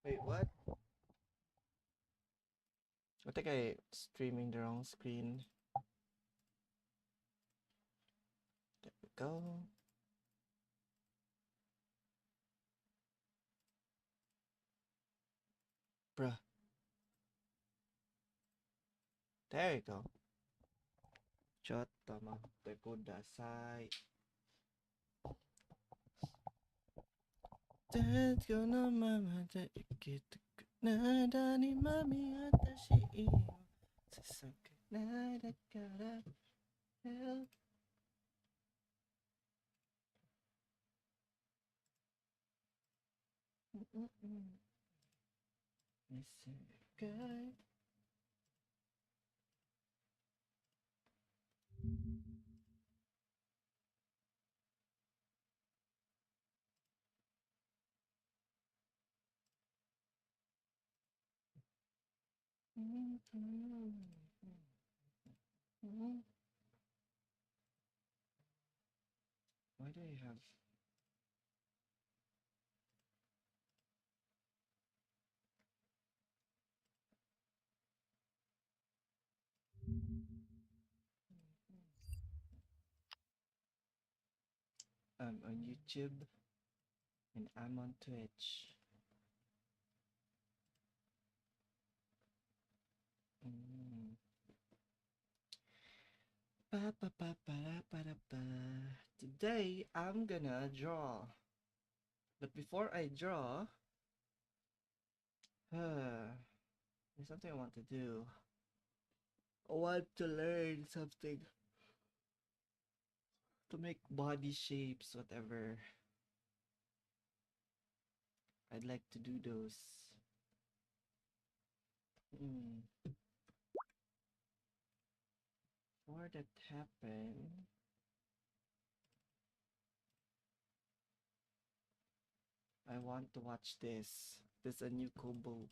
Wait, what? I think I streaming the wrong screen. There we go. Bruh. There you go. ちょっと待ってください。このままで生きてくなだにまみ私を捧げないだから Help Missing guy Why do I have I'm on YouTube and I'm on Twitch. Mm. Ba, ba, ba, ba, ba, ba, ba. Today I'm gonna draw. But before I draw, there's something I want to do. I want to learn something to make body shapes, whatever. I'd like to do those. Before that happen, I want to watch this. There's a new Kobo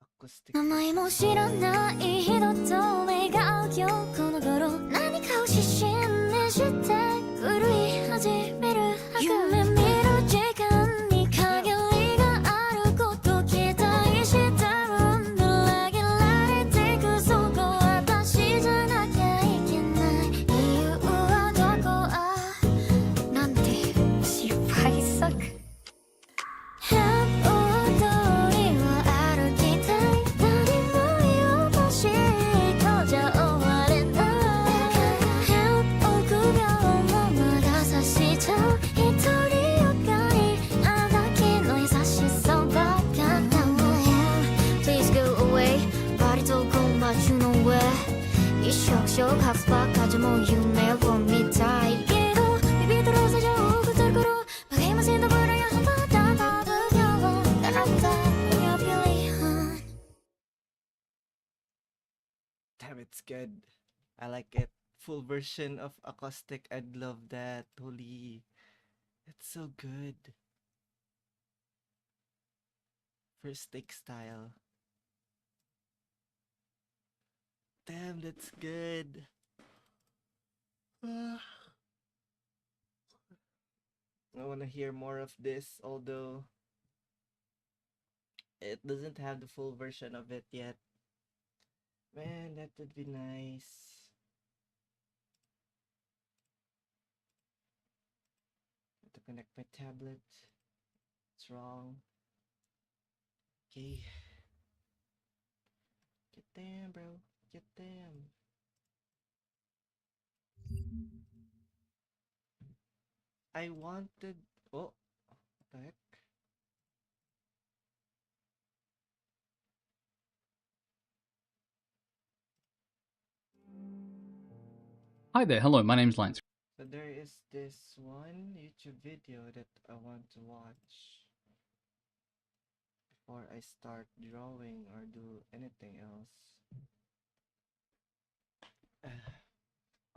acoustic 名前も知らない人と目が合う今日この頃何かを指針にして狂い始める夢見る時間に限りがあること期待してるんだ裏切られてくそこ私じゃなきゃいけない理由はどこなんて失敗作가지 뭐夢を見たいけどビビったろせじゃ多くてる頃バゲームせんとぶらやはまたたぶよだらだやびりはん Damn, it's good. I like it. Full version of acoustic. I'd love that. Holy, it's so good. First take style. Damn, that's good. I want to hear more of this, although it doesn't have the full version of it yet. Man, that would be nice. Have to connect my tablet. It's wrong. Okay. Get them, bro. Get them. I wanted. Oh, what the heck? Hi there, hello, my name's Lance. So there is this one YouTube video that I want to watch before I start drawing or do anything else.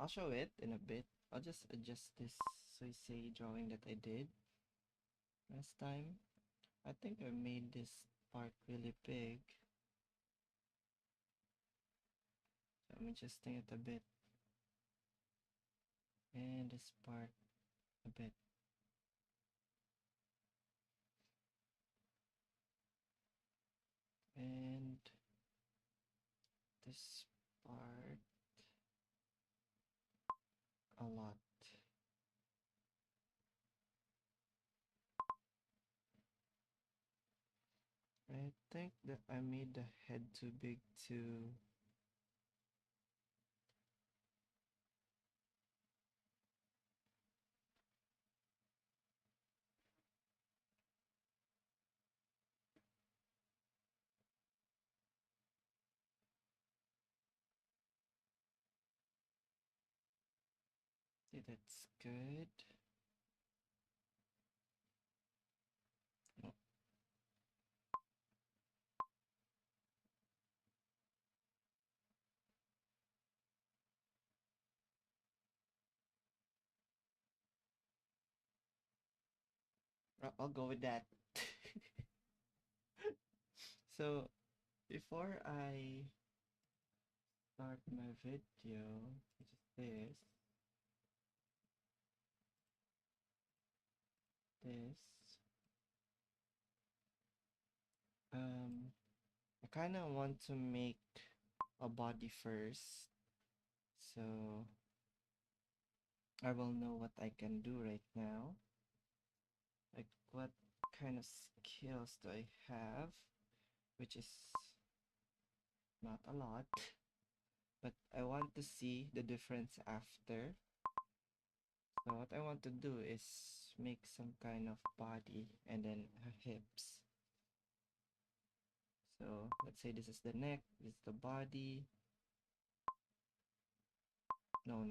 I'll show it in a bit. I'll just adjust this Soisei drawing that I did last time. I think I made this part really big. So I'm adjusting it a bit. And this part a bit. And this part a lot. I think that I made the head too big too. See, that's good. No. I'll go with that. So, before I start my video, which is this, I kind of want to make a body first, so I will know what I can do right now. Like, what kind of skills do I have, which is not a lot, but I want to see the difference after. So what I want to do is make some kind of body and then hips. So let's say this is the neck, this is the body. No.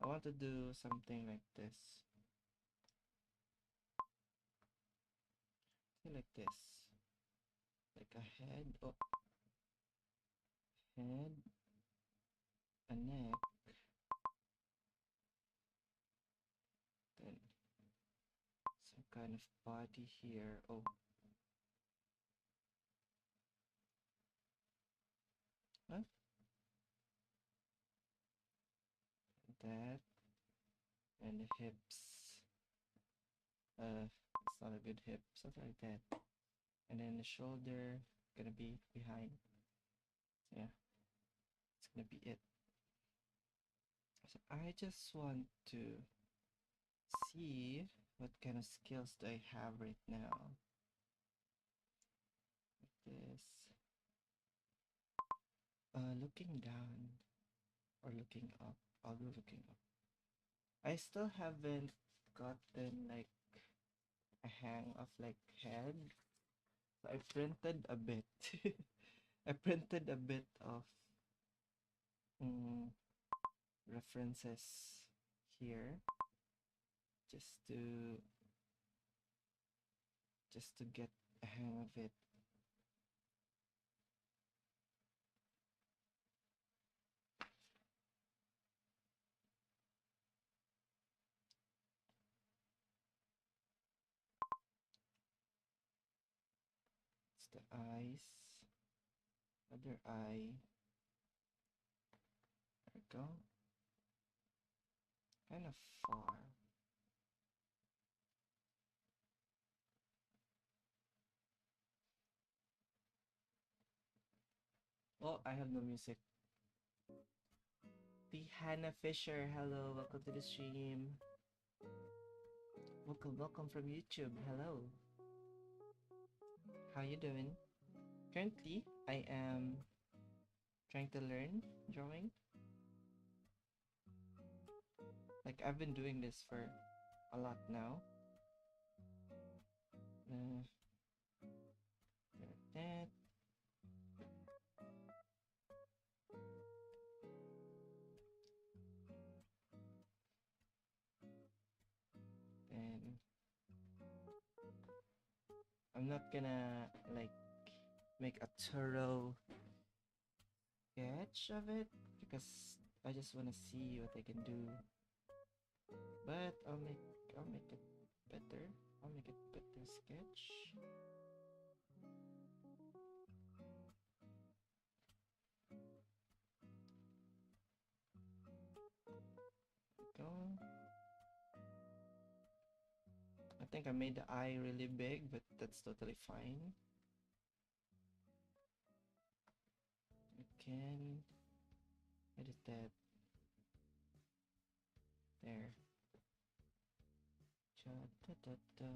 I want to do something like this. Like this. Like a head, head, a neck, then some kind of body here. Oh. Huh? That. And the hips. It's not a good hip. Something like that. And then the shoulder gonna be behind. Yeah. It's gonna be it. So I just want to see what kind of skills do I have right now. Like this. Looking down or looking up. I'll do looking up. I still haven't gotten like a hang of like head. So I printed a bit. I printed a bit of references here just to get a hang of it. It's the eyes, other eye. There we go. Kind of far. Oh, I have no music. The Hannah Fisher, hello, welcome to the stream. Welcome from YouTube, hello. How you doing? Currently, I am trying to learn drawing. Like, I've been doing this for a lot now. Like that. Then I'm not gonna like make a thorough sketch of it because I just wanna see what I can do. But I'll make it better. I'll make it better sketch. Go. I think I made the eye really big, but that's totally fine. You can edit that. There. Cha da da da.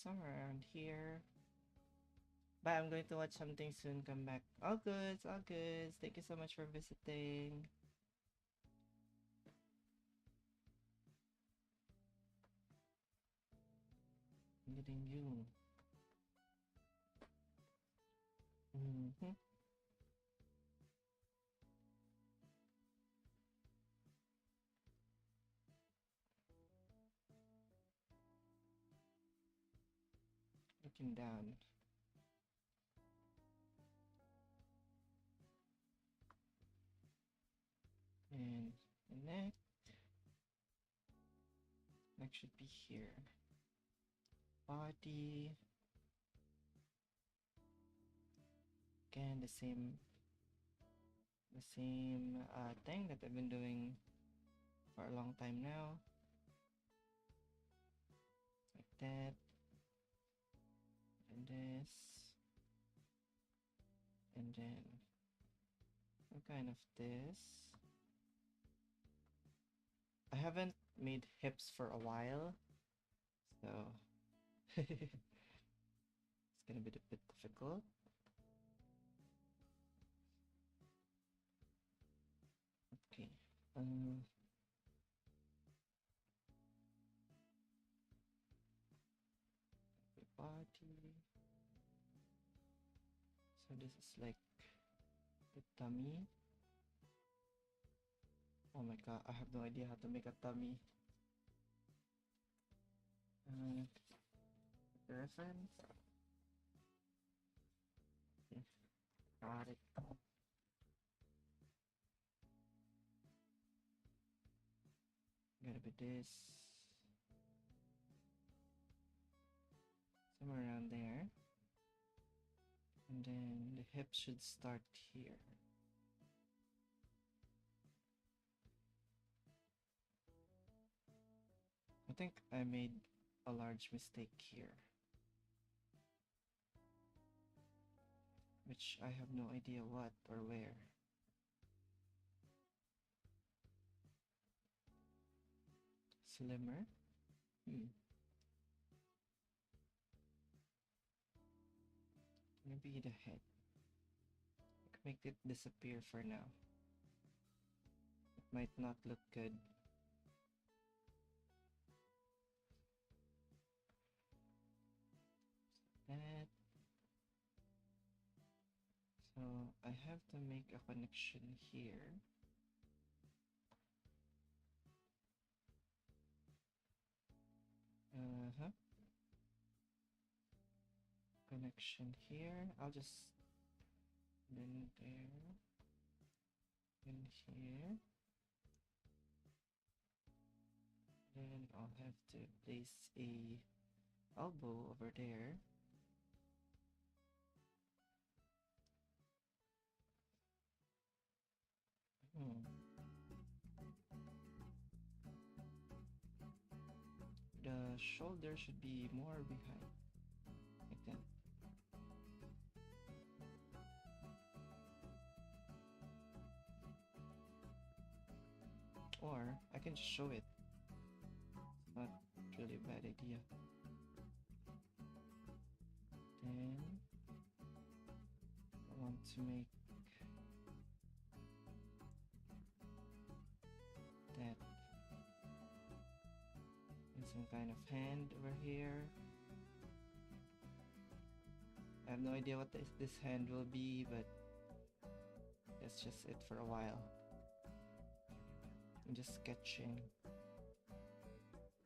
Somewhere around here. But I'm going to watch something soon. Come back. All goods, all goods. Thank you so much for visiting. Getting you. Looking down. And the neck should be here. Body. Again, the same thing that I've been doing for a long time now. Like that. And this. And then some kind of this. I haven't made hips for a while, so it's gonna be a bit difficult. Okay. Body. So this is like the tummy. Oh my god, I have no idea how to make a tummy. Reference. Okay. Got it. Gotta be this. Somewhere around there. And then the hip should start here. I think I made a large mistake here, which I have no idea what or where. Slimmer? Maybe the head. I can make it disappear for now. It might not look good. That. So I have to make a connection here. Connection here. I'll just then there, then here. Then I'll have to place a elbow over there. The shoulder should be more behind, like that. Or I can just show it. It's not really a bad idea. Then I want to make that and some kind of hand over here. I have no idea what this hand will be, but that's just it for a while. I'm just sketching.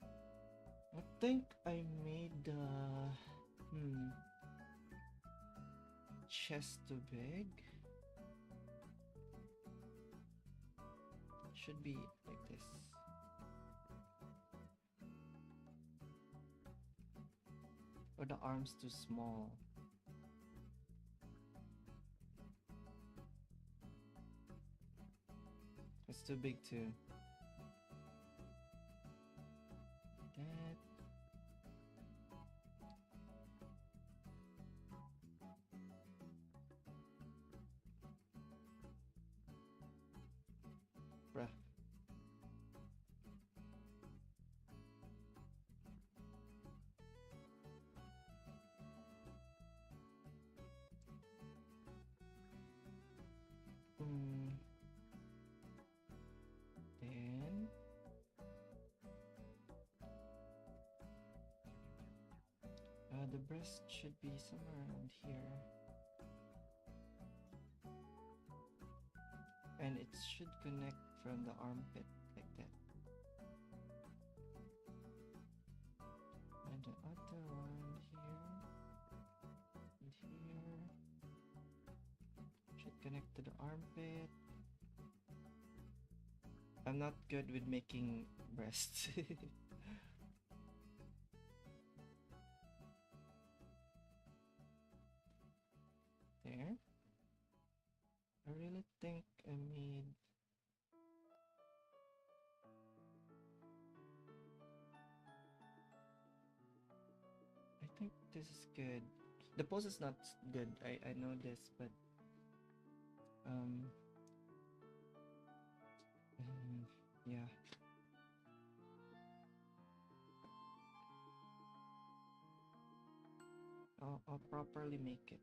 I think I made the chest too big. Should be like this. Or the arms too small. It's too big too. That. Bruh. Then the breast should be somewhere around here. And it should connect from the armpit like that. And the other one here and here should connect to the armpit. I'm not good with making breasts. There. I really think I made I think this is good. The pose is not good. I know this, but yeah. I'll properly make it.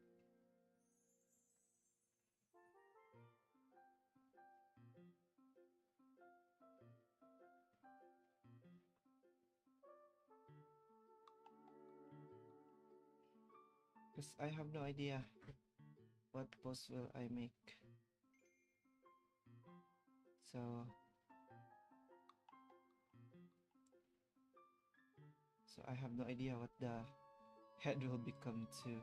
Because I have no idea what pose will I make. So I have no idea what the head will become too.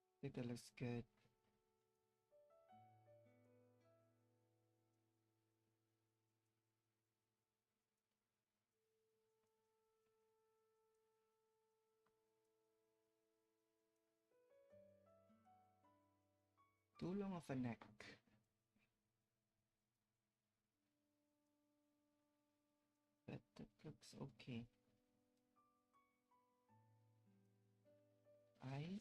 I think that looks good. Too long of a neck. But that looks okay. Eyes.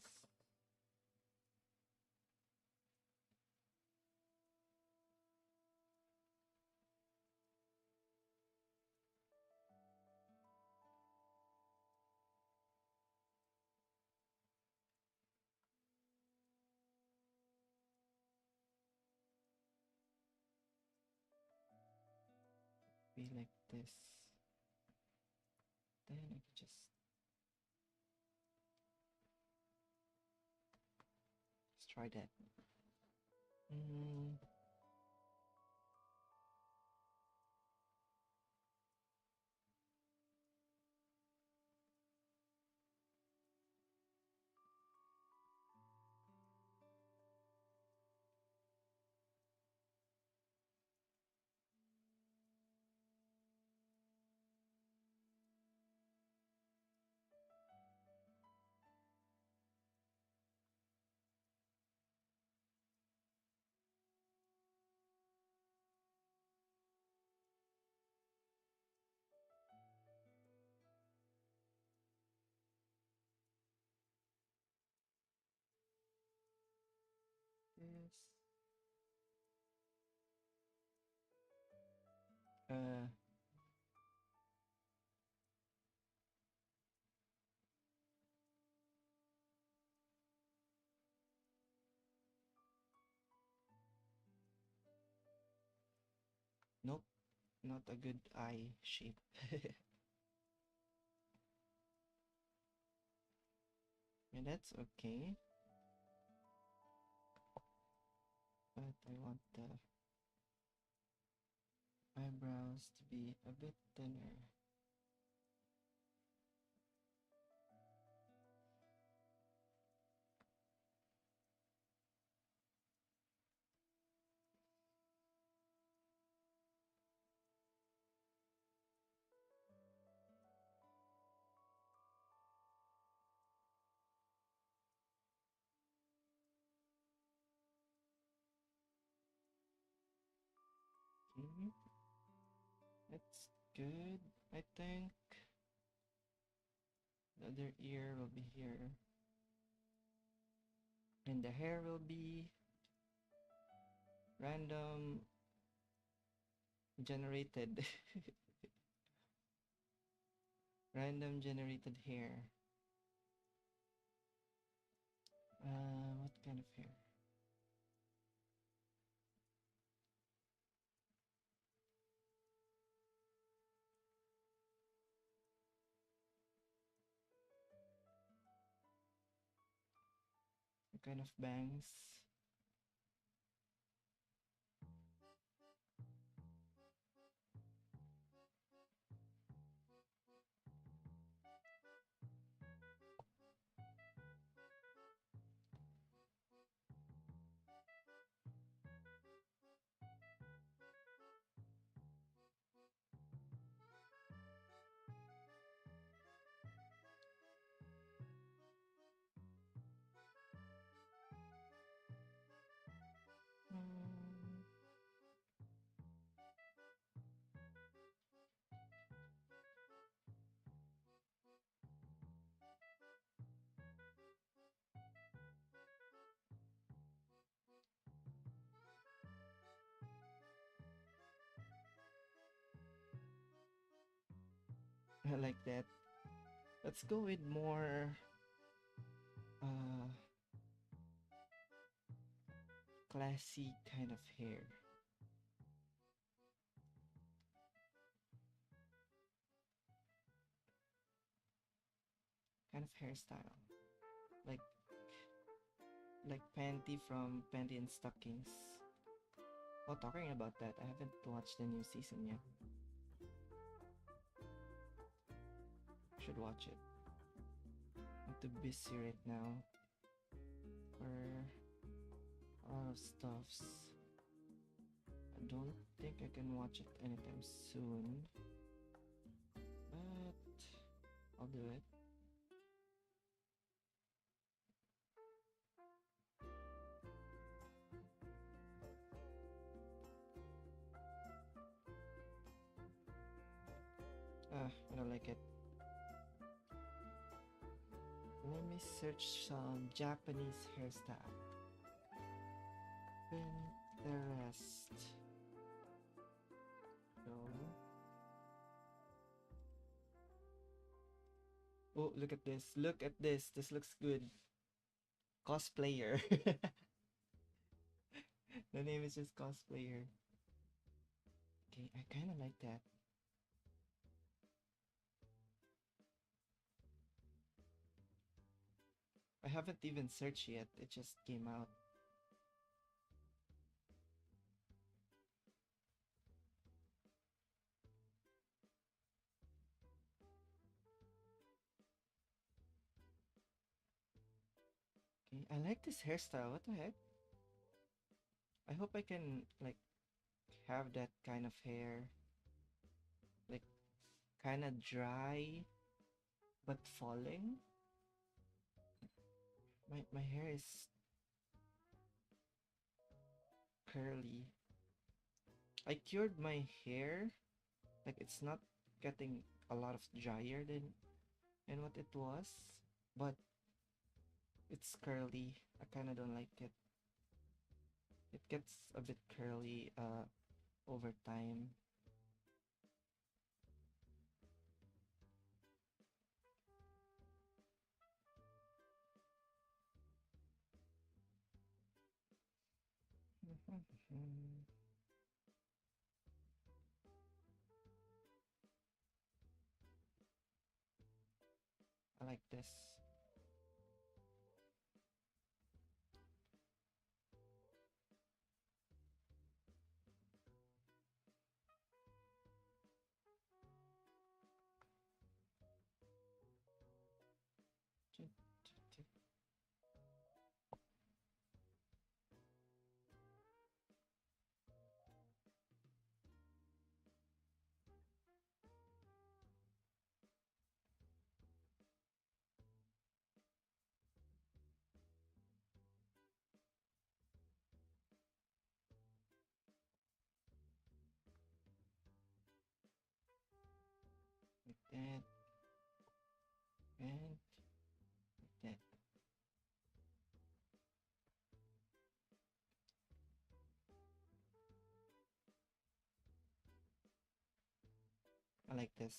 Be like this. Then I can just let's try that. This. Nope, not a good eye shape. Yeah, that's okay. But I want the eyebrows to be a bit thinner. Okay, that's good. I think the other ear will be here. And the hair will be random generated. Random generated hair. What kind of hair? What kind of bangs? Mm, I like that. Let's go with more uh classy kind of hair. Kind of hairstyle. Like Panty from Panty and Stockings. Oh, talking about that, I haven't watched the new season yet. Should watch it. I'm too busy right now for a lot of stuffs. I don't think I can watch it anytime soon, but I'll do it. I don't like it. Let me search some Japanese hairstyle. Pinterest. So, oh, look at this. Look at this. This looks good. Cosplayer. The name is just cosplayer. Okay, I kind of like that. I haven't even searched yet. It just came out. Okay, I like this hairstyle. What the heck? I hope I can like have that kind of hair. Like kind of dry but falling. My hair is curly. I cured my hair. Like it's not getting a lot of drier than what it was, but it's curly. I kind of don't like it. It gets a bit curly over time. like this. Like that. And like that. I like this.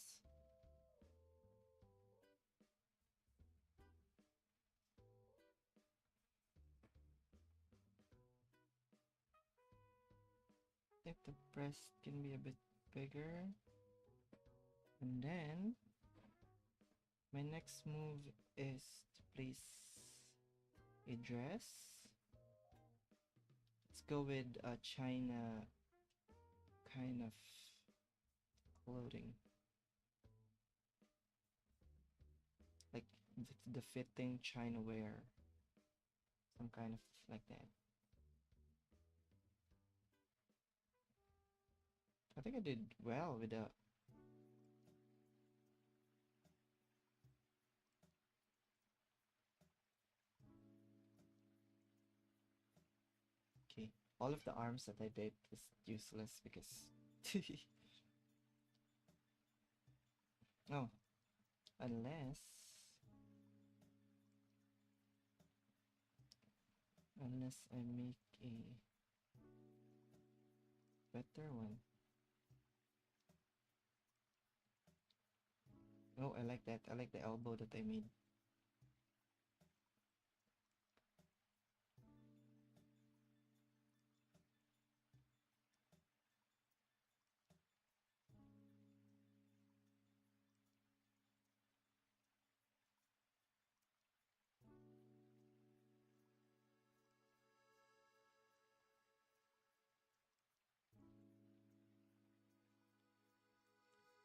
I think the breast can be a bit bigger. And then my next move is to place a dress. Let's go with a China kind of clothing. Like the fitting China wear. Some kind of like that. I think I did well with the okay. All of the arms that I did was useless because oh, unless I make a better one. Oh, I like that. I like the elbow that I made.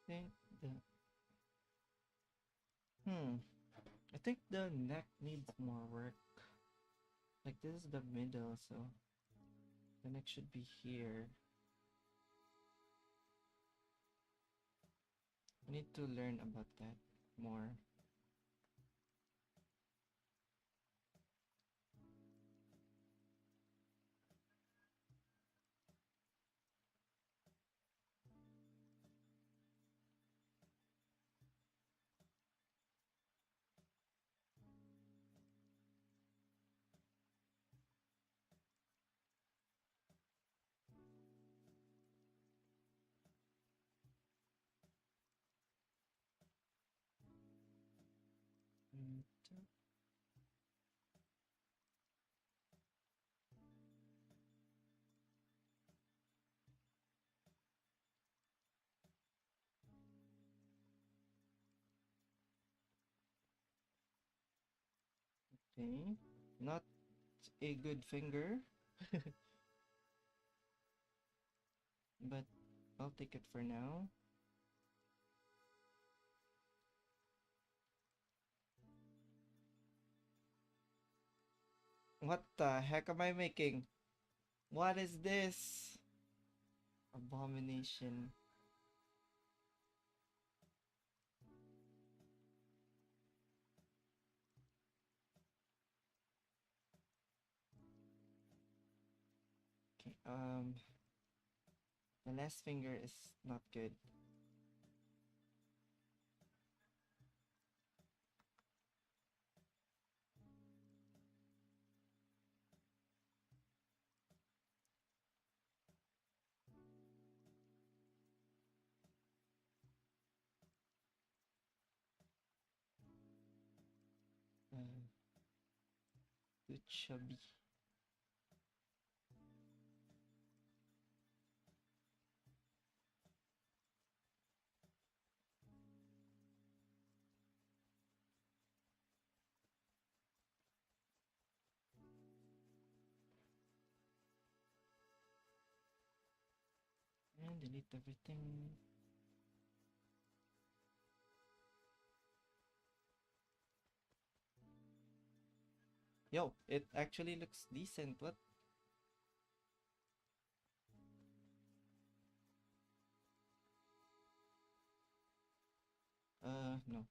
think the I think the neck needs more work. Like this is the middle, so the neck should be here. I need to learn about that more. Mm, Okay, not a good finger, but I'll take it for now. What the heck am I making? What is this? Abomination. Okay, the last finger is not good. Too chubby. and delete everything. Yo, it actually looks decent. What? No.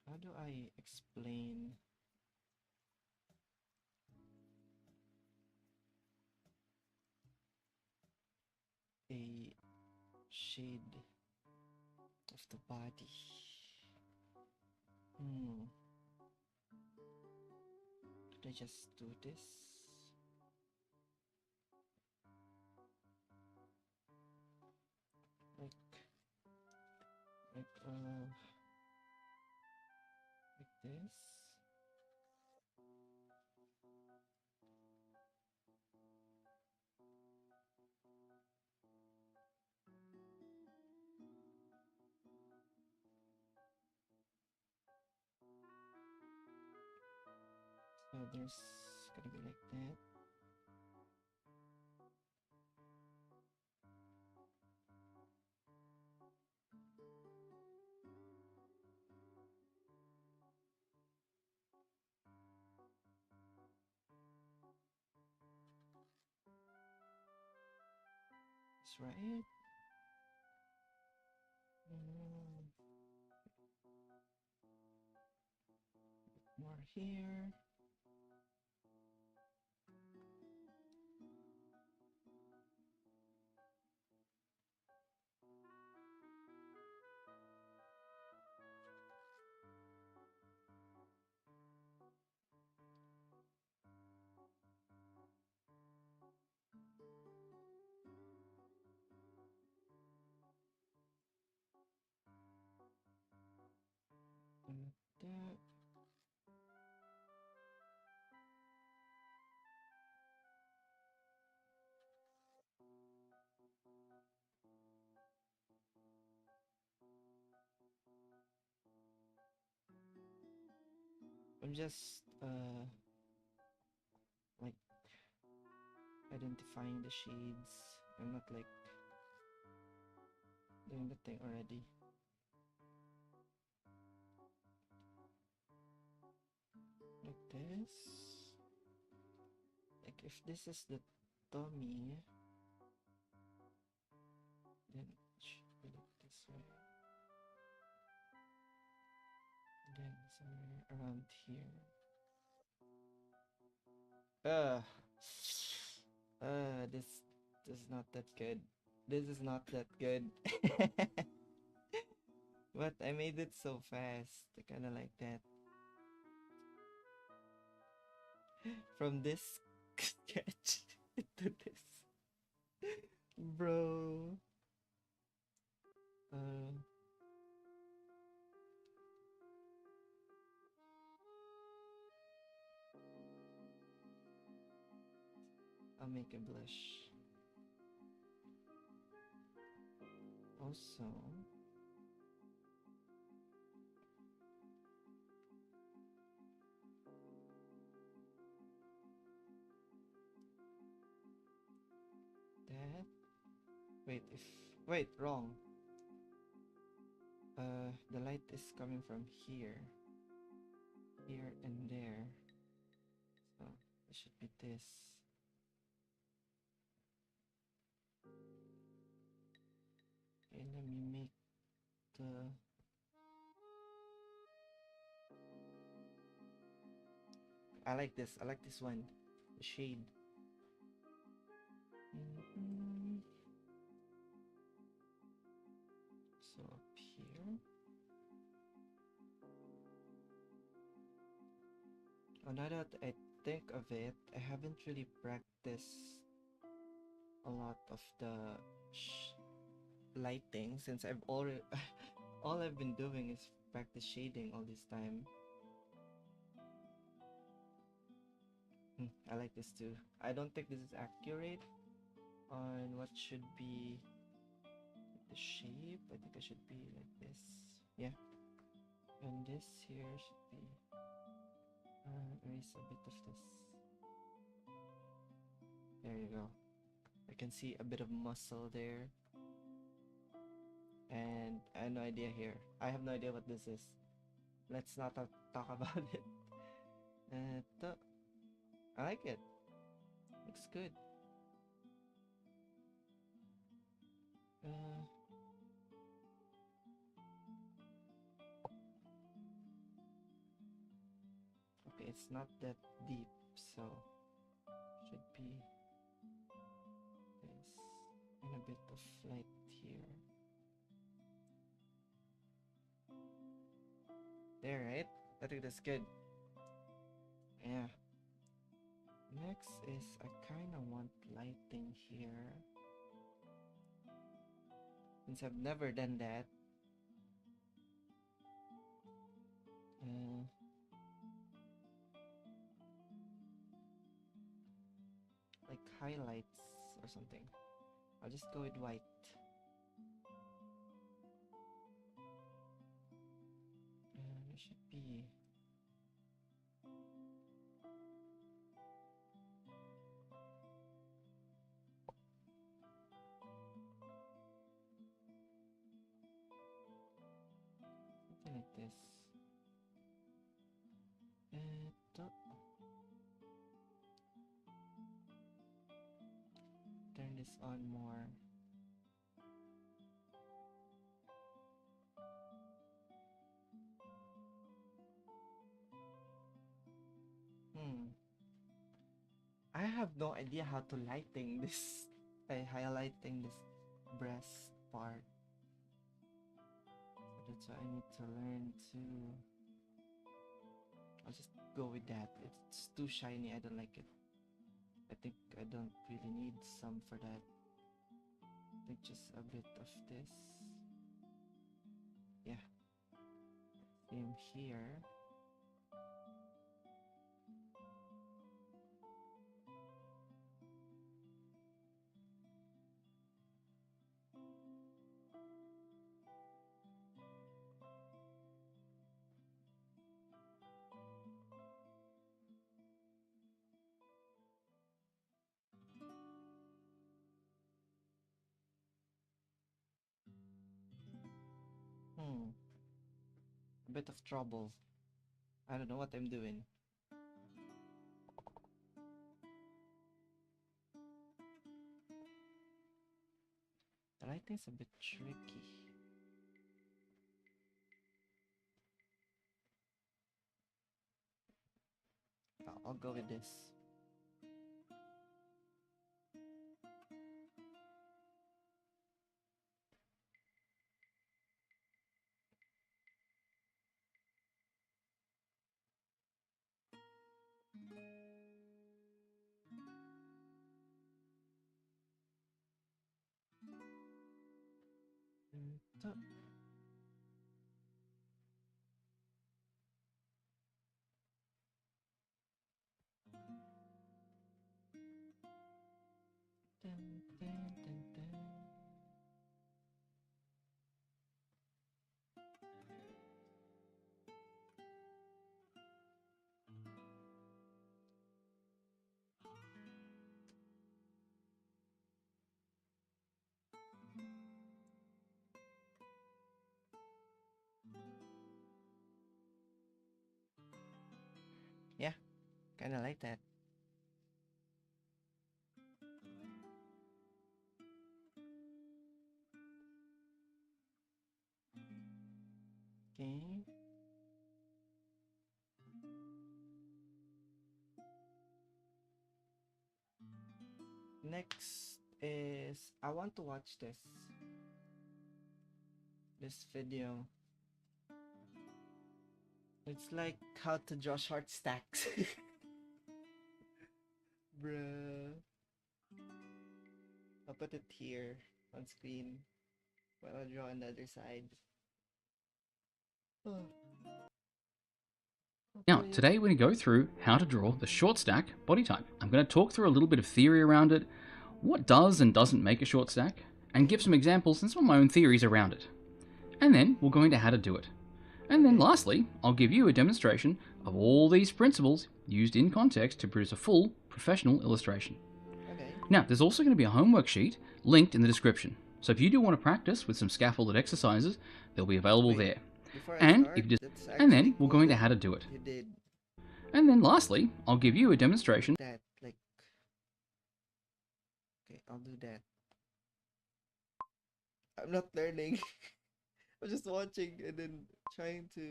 How do I explain? A shade of the body. Could I just do this? Like like this. So there's gonna be like that. That's right. More here. Like that. I'm just like identifying the shades. I'm not like doing the thing already. Like this. Like if this is the tummy, then it should be like this way. Then somewhere around here. This is not that good. This is not that good. But I made it so fast. I kinda like that. From this sketch to this. Bro. I'll make a blush. Also, that. Wait, wrong. The light is coming from here, and there. So it should be this. Okay, let me make the. I like this. I like this one. The shade. So up here. Oh, now that I think of it, I haven't really practiced a lot of the lighting since I've already all I've been doing is practice shading all this time. I like this too. I don't think this is accurate on what should be the shape. I think I should be like this. Yeah. And this here should be erase a bit of this. There you go. I can see a bit of muscle there. And I have no idea here. I have no idea what this is. Let's not talk about it. I like it. Looks good. Okay, it's not that deep, so should be this and a bit of light here. There, right? I think that's good. Yeah. Next is I kind of want lighting here. Since I've never done that. Like highlights or something. I'll just go with white. It should be something like this. Turn this on more. I have no idea how to lighting this, highlighting this breast part. So that's why I need to learn to. I'll just go with that. It's too shiny. I don't like it. I think I don't really need some for that. I think just a bit of this. Yeah. Same here. A bit of trouble. I don't know what I'm doing. The lighting's a bit tricky. I'll go with this. Yeah, kind of like that. Okay. Next is I want to watch this video. It's like how to draw short stacks. Bruh. I'll put it here on screen while I draw on the other side. Now, today we're going to go through how to draw the short stack body type. I'm going to talk through a little bit of theory around it, what does and doesn't make a short stack, and give some examples and some of my own theories around it. And then we'll go into how to do it. And then lastly, I'll give you a demonstration of all these principles used in context to produce a full professional illustration. Okay. Now, there's also going to be a homework sheet linked in the description. So if you do want to practice with some scaffolded exercises, they'll be available Wait, there. before I And start, if you just, that's and actually then we'll cool go into that how to do it. you did And then lastly, I'll give you a demonstration. that. Like, okay, I'll do that. I'm not learning. I'm just watching and then trying to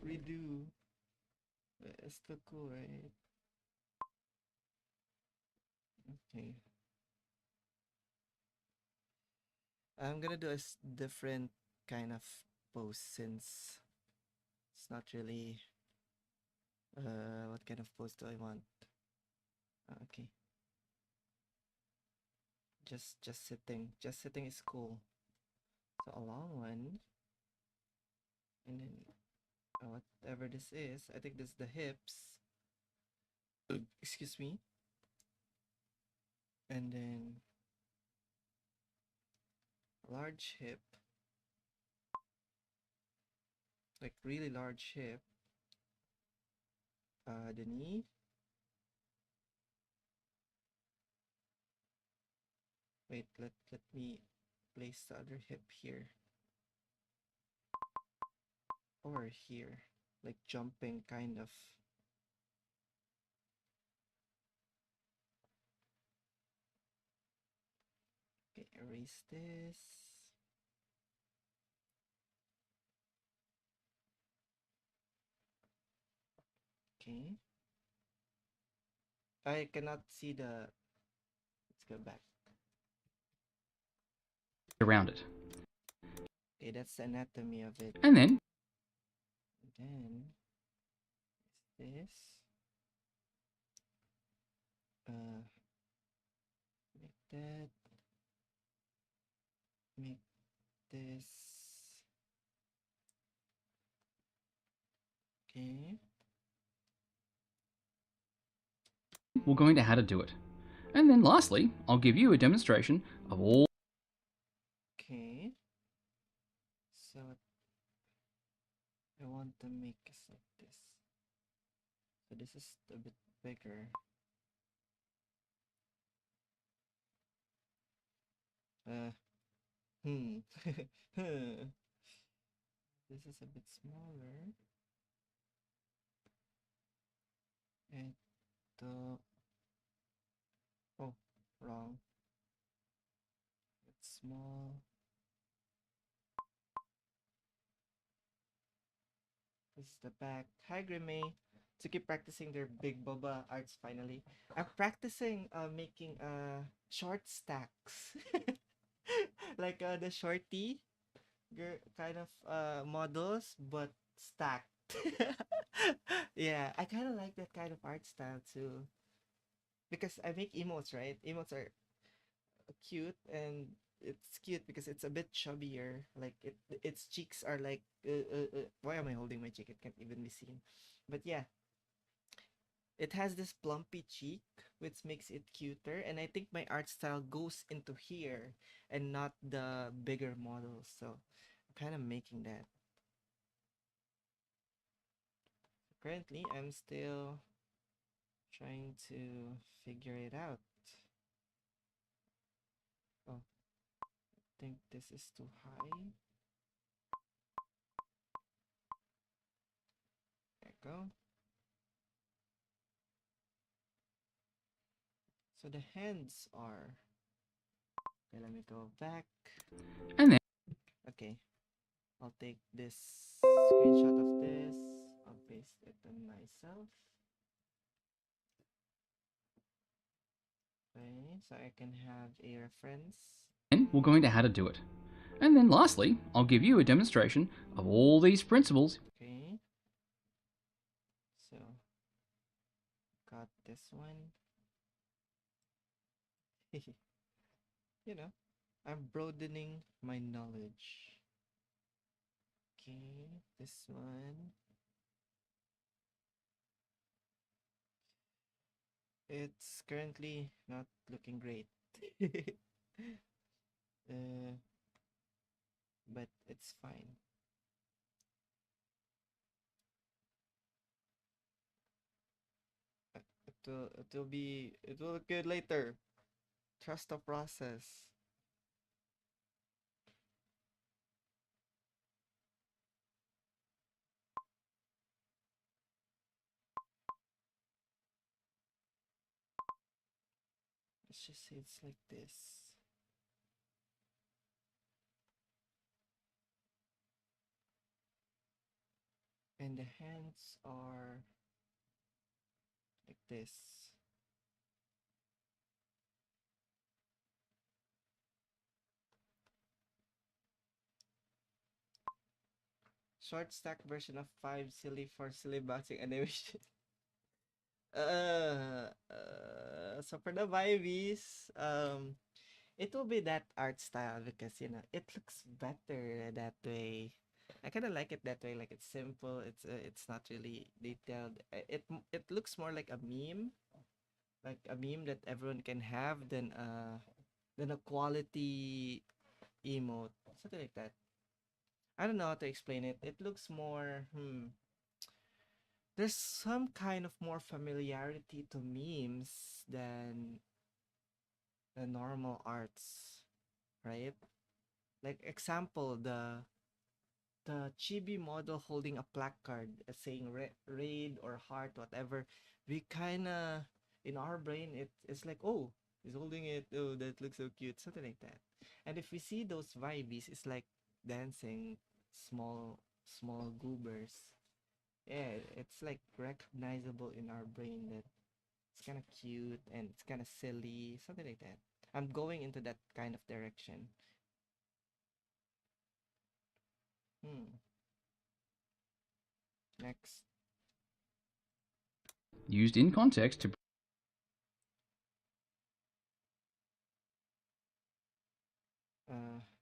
redo. It's still cool, right? Okay. I'm gonna do a different kind of pose since it's not really what kind of pose do I want? Okay. Just sitting. Just sitting is cool. So a long one. And then whatever this is, I think this is the hips. Excuse me. And then large hip. Like really large hip. The knee. Wait, let me place the other hip here. Or here. Like jumping kind of. Okay, erase this. Okay. I cannot see the. Let's go back. Around it. Okay, that's the anatomy of it. And then Then is this. Make that. Make this. Okay. we'll go into how to do it. And then lastly, I'll give you a demonstration of all. Okay. So I want to make it like this. So this is a bit bigger. Hmm. This is a bit smaller. And oh, wrong. It's small. This is the back. Hi, Grimme. To keep practicing their Big Boba arts finally. I'm practicing making short stacks. Like the shorty kind of models, but stacked. Yeah, I kind of like that kind of art style too. Because I make emotes, right? Emotes are cute, and it's cute because it's a bit chubbier. Like its cheeks are like why am I holding my cheek? It can't even be seen. But yeah, it has this plumpy cheek, which makes it cuter. And I think my art style goes into here and not the bigger models. So I'm kind of making that. Currently, I'm still trying to figure it out. Oh, I think this is too high. There we go. So the hands are. Okay, let me go back. And then Okay, I'll take this screenshot of this. I'll paste it on myself. Okay, so I can have a reference. we'll go into how to do it. And then lastly, I'll give you a demonstration of all these principles. Okay, so got this one. You know, I'm broadening my knowledge. Okay, this one. It's currently not looking great. uh, but it's fine. it will look good later. Trust the process. Let's just say it's like this. And the hands are like this. Short stack version of 5 silly for silly boxing animation. So for the vibes, it will be that art style because it looks better that way. I kind of like it that way. Like it's simple. It's not really detailed. It looks more like a meme that everyone can have than a quality emote, something like that. I don't know how to explain it. It looks more There's some kind of more familiarity to memes than the normal arts, right? Like example, the chibi model holding a placard saying raid or heart, whatever. We kind of, in our brain, it's like, oh, he's holding it. Oh, that looks so cute. Something like that. And if we see those vibes, it's like dancing small goobers. Yeah, it's like recognizable in our brain that it's kind of cute and it's kind of silly, something like that. I'm going into that kind of direction. Hmm. Next. Used in context to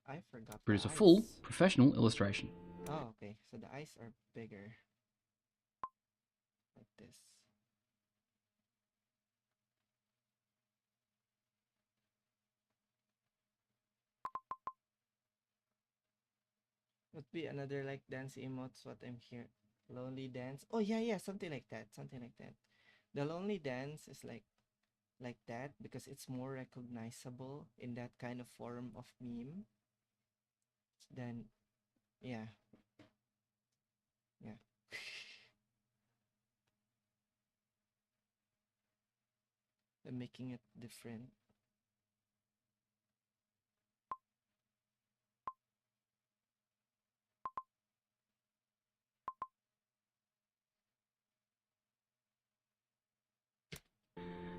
I forgot the produce a full, eyes. professional illustration. Oh, okay. So the eyes are bigger, like this. Would be another like dance emotes. What I'm here, lonely dance. Oh yeah, yeah, something like that. Something like that. The lonely dance is like that because it's more recognizable in that kind of form of meme than yeah, yeah. They're making it different.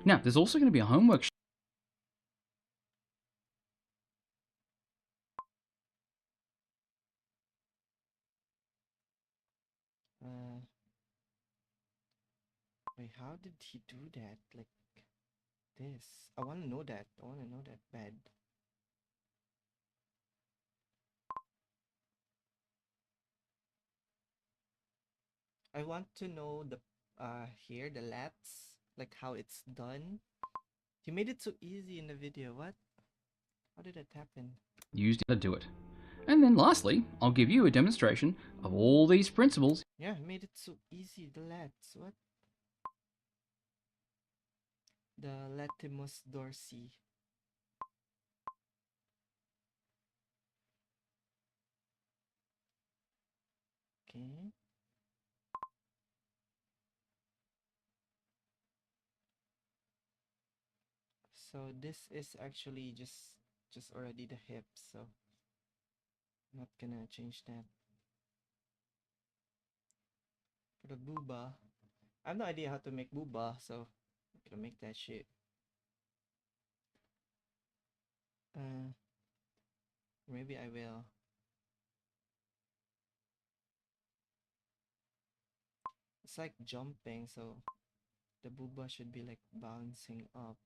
Now, there's also going to be a homework. Uh, Wait, how did he do that? Like this? I want to know that. I want to know that bad. I want to know the here the lats, like how it's done. He made it so easy in the video. What? How did that happen? Used to do it. And then lastly, I'll give you a demonstration of all these principles. Yeah, he made it so easy. The lats. What? The Latimus Dorsey. Okay. So this is actually just already the hip, so I'm not gonna change that. For the booba, I have no idea how to make booba, so I'm gonna make that shit. Uh, Maybe I will. It's like jumping, so the booba should be like bouncing up.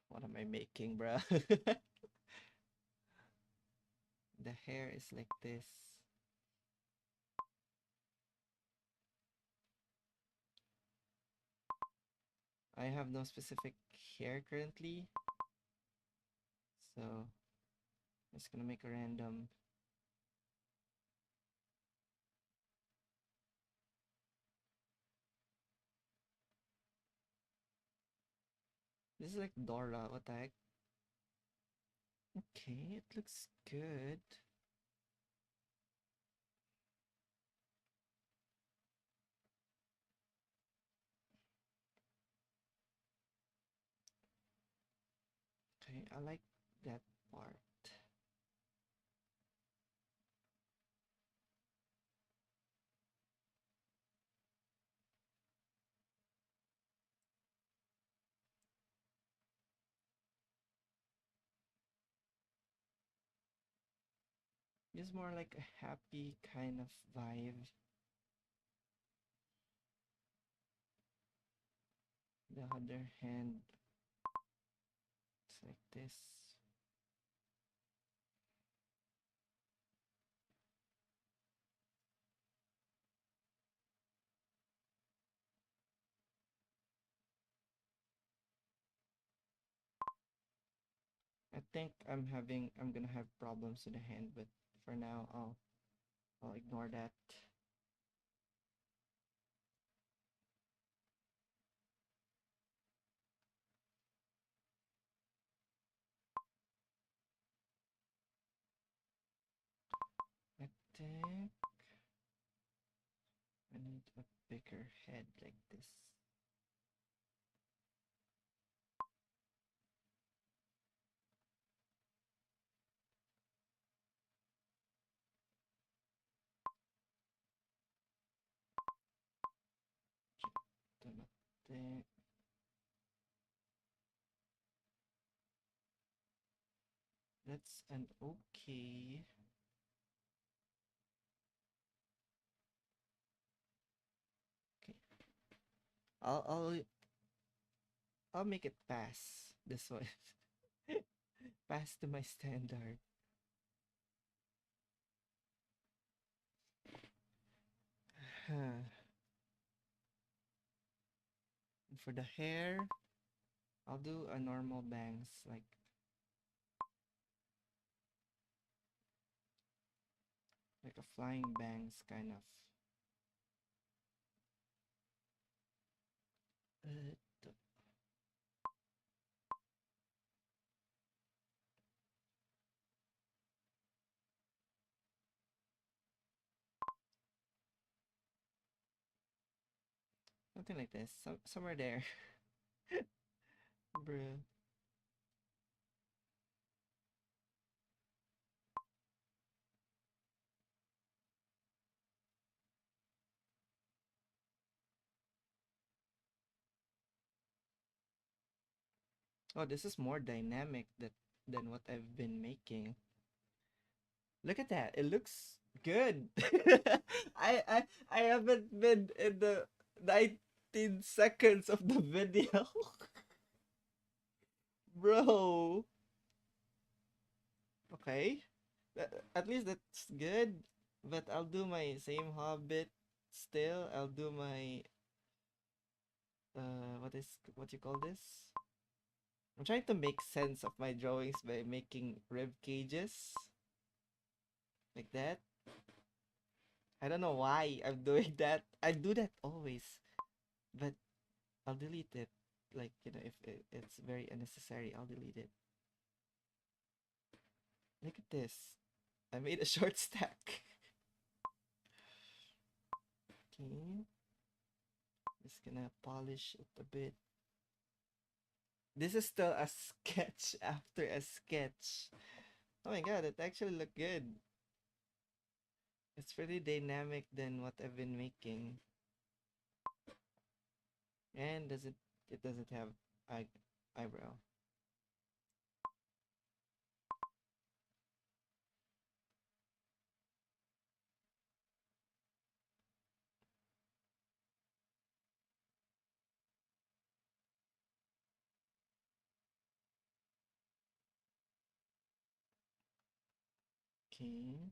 What am I making, bruh? The hair is like this. I have no specific hair currently, so I'm just gonna make a random. This is like Dora. What the heck? Okay, it looks good. Okay, I like that part. It's more like a happy kind of vibe. The other hand, it's like this. I think I'm gonna have problems with the hand, but for now I'll ignore that. I think I need a bigger head like this. Tomate. That's an okay. Okay. I'll I'll I'll make it pass this one. Pass to my standard. And for the hair, I'll do a normal bangs like a flying bangs kind of. Uh, Something like this. Somewhere there. Bruh. Oh, this is more dynamic than what I've been making. Look at that. It looks good. I haven't been in the 19 seconds of the video. Bro. Okay. At least that's good. But I'll do my same Hobbit still. I'll do my what you call this? I'm trying to make sense of my drawings by making rib cages like that. I don't know why I'm doing that. I do that always, but I'll delete it. Like, if it's very unnecessary, I'll delete it. Look at this. I made a short stack. Okay. Just gonna polish it a bit. This is still a sketch after a sketch. Oh my god, it actually looked good. It's pretty dynamic than what I've been making. And it doesn't have eyebrow. Okay.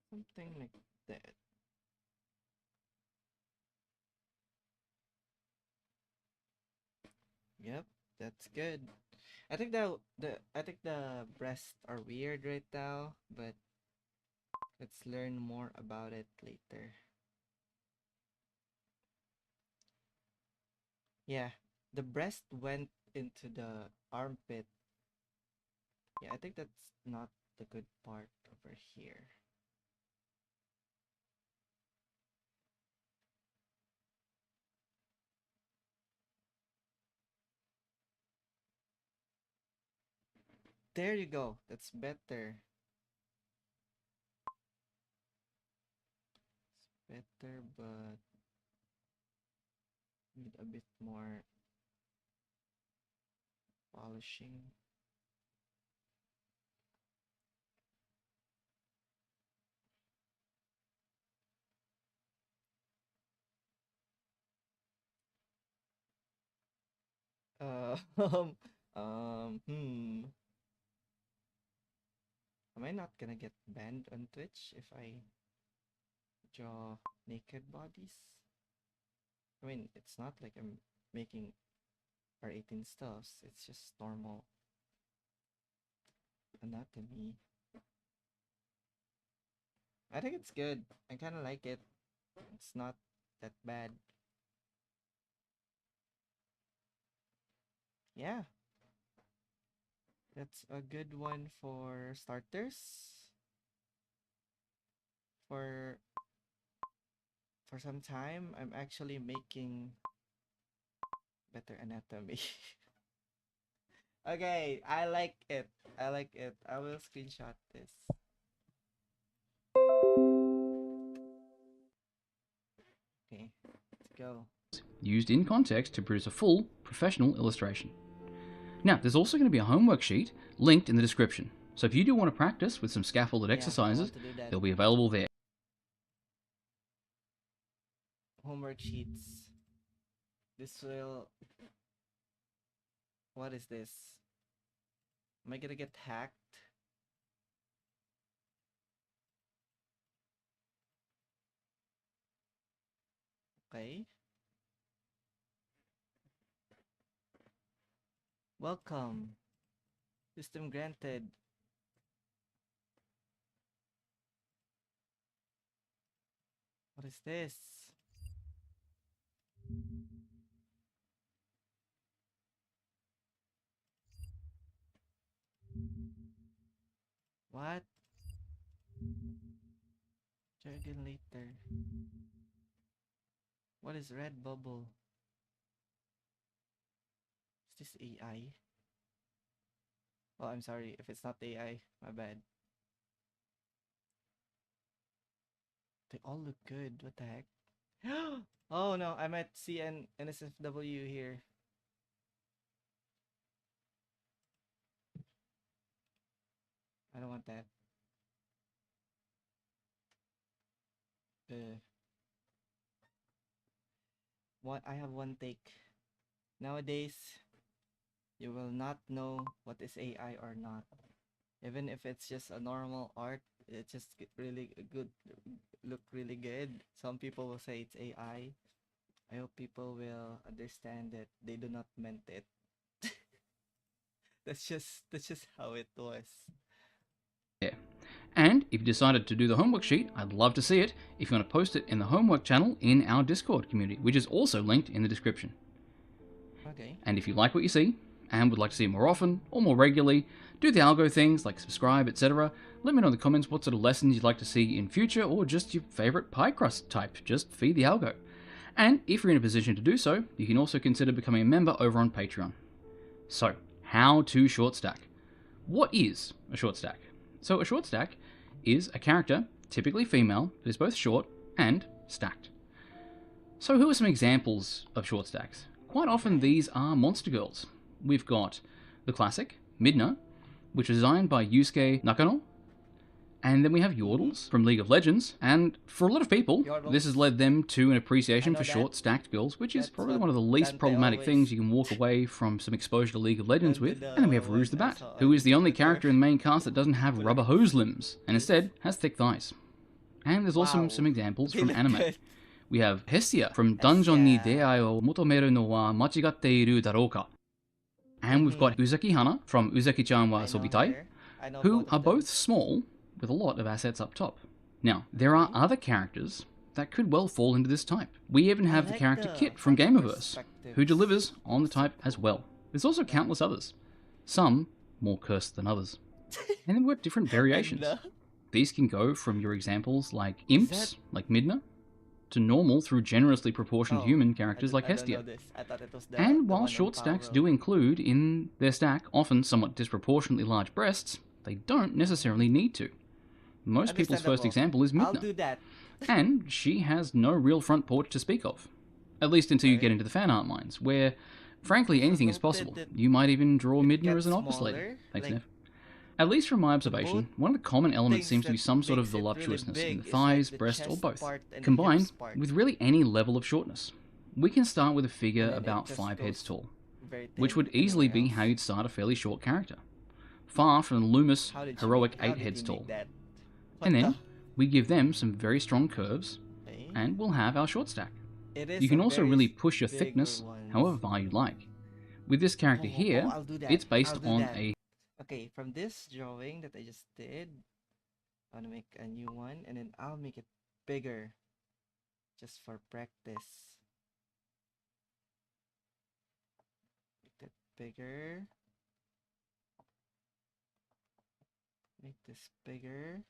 Something like that. Yep, that's good. I think the breasts are weird right now, but let's learn more about it later. Yeah, the breast went into the armpit. Yeah, I think that's not the good part over here. There you go. That's better. It's better, but need a bit more polishing. Uh, hmm. Am I not gonna get banned on Twitch if I draw naked bodies? I mean, it's not like I'm making R18 stuffs, it's just normal anatomy. I think it's good. I kind of like it. It's not that bad. Yeah, that's a good one for starters. For some time, I'm actually making better anatomy. Okay, I like it. I like it. I will screenshot this. Okay, let's go. Used in context to produce a full, professional illustration. Now, there's also going to be a homework sheet linked in the description. So if you do want to practice with some scaffolded exercises, they'll be available there. Homework sheets. This will... What is this? Am I gonna get hacked? Okay. Welcome. System granted. What is this? What? Try again later. What is red bubble? Is this AI? Oh, I'm sorry if it's not AI. My bad. They all look good. What the heck? Oh no, I'm at CN NSFW here. I don't want that. What I have one take. Nowadays, you will not know what is AI or not. Even if it's just a normal art, it just really good, look really good. Some people will say it's AI. I hope people will understand that they do not meant it. That's just how it was. Yeah. And if you decided to do the homework sheet, I'd love to see it if you want to post it in the homework channel in our Discord community, which is also linked in the description. Okay. And if you like what you see and would like to see it more often or more regularly, do the algo things like subscribe, etc. Let me know in the comments what sort of lessons you'd like to see in future or just your favorite pie crust type. Just feed the algo. And if you're in a position to do so, you can also consider becoming a member over on Patreon. So, how to short stack. What is a short stack? So a short stack is a character, typically female, that is both short and stacked. So who are some examples of short stacks? Quite often these are monster girls. We've got the classic, Midna, which was designed by Yusuke Nakano. And then we have Yordles from League of Legends, and for a lot of people, this has led them to an appreciation for short stacked girls, which is probably one of the least problematic things you can walk away from some exposure to League of Legends with. And then we have Rouge the Bat, who is the only character in the main cast that doesn't have rubber hose limbs, and instead has thick thighs. And there's also Wow. some examples They from look anime. good. We have Hestia from Dungeon ni Hestia. Deai o Motomeru no wa Machigatte iru darouka. And we've got Uzaki Hana from Uzaki-chan wa I know Sobitai, her. I know who both are of them. both small with a lot of assets up top. Now, there are other characters that could well fall into this type. We even have the like character the Kit from front Gamerverse, who perspectives. delivers on the So type as cool. well. There's also countless others, some more cursed than others. And then we've got different variations. And, These can go from your examples like Is imps, like Midna, to normal through generously proportioned Oh, human characters like I don't Hestia. know this. I thought it was And the while one on short stacks Power do Road. include in their stack often somewhat disproportionately large breasts, they don't necessarily need to. Most people's first Understandable. example is I'll Midna, do that. and she has no real front porch to speak of. At least until you get Right. into the fan art mines, where frankly anything is noted possible. that You might even draw it Midna as gets an office lady. smaller, Thanks, like, Nev. At least from my observation, both one of the common elements things seems to be that some sort of makes it really voluptuousness in big the is, like, thighs, the breast, or chest both, part and the combined hips part. with really any level of shortness. We can start with a figure And then it about just 5 heads goes tall, very which thin would easily anywhere be else. how you'd start a fairly short character. Far from the Loomis, How did heroic how 8 did heads you tall. make that? And What then the- we give them some very strong curves, Okay. and we'll have our short stack. It is You can a also very really push your bigger thickness ones. however far you like. With this character here, I'll do that. it's based I'll do on that. a Okay, from this drawing that I just did, I'm gonna make a new one, and then I'll make it bigger, just for practice. Make that bigger. Make this bigger.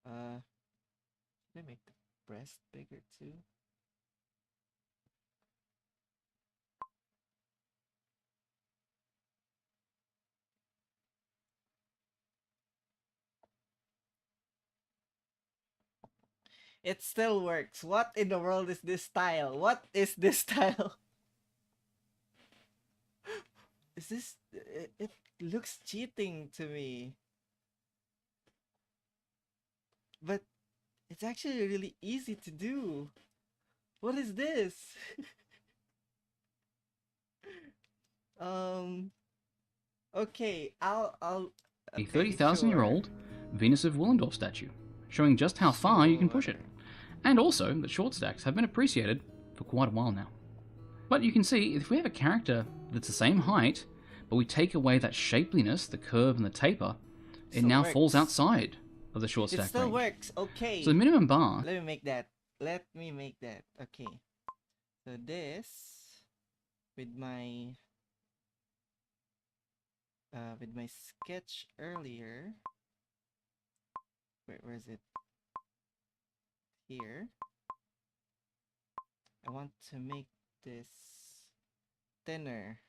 Should I make the breast bigger too? It still works. What in the world is this style? What is this style? Is this... It looks cheating to me. But it's actually really easy to do. What is this? Okay, I'll a okay, 30,000-year-old Venus of Willendorf statue, showing just how far you can push it. Sure. And also that short stacks have been appreciated for quite a while now. But you can see, if we have a character that's the same height, but we take away that shapeliness, the curve and the taper, it Still now works. falls outside of the short It stack still range. works. Okay. So the minimum bar, Let me make that. Let me make that. Okay. So this with my sketch earlier. Where is it? Here. I want to make this thinner.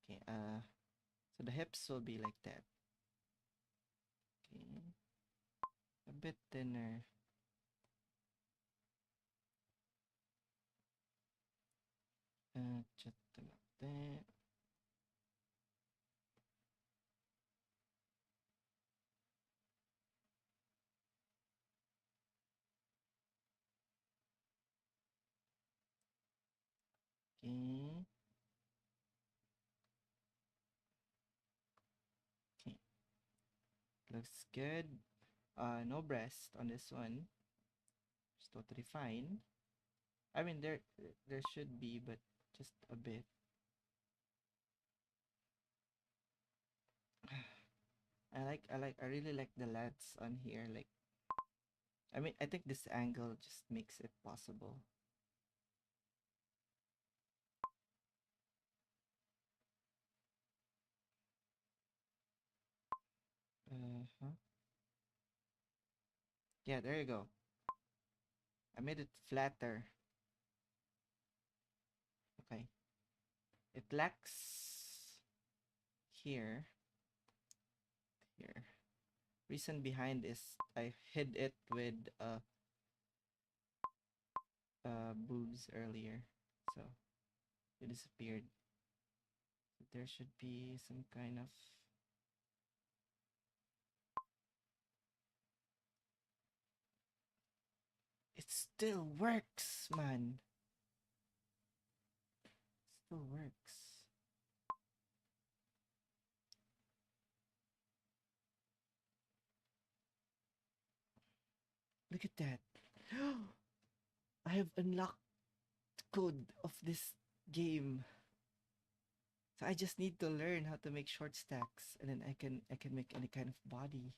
Okay, so the hips will be like that. Okay. A bit thinner. Just like that. Okay. Okay. Looks good. No breast on this one. It's totally fine. I mean, there should be, but just a bit. I really like the lats on here. Like, I mean, I think this angle just makes it possible. Uh-huh. Yeah, there you go. I made it flatter. Okay. It lacks here. Here. Reason behind is I hid it with boobs earlier, so it disappeared. There should be some kind of... It still works, man. It still works. Look at that. I have unlocked code of this game. So I just need to learn how to make short stacks, and then I can make any kind of body.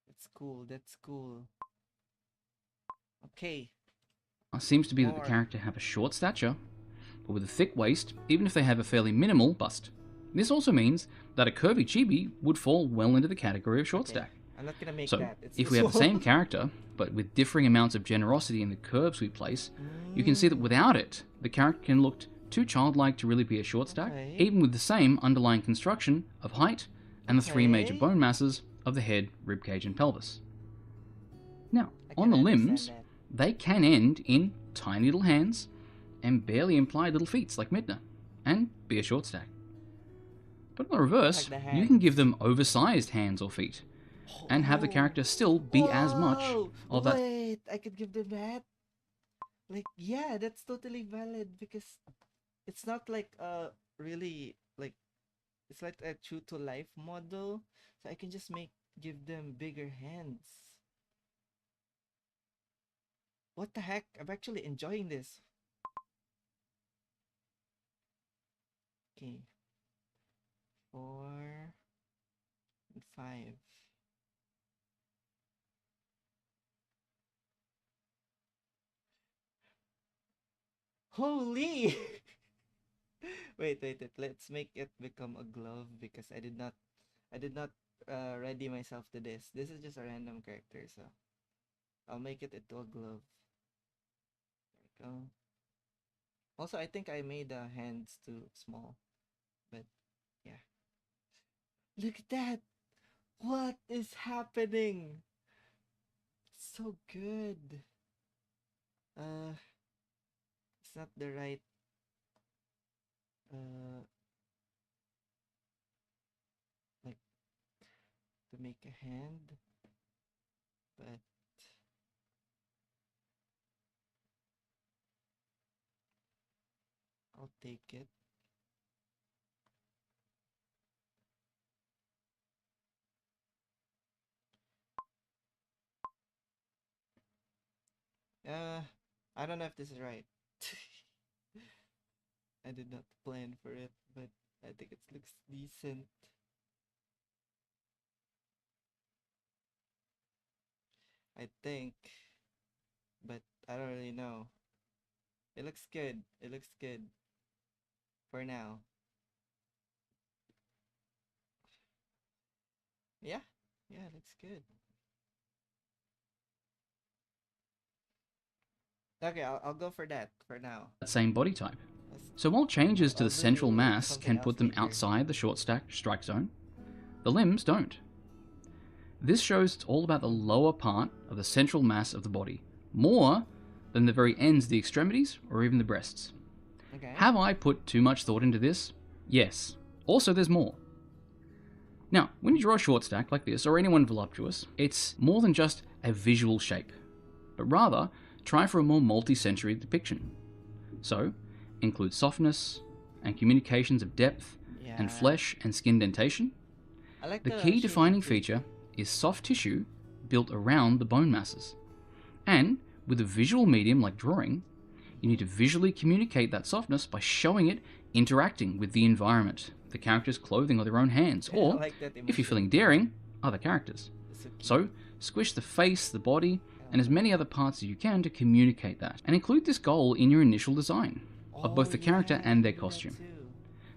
That's cool. That's cool. Okay. Seems to be that the More. character have a short stature, but with a thick waist, even if they have a fairly minimal bust. This also means that a curvy chibi would fall well into the category of short Okay. stack. I'm not gonna make So, that. It's if too we have the small. same character, but with differing amounts of generosity in the curves we place, you can see that without it, the character can look too childlike to really be a short stack, Okay. even with the same underlying construction of height and the three major Okay. bone masses of the head, ribcage, and pelvis. Now, I on can the understand limbs, that. they can end in tiny little hands and barely implied little feet like Midna, and be a short stack. But on the reverse, Like the you can give hands. them oversized hands or feet, and have the character still be as much Whoa! of that. Wait, I could give them that. Like, yeah, that's totally valid because it's not like really like it's like a true to life model. So I can just give them bigger hands. What the heck? I'm actually enjoying this. Okay. 4 and 5. Holy! wait. Let's make it become a glove because I did not ready myself to this. This is just a random character, so I'll make it into a glove. There we go. Also, I think I made the hands too small, but yeah. Look at that! What is happening? So good. Uh, it's not the right uh like to make a hand, but I'll take it. Uh, I don't know if this is right. I did not plan for it, but I think it looks decent. I think, but I don't really know. It looks good. It looks good for now. Yeah, yeah, it looks good. Okay, I'll go for that for now. Same body type. Let's- So while changes to I'll the central do mass something can else put them later. outside the short stack strike zone, the limbs don't. This shows it's all about the lower part of the central mass of the body, more than the very ends, the extremities, or even the breasts. Okay. Have I put too much thought into this? Yes. Also, there's more. Now, when you draw a short stack like this, or anyone voluptuous, it's more than just a visual shape, but rather try for a more multi-sensory depiction. So, include softness and communications of depth and Yeah. flesh and skin dentation. I like The the key shading defining too. feature is soft tissue built around the bone masses. And with a visual medium like drawing, you need to visually communicate that softness by showing it interacting with the environment, the character's clothing or their own hands, I or, like that if you're emotion. feeling daring, other characters. It's so cute. So, squish the face, the body, and as many other parts as you can to communicate that. And include this goal in your initial design of both the character yeah, and their I do that costume. too.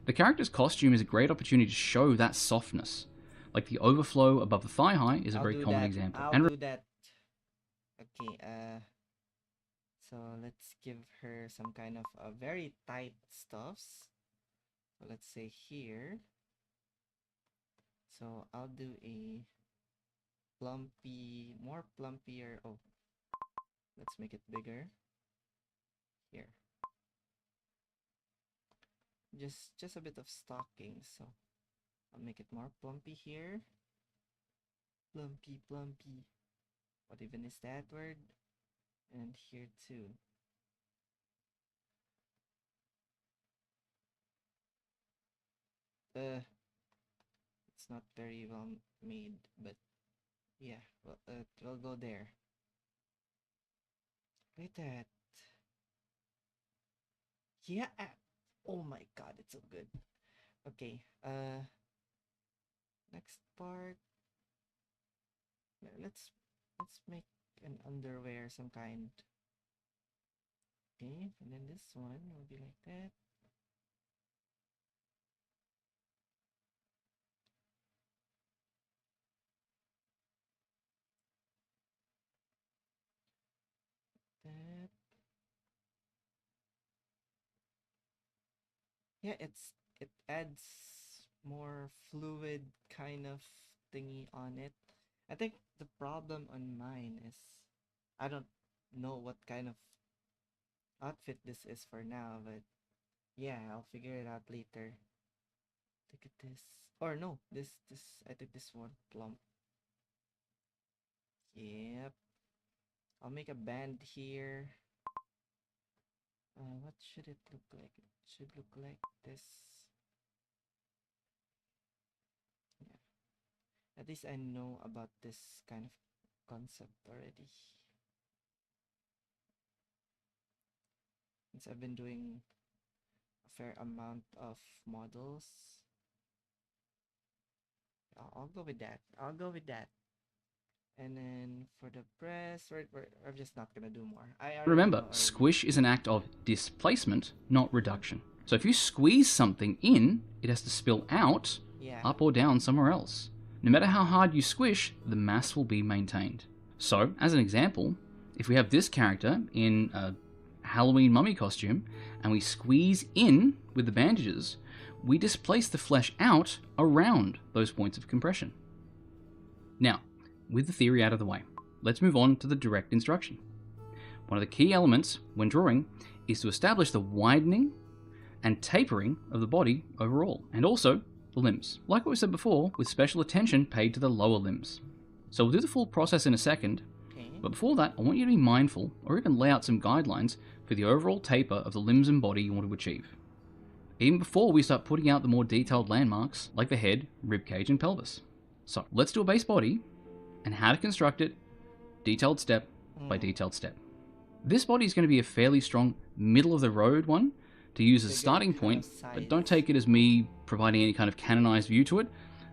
The character's costume is a great opportunity to show that softness. Like the overflow above the thigh high is a I'll very do common that. example. I'll And do that. Okay, so let's give her some kind of very tight stuffs. So let's say here. So I'll do a plumpy, more plumpier. Oh, let's make it bigger. Here. Just a bit of stocking, so I'll make it more plumpy here. Plumpy. What even is that word? And here too. It's not very well made, but Yeah, we'll go there. Look at that. Yeah. Oh my god, it's so good. Okay. Next part. Let's make an underwear some kind. Okay, and then this one will be like that. That. Yeah, it adds more fluid kind of thingy on it. I think the problem on mine is I don't know what kind of outfit this is for now, but yeah, I'll figure it out later. Look at this. Or no, this I think this one plump. Yep. I'll make a band here. What should it look like? It should look like this. Yeah. At least I know about this kind of concept already. Since I've been doing a fair amount of models. I'll go with that. I'll go with that. And then for the press, I'm just not gonna do more. I already Remember, know already. squish is an act of displacement, not reduction. So if you squeeze something in, it has to spill out, Yeah. up or down somewhere else. No matter how hard you squish, the mass will be maintained. So, as an example, if we have this character in a Halloween mummy costume and we squeeze in with the bandages, we displace the flesh out around those points of compression. Now, with the theory out of the way, let's move on to the direct instruction. One of the key elements when drawing is to establish the widening and tapering of the body overall, and also the limbs, like what we said before, with special attention paid to the lower limbs. So we'll do the full process in a second, Okay. but before that, I want you to be mindful, or even lay out some guidelines for the overall taper of the limbs and body you want to achieve, even before we start putting out the more detailed landmarks like the head, ribcage, and pelvis. So let's do a base body and how to construct it, detailed step by detailed step. This body is going to be a fairly strong middle of the road one to use as a starting point, but don't take it as me providing any kind of canonized view to it.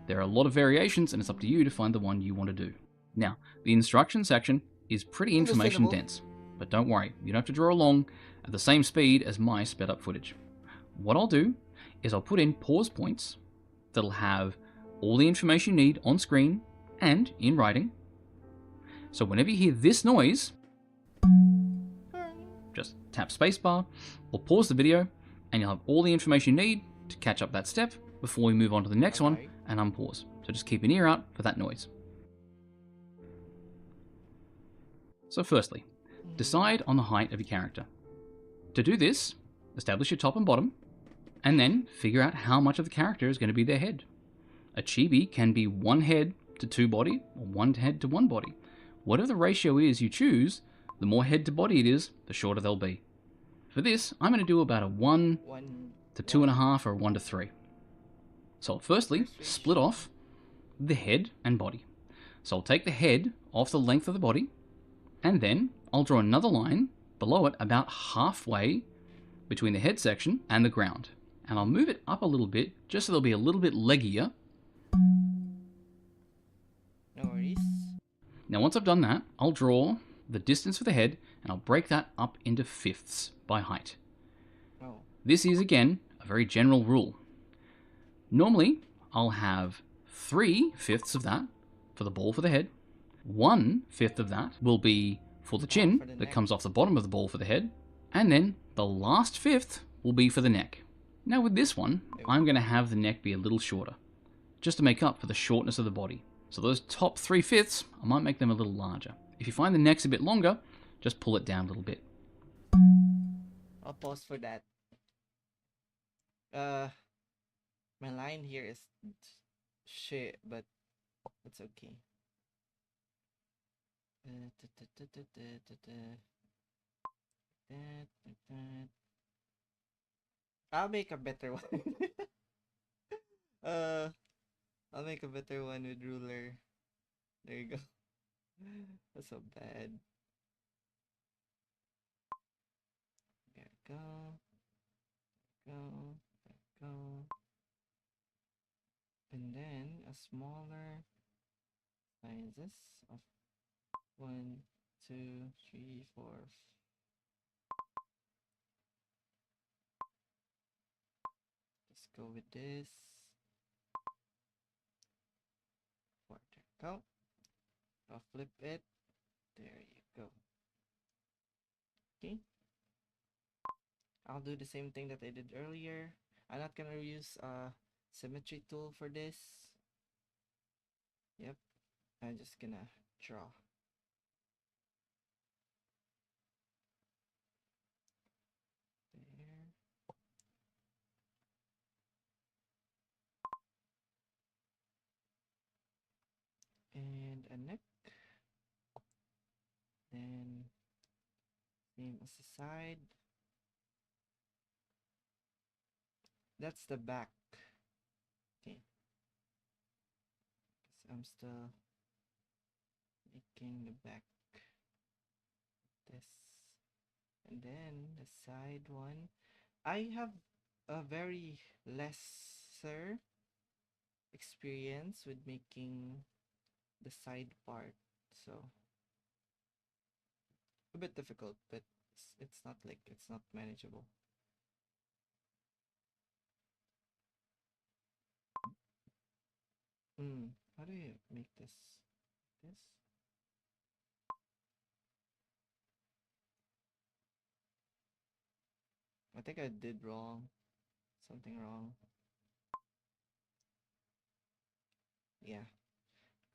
There are a lot of variations and it's up to you to find the one you want to do. Now, the instruction section is pretty information dense, but don't worry, you don't have to draw along at the same speed as my sped up footage. What I'll do is I'll put in pause points that'll have all the information you need on screen and in writing. So whenever you hear this noise, just tap spacebar or pause the video and you'll have all the information you need to catch up that step before we move on to the next one and unpause. So just keep an ear out for that noise. So firstly, decide on the height of your character. To do this, establish your top and bottom, and then figure out how much of the character is going to be their head. A chibi can be one head to two body, or one head to one body. Whatever the ratio is you choose, the more head to body it is, the shorter they'll be. For this, I'm going to do about a 1 to 2.5 or a 1 to 3. So I'll firstly split off the head and body. So I'll take the head off the length of the body, and then I'll draw another line below it about halfway between the head section and the ground. And I'll move it up a little bit, just so they'll be a little bit leggier. No worries. Now once I've done that, I'll draw the distance for the head, and I'll break that up into fifths by height. Oh. This is, again, a very general rule. Normally, I'll have 3/5 of that for the ball for the head. 1/5 of that will be for the chin for the that neck. comes off the bottom of the ball for the head. And then the last fifth will be for the neck. Now with this one, I'm going to have the neck be a little shorter, just to make up for the shortness of the body. So those top 3/5, I might make them a little larger. If you find the neck's a bit longer, just pull it down a little bit. I'll pause for that. My line here is shit, but it's okay. I'll make a better one. I'll make a better one with ruler. There you go. That's so bad. There we go. Go. There we go. And then a smaller sizes of 1, 2, 3, 4. Let's go with this. 4. There we go. I'll flip it. There you go. Okay. I'll do the same thing that I did earlier. I'm not gonna use a symmetry tool for this. Yep. I'm just gonna draw. There. And a neck. Then same as the side. That's the back. Okay. Because I'm still making the back this. And then the side one. I have a very lesser experience with making the side part, so a bit difficult, but it's not like it's not manageable. How do you make this? This? I think I did wrong. Something wrong. Yeah.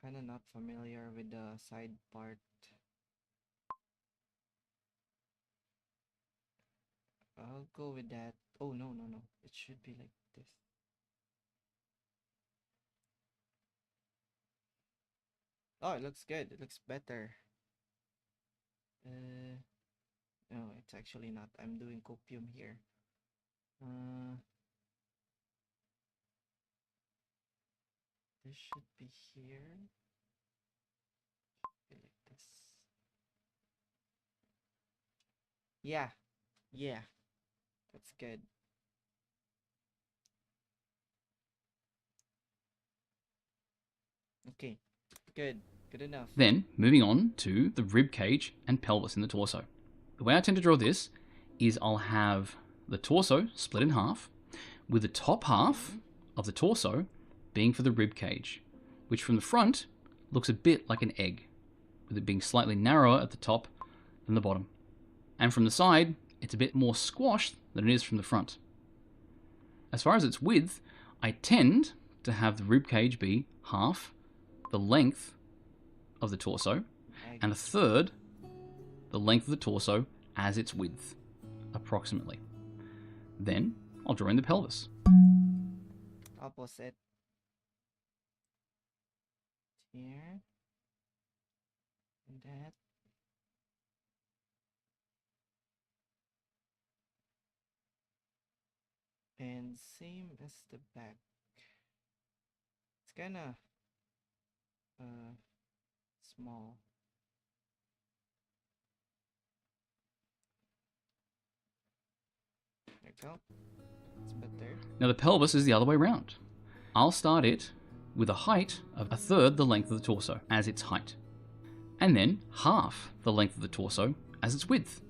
Kinda not familiar with the side part. I'll go with that. Oh, no, no, no. It should be like this. Oh, it looks good. It looks better. No, it's actually not. I'm doing copium here. This should be here. Should be like this. Yeah. Yeah. That's good. Okay. Good. Good enough. Then, moving on to the rib cage and pelvis in the torso. The way I tend to draw this is I'll have the torso split in half, with the top half of the torso being for the rib cage, which from the front looks a bit like an egg, with it being slightly narrower at the top than the bottom. And from the side, it's a bit more squashed than it is from the front. As far as its width, I tend to have the rib cage be half the length of the torso, and a third the length of the torso as its width, approximately. Then I'll draw in the pelvis. Opposite. Here. And that. And same as the back. It's kinda small. There we go. It's better. Now the pelvis is the other way around. I'll start it with a height of a third the length of the torso as its height, and then half the length of the torso as its width.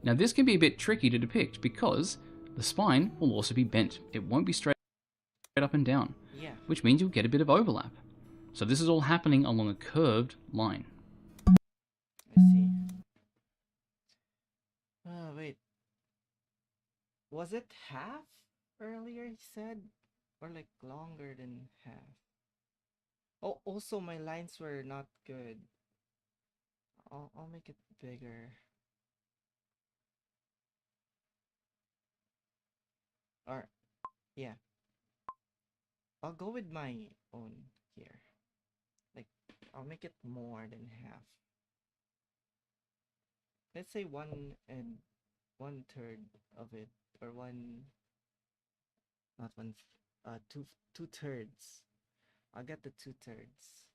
Now this can be a bit tricky to depict because the spine will also be bent. It won't be straight up and down, Yeah. which means you'll get a bit of overlap. So this is all happening along a curved line. I see. Oh, wait. Was it half earlier he said? Or like longer than half? Oh, also my lines were not good. I'll make it bigger. Or, yeah. I'll go with my own here. Like, I'll make it more than half. Let's say 1/3 of it, or not one, two thirds. I'll get the 2/3.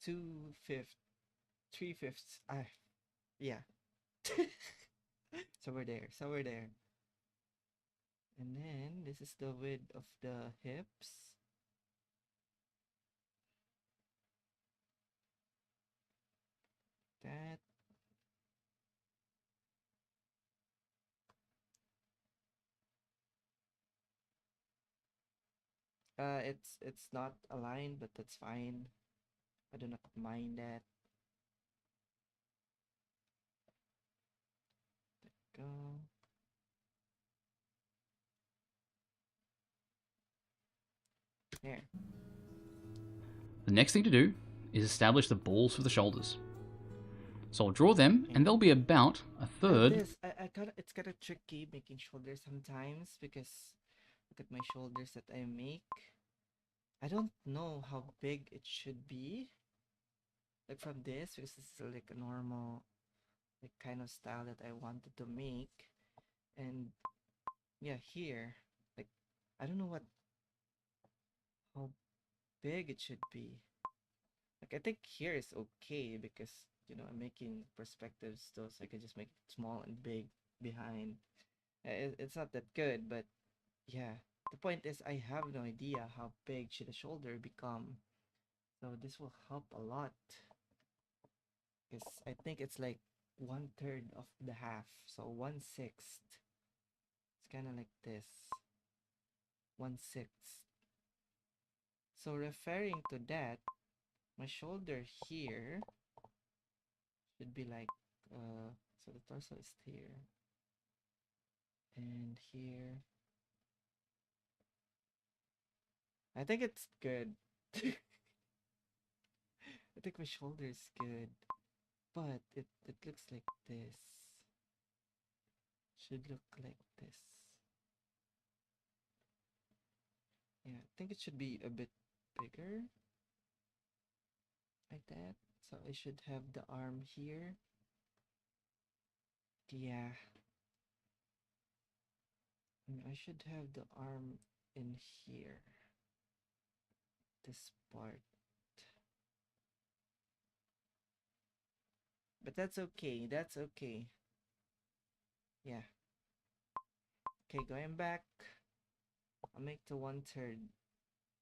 2/5, 3/5. Yeah. Somewhere there, somewhere there. And then this is the width of the hips. That. It's not aligned, but that's fine. I do not mind that. Go. There. The next thing to do is establish the balls for the shoulders. So I'll draw them, and they'll be about a third. It's kind of tricky making shoulders sometimes because look at my shoulders that I make. I don't know how big it should be. Like from this, because this is like a normal, like kind of style that I wanted to make. And yeah, here, like I don't know how big it should be. Like I think here is okay because I'm making perspectives though, so I can just make it small and big behind. It's not that good, but yeah. The point is I have no idea how big should a shoulder become. So this will help a lot. Because I think it's like 1/3 of the half. So 1/6. It's kind of like this. 1/6. So referring to that, my shoulder here should be like so the torso is here and here. I think it's good. I think my shoulder is good, but it looks like this. Should look like this. Yeah, I think it should be a bit bigger. Like that. So I should have the arm here. Yeah. And I should have the arm in here. This part. But that's okay. That's okay. Yeah. Okay, going back. I'll make the 1/3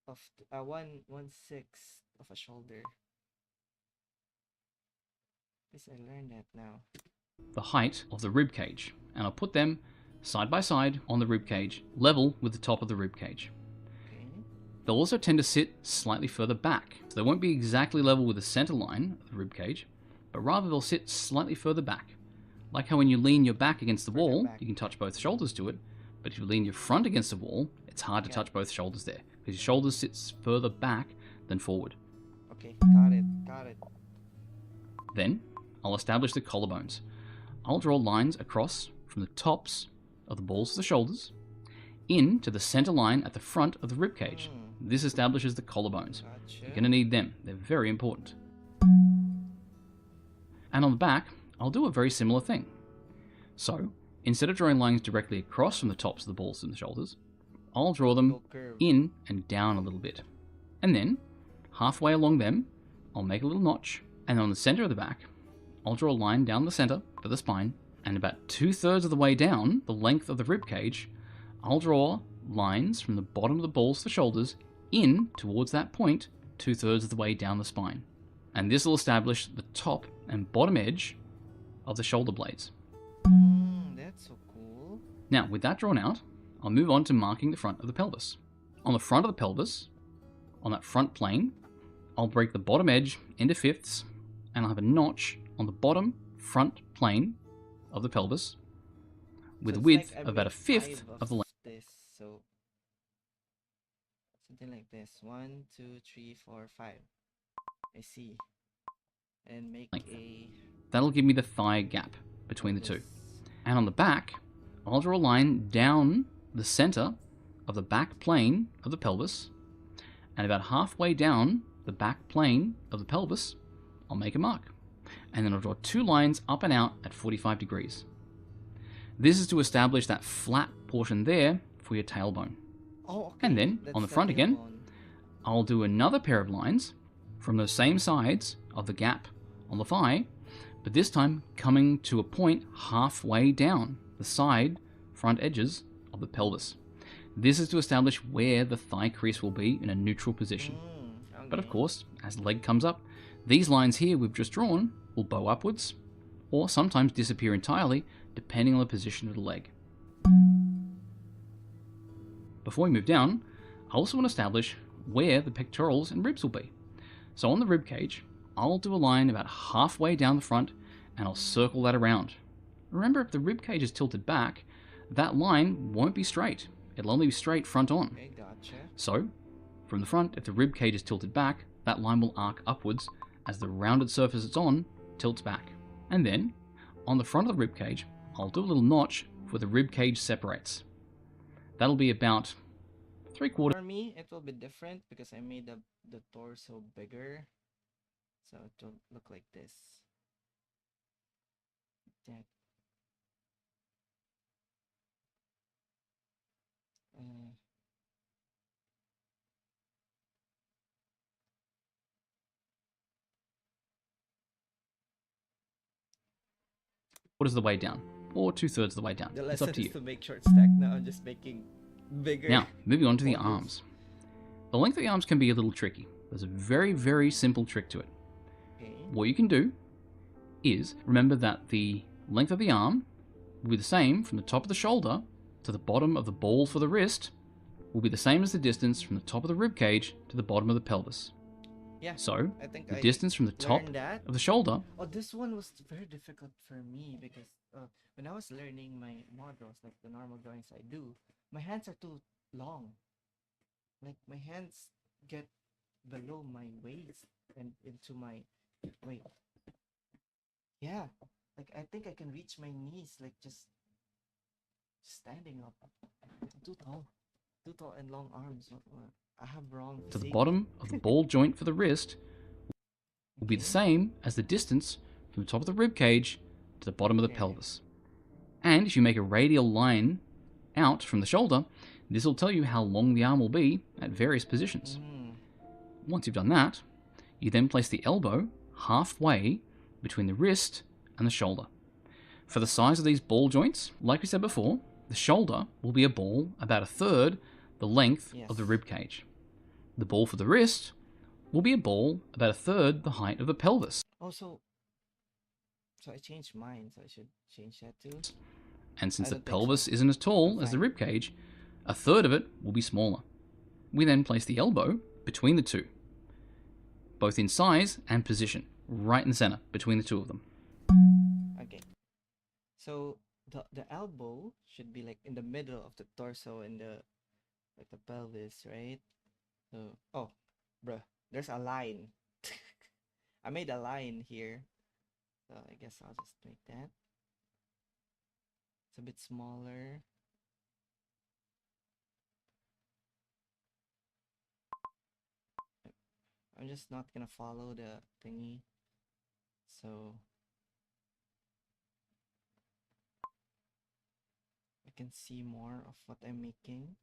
of 1/6 of a shoulder. Guess I learned that now. The height of the rib cage, and I'll put them side by side on the rib cage, level with the top of the rib cage. Okay. They'll also tend to sit slightly further back, so they won't be exactly level with the center line of the rib cage, but rather they'll sit slightly further back. Like how when you lean your back against the wall, you can touch both shoulders to it, but if you lean your front against the wall, it's hard to touch both shoulders there, because your shoulders sit further back than forward. Okay, got it. Then, I'll establish the collarbones. I'll draw lines across from the tops of the balls of the shoulders in to the center line at the front of the rib cage. This establishes the collarbones. Gotcha. You're going to need them. They're very important. And on the back, I'll do a very similar thing. So, instead of drawing lines directly across from the tops of the balls and the shoulders, I'll draw them in and down a little bit. And then, halfway along them, I'll make a little notch, and on the center of the back, I'll draw a line down the center for the spine, and about 2/3 of the way down the length of the rib cage, I'll draw lines from the bottom of the balls to the shoulders in towards that point 2/3 of the way down the spine. And this will establish the top and bottom edge of the shoulder blades. That's so cool. Now, with that drawn out, I'll move on to marking the front of the pelvis. On the front of the pelvis, on that front plane, I'll break the bottom edge into fifths, and I'll have a notch on the bottom front plane of the pelvis with So a it's width like of about a fifth of the length. this, so something like this. 1, 2, 3, 4, 5. I see. And make Length. a That'll give me the thigh gap between the two. And on the back, I'll draw a line down the center of the back plane of the pelvis, and about halfway down the back plane of the pelvis, I'll make a mark. And then I'll draw 2 lines up and out at 45 degrees. This is to establish that flat portion there for your tailbone. Oh, okay. And then, That's on the front again, tailbone. I'll do another pair of lines from those same sides of the gap on the thigh, but this time coming to a point halfway down the side front edges of the pelvis. This is to establish where the thigh crease will be in a neutral position. Okay. But of course, as the leg comes up, these lines here we've just drawn will bow upwards, or sometimes disappear entirely, depending on the position of the leg. Before we move down, I also want to establish where the pectorals and ribs will be. So on the rib cage, I'll do a line about halfway down the front, and I'll circle that around. Remember, if the rib cage is tilted back, that line won't be straight. It'll only be straight front on. Okay, gotcha. So, from the front, if the rib cage is tilted back, that line will arc upwards as the rounded surface it's on tilts back. And then, on the front of the rib cage, I'll do a little notch where the rib cage separates. That'll be about 3/4. For me, it will be different because I made the torso bigger. So it will look like this. That. Quarters of the way down, or 2/3 of the way down. The It's lesson up to is you. to make short stack. Now I'm just making bigger. Now, moving on to the What is- arms. The length of the arms can be a little tricky. There's a very, very simple trick to it. Okay. What you can do is remember that the length of the arm will be the same from the top of the shoulder to the bottom of the ball for the wrist will be the same as the distance from the top of the rib cage to the bottom of the pelvis. Yeah. So, I think the I distance from the top learned that. of the shoulder, Oh, this one was very difficult for me because when I was learning my models, like the normal drawings I do, my hands are too long. Like my hands get below my waist and into my wait. Yeah, like I think I can reach my knees, like just standing up. I'm too tall and long arms. I have wrong. to the physique. bottom of the ball joint for the wrist will be the same as the distance from the top of the rib cage to the bottom of the Okay. pelvis. And if you make a radial line out from the shoulder, this will tell you how long the arm will be at various positions. Mm. Once you've done that, you then place the elbow halfway between the wrist and the shoulder. For the size of these ball joints, like we said before, the shoulder will be a ball about 1/3 the length of the Yes. rib cage. The ball for the wrist will be a ball about 1/3 the height of the pelvis. Oh, so I changed mine, so I should change that too. And since I the don't think so. pelvis isn't as tall as the Fine. rib cage, 1/3 of it will be smaller. We then place the elbow between the two, both in size and position, right in the center between the two of them. Okay. So the elbow should be like in the middle of the torso and the like the pelvis, right? So bruh, there's a line. I made a line here. So I guess I'll just make that. It's a bit smaller. I'm just not gonna follow the thingy. So I can see more of what I'm making.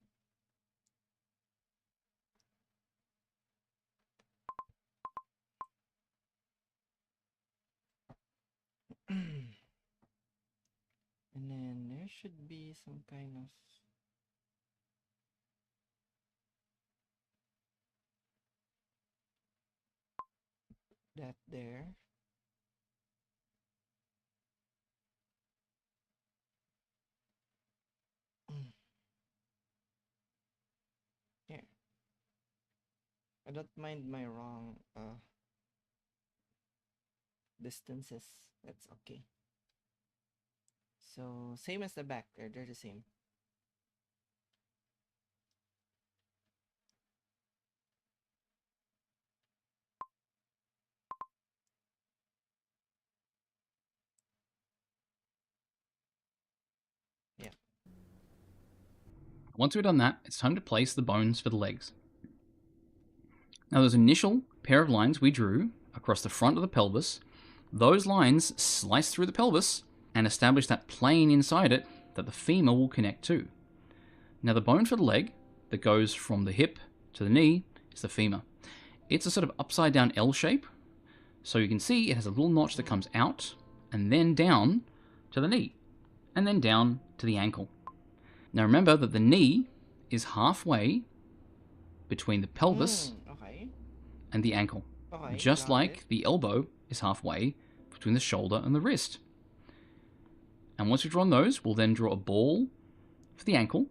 And then there should be some kind of that there. Here. I don't mind my wrong distances. That's okay. So same as the back, they're the same. Yeah. Once we've done that, it's time to place the bones for the legs. Now those initial pair of lines we drew across the front of the pelvis, those lines slice through the pelvis and establish that plane inside it that the femur will connect to. Now the bone for the leg that goes from the hip to the knee is the femur. It's a sort of upside down L shape. So you can see it has a little notch that comes out and then down to the knee and then down to the ankle. Now remember that the knee is halfway between the pelvis Okay. and the ankle, Okay. just got like it. the elbow is halfway between the shoulder and the wrist. And once we've drawn those, we'll then draw a ball for the ankle,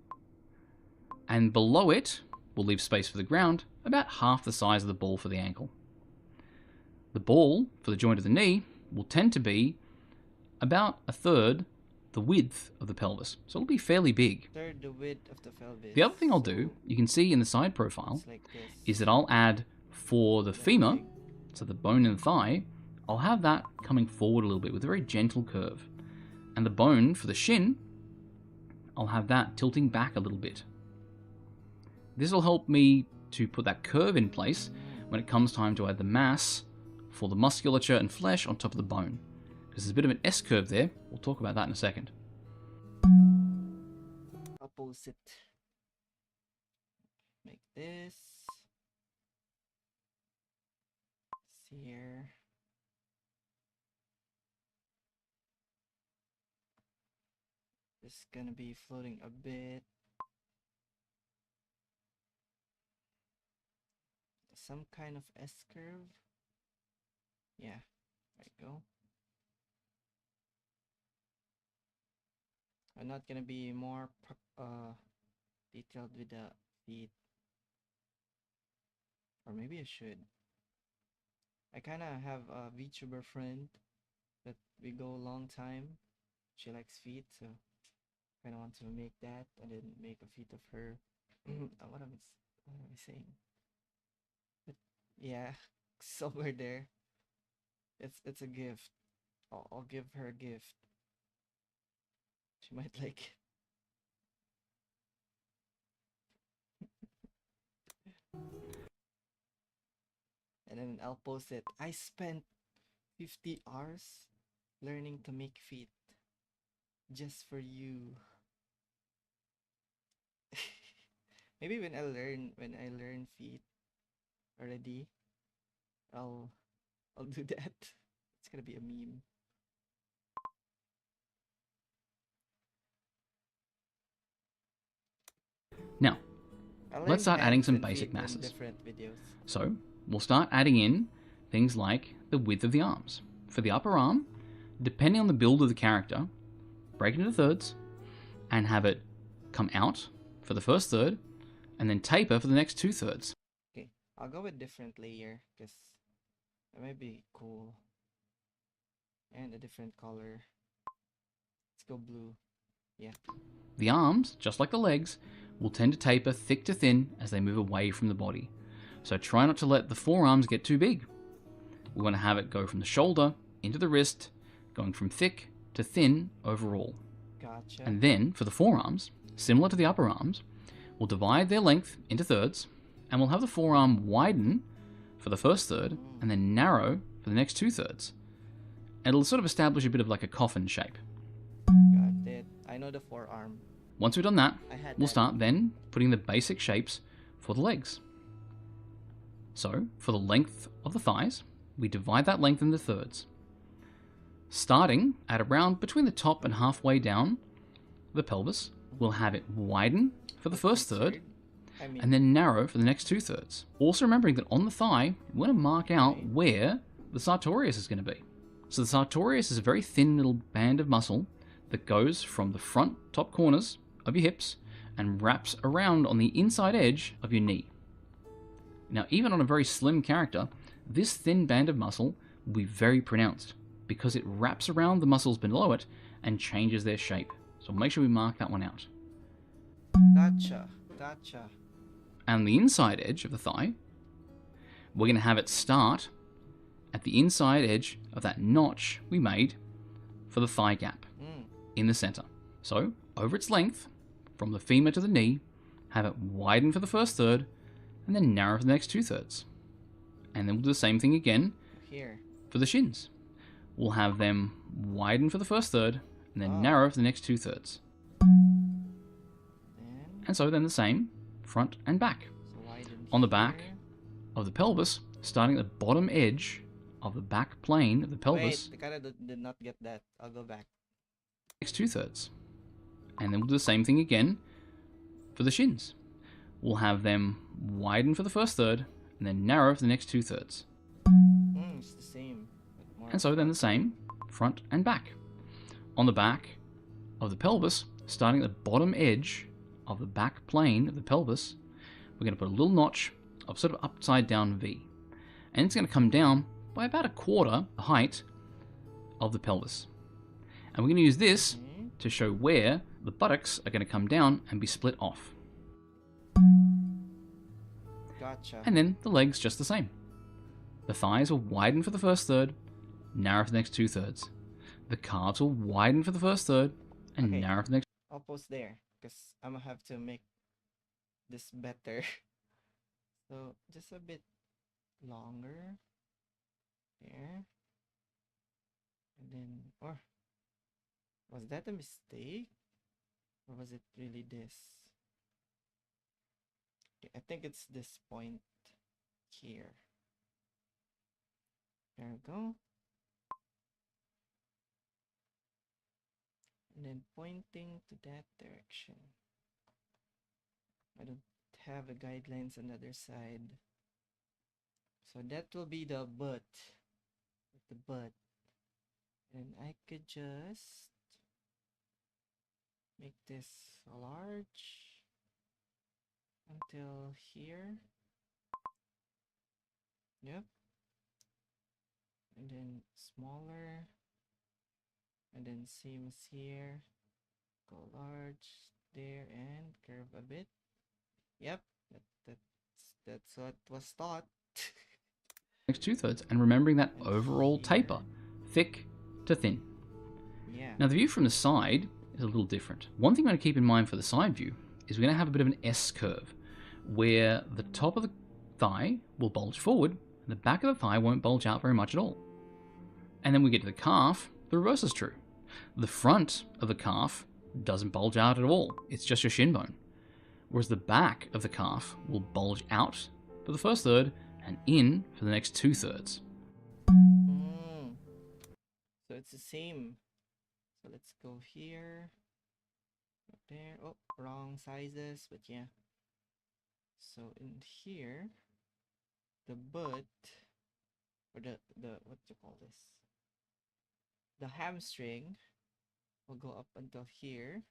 and below it, we'll leave space for the ground, about half the size of the ball for the ankle. The ball for the joint of the knee will tend to be about a third the width of the pelvis, so it'll be fairly big. Third the width of the pelvis. The other thing I'll do, so you can see in the side profile, it's like this. is that I'll add for the That femur, big. so the bone in the thigh, I'll have that coming forward a little bit with a very gentle curve. And the bone for the shin, I'll have that tilting back a little bit. This will help me to put that curve in place when it comes time to add the mass for the musculature and flesh on top of the bone. Because there's a bit of an S-curve there. We'll talk about that in a second. Opposite. Make this. Here. This is gonna be floating a bit. Some kind of S-curve. Yeah, there you go. I'm not gonna be more detailed with the feet, or maybe I should. I kind of have a VTuber friend that we go a long time. She likes feet, so kind of want to make that and then make a feet of her. What am I saying? But yeah, somewhere there. It's a gift. I'll give her a gift. She might like it. And then I'll post it. I spent 50 hours learning to make feet just for you. Maybe when I learn feet already, I'll do that. It's gonna be a meme. Now, I let's learned start adding hands some and basic feet in masses. different videos. So, we'll start adding in things like the width of the arms. For the upper arm, depending on the build of the character, break it into thirds and have it come out for the first third and then taper for the next 2/3. Okay, I'll go with different layer because that might be cool. And a different color. Let's go blue. Yeah. The arms, just like the legs, will tend to taper thick to thin as they move away from the body. So try not to let the forearms get too big. We want to have it go from the shoulder into the wrist, going from thick to thin overall. Gotcha. And then, for the forearms, similar to the upper arms, we'll divide their length into thirds, and we'll have the forearm widen for the first third, and then narrow for the next 2/3. It'll sort of establish a bit of like a coffin shape. Got it. I know the forearm. Once we've done that, I had we'll that. start then putting the basic shapes for the legs. So, for the length of the thighs, we divide that length into thirds. Starting at around between the top and halfway down the pelvis, we'll have it widen for the first That's third, weird. I mean, and then narrow for the next 2/3. Also remembering that on the thigh, we want to mark out Okay. where the sartorius is going to be. So the sartorius is a very thin little band of muscle that goes from the front top corners of your hips and wraps around on the inside edge of your knee. Now, even on a very slim character, this thin band of muscle will be very pronounced because it wraps around the muscles below it and changes their shape. So make sure we mark that one out. gotcha. And the inside edge of the thigh, we're going to have it start at the inside edge of that notch we made for the thigh gap in the center. So, over its length, from the femur to the knee, have it widen for the first third, and then narrow for the next 2/3. And then we'll do the same thing again Here. for the shins. We'll have them widen for the first third, and then Oh. narrow for the next 2/3. Then And so then the same, front and back. so widen On the back, here. of the pelvis, starting at the bottom edge of the back plane of the pelvis. Wait, I kind of did not get that. I'll go back. Next 2/3. And then we'll do the same thing again for the shins. We'll have them widen for the first third and then narrow for the next 2/3. It's the same. But more And so then the same, front and back. On the back of the pelvis, starting at the bottom edge of the back plane of the pelvis, we're going to put a little notch of sort of upside down V. And it's going to come down by about 1/4 the height of the pelvis. And we're going to use this Okay. to show where the buttocks are going to come down and be split off. Gotcha. And then the legs just the same. The thighs will widen for the first third, narrow for the next 2/3. The calves will widen for the first third and Okay. narrow for the next. I'll pause there because I'm gonna have to make this better. So just a bit longer there. And then, or was that a mistake? Or was it really this? Okay, I think it's this point here. There we go. And then pointing to that direction. I don't have the guidelines on the other side. So that will be the butt. The butt. And I could just make this large until here. Yep. And then smaller. And then same as here. Go large there and curve a bit. Yep. That's what was taught. Next 2/3, and remembering that overall taper, thick to thin. Yeah. Now the view from the side is a little different. One thing we're going to keep in mind for the side view is we're going to have a bit of an S curve, where the top of the thigh will bulge forward, and the back of the thigh won't bulge out very much at all. And then we get to the calf, the reverse is true. The front of the calf doesn't bulge out at all, it's just your shin bone. Whereas the back of the calf will bulge out for the first third and in for the next 2/3. So it's the same. So let's go here. Up there. Oh, wrong sizes, but yeah. So in here, the butt, or the what do you call this? The hamstring will go up until here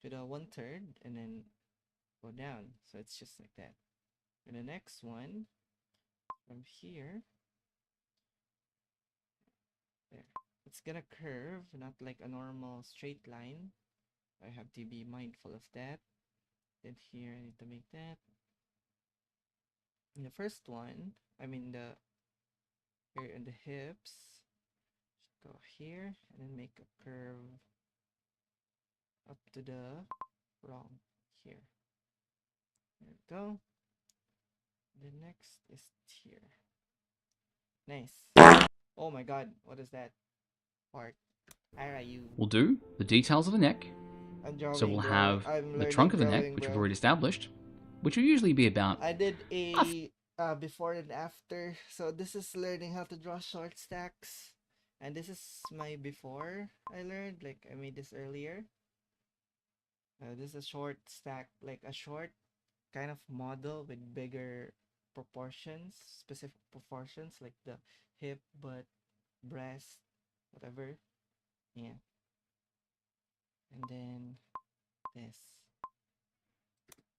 to the 1/3 and then go down. So it's just like that. And the next one from here, there. It's gonna curve, not like a normal straight line. I have to be mindful of that. Then here I need to make that. And the first one, I mean the here in the hips, should go here and then make a curve up to the wrong here. There we go. The next is here. Nice. Oh my god, what is that part? You. We'll do the details of the neck, I'm drawing, so we'll bro. have I'm the trunk of the learning neck, which drawing, we've bro. already established, which will usually be about I did a before and after. So this is learning how to draw short stacks. And this is my before I learned. Like I made this earlier. This is a short stack, like a short kind of model with bigger proportions, specific proportions like the hip, butt, breast, whatever. Yeah. And then this.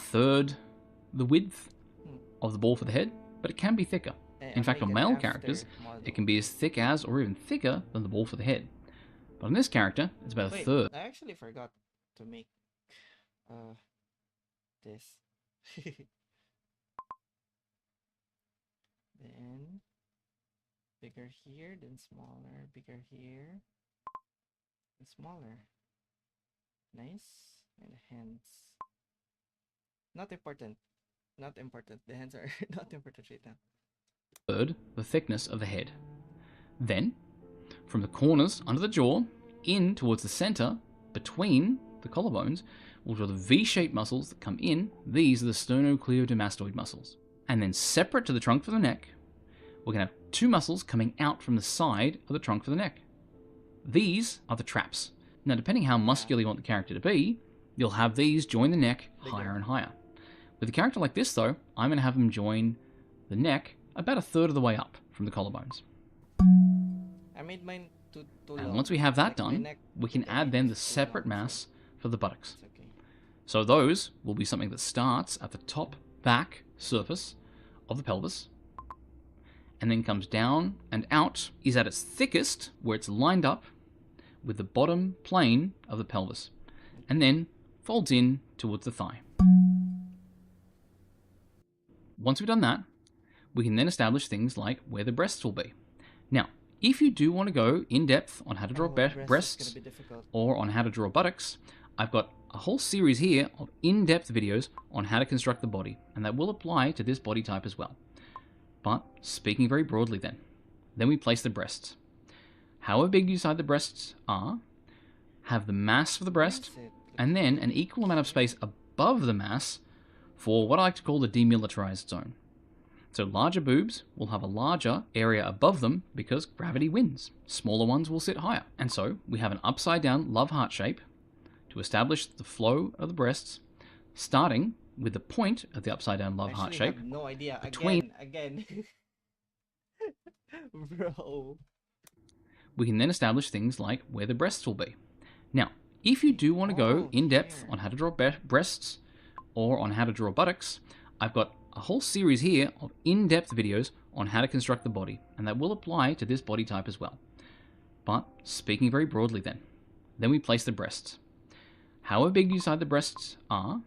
third the width Hmm. of the ball for the head, but it can be thicker. In fact, on male characters, it can be as thick as or even thicker than the ball for the head. But on this character, it's about a Wait, third. I actually forgot to make this. Then bigger here, then smaller, bigger here, and smaller. Nice. And hands. Not important. Not important. The hands are not important right now. Third, the thickness of the head. Then, from the corners under the jaw, in towards the center, between the collarbones, we'll draw the V-shaped muscles that come in. These are the sternocleidomastoid muscles. And then separate to the trunk for the neck, we're going to have two muscles coming out from the side of the trunk for the neck. These are the traps. Now, depending how muscular you want the character to be, you'll have these join the neck higher and higher. With a character like this, though, I'm going to have them join the neck about a third of the way up from the collarbones. I made mine too And long. once we have that Like, my done, neck we can to add neck then the is too separate long, so mass for the buttocks. it's okay. So those will be something that starts at the top back surface of the pelvis and then comes down and out, is at its thickest where it's lined up with the bottom plane of the pelvis, and then folds in towards the thigh. Once we've done that, we can then establish things like where the breasts will be. Now, if you do want to go in depth on how to draw breast is breasts gonna be difficult. or on how to draw buttocks, I've got a whole series here of in-depth videos on how to construct the body, and that will apply to this body type as well. But speaking very broadly then we place the breasts. However big you decide the breasts are, have the mass for the breast, That's it. and then an equal amount of space above the mass for what I like to call the demilitarized zone. So larger boobs will have a larger area above them because gravity wins. Smaller ones will sit higher. And so we have an upside down love heart shape to establish the flow of the breasts, starting with the point of the upside down love heart Actually shape. have no idea. between- Again. Bro. We can then establish things like where the breasts will be. Now, if you do want to go Oh, in depth here. on how to draw breasts or on how to draw buttocks, I've got a whole series here of in-depth videos on how to construct the body, and that will apply to this body type as well. But speaking very broadly then we place the breasts. However big you decide the breasts are,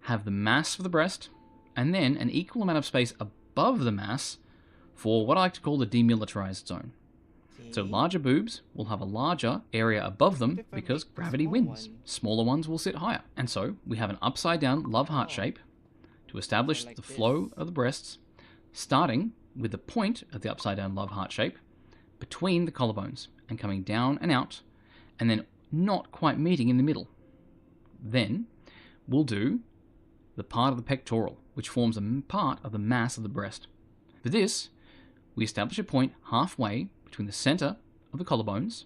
have the mass for the breast, and then an equal amount of space above the mass for what I like to call the demilitarized zone. So See? larger boobs will have a larger area above them What if I because make a gravity small wins. one? Smaller ones will sit higher. And so we have an upside down love heart Oh. shape to establish like the flow this. of the breasts, starting with the point of the upside down love heart shape between the collarbones and coming down and out, and then not quite meeting in the middle. Then we'll do the part of the pectoral, which forms a part of the mass of the breast. For this, we establish a point halfway between the center of the collarbones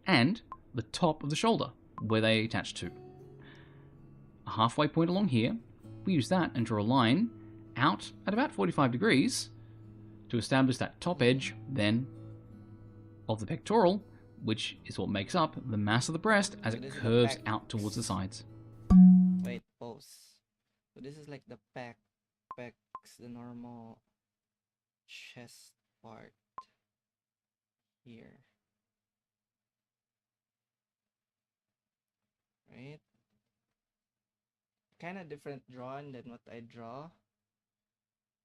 and the top of the shoulder, where they attach to. A halfway point along here, we use that and draw a line out at about 45 degrees to establish that top edge then of the pectoral, which is what makes up the mass of the breast as So it this is the curves pecs. out towards the sides. Wait, pause. So this is like the pecs, the normal chest part here. Right? Kind of different drawing than what I draw,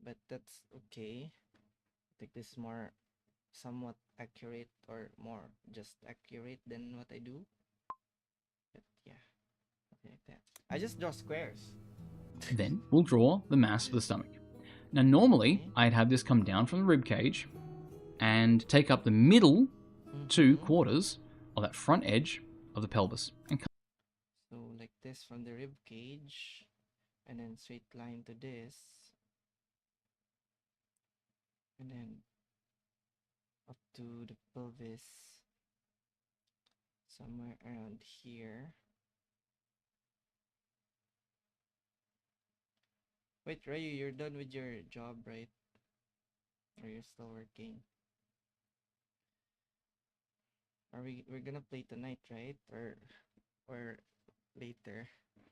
but that's okay. I think this is more somewhat accurate or more just accurate than what I do. But yeah, something like that. I just draw squares. Then we'll draw the mass of the stomach. Now normally I'd have this come down from the rib cage and take up the middle 2 Mhm. quarters of that front edge of the pelvis and So like this from the rib cage, and then straight line to this, and then up to the pelvis, somewhere around here. Wait, Rayu, you're done with your job, right? Or you're still working? We're gonna play tonight, right? Or later?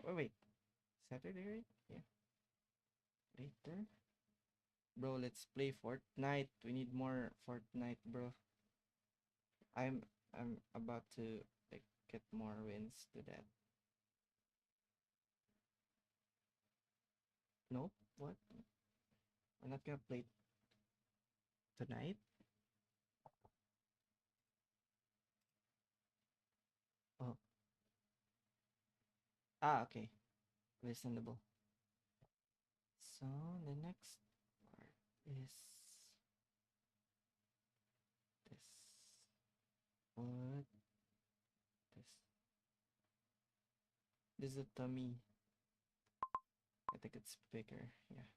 Oh wait, Saturday, right? Yeah, later. Bro, let's play Fortnite. We need more Fortnite, bro. I'm about to like get more wins to that. Nope. What? We're not gonna play tonight? Oh. Ah, okay. Understandable. So the next part is this. What? This. This is the tummy. I think it's bigger. Yeah.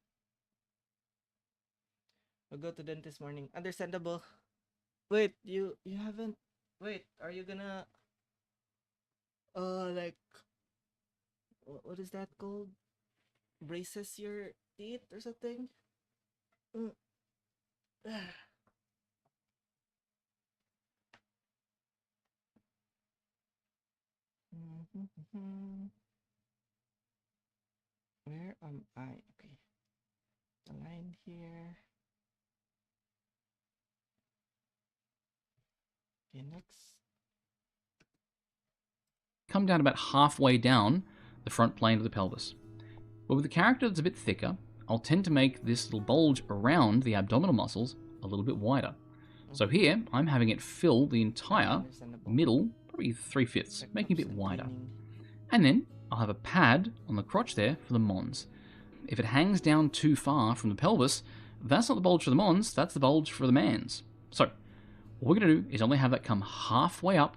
I'll go to dentist morning. Understandable. Wait, you haven't. Wait, are you gonna like what is that called? Braces your teeth or something? Mm. Where am I? Okay, the line here. Okay, next. Come down about halfway down the front plane of the pelvis. But with a character that's a bit thicker, I'll tend to make this little bulge around the abdominal muscles a little bit wider. So here, I'm having it fill the entire Understandable. middle, probably 3/5, Check making it a ups bit and wider. cleaning. And then I'll have a pad on the crotch there for the mons. If it hangs down too far from the pelvis, that's not the bulge for the mons, that's the bulge for the mans. So, what we're going to do is only have that come halfway up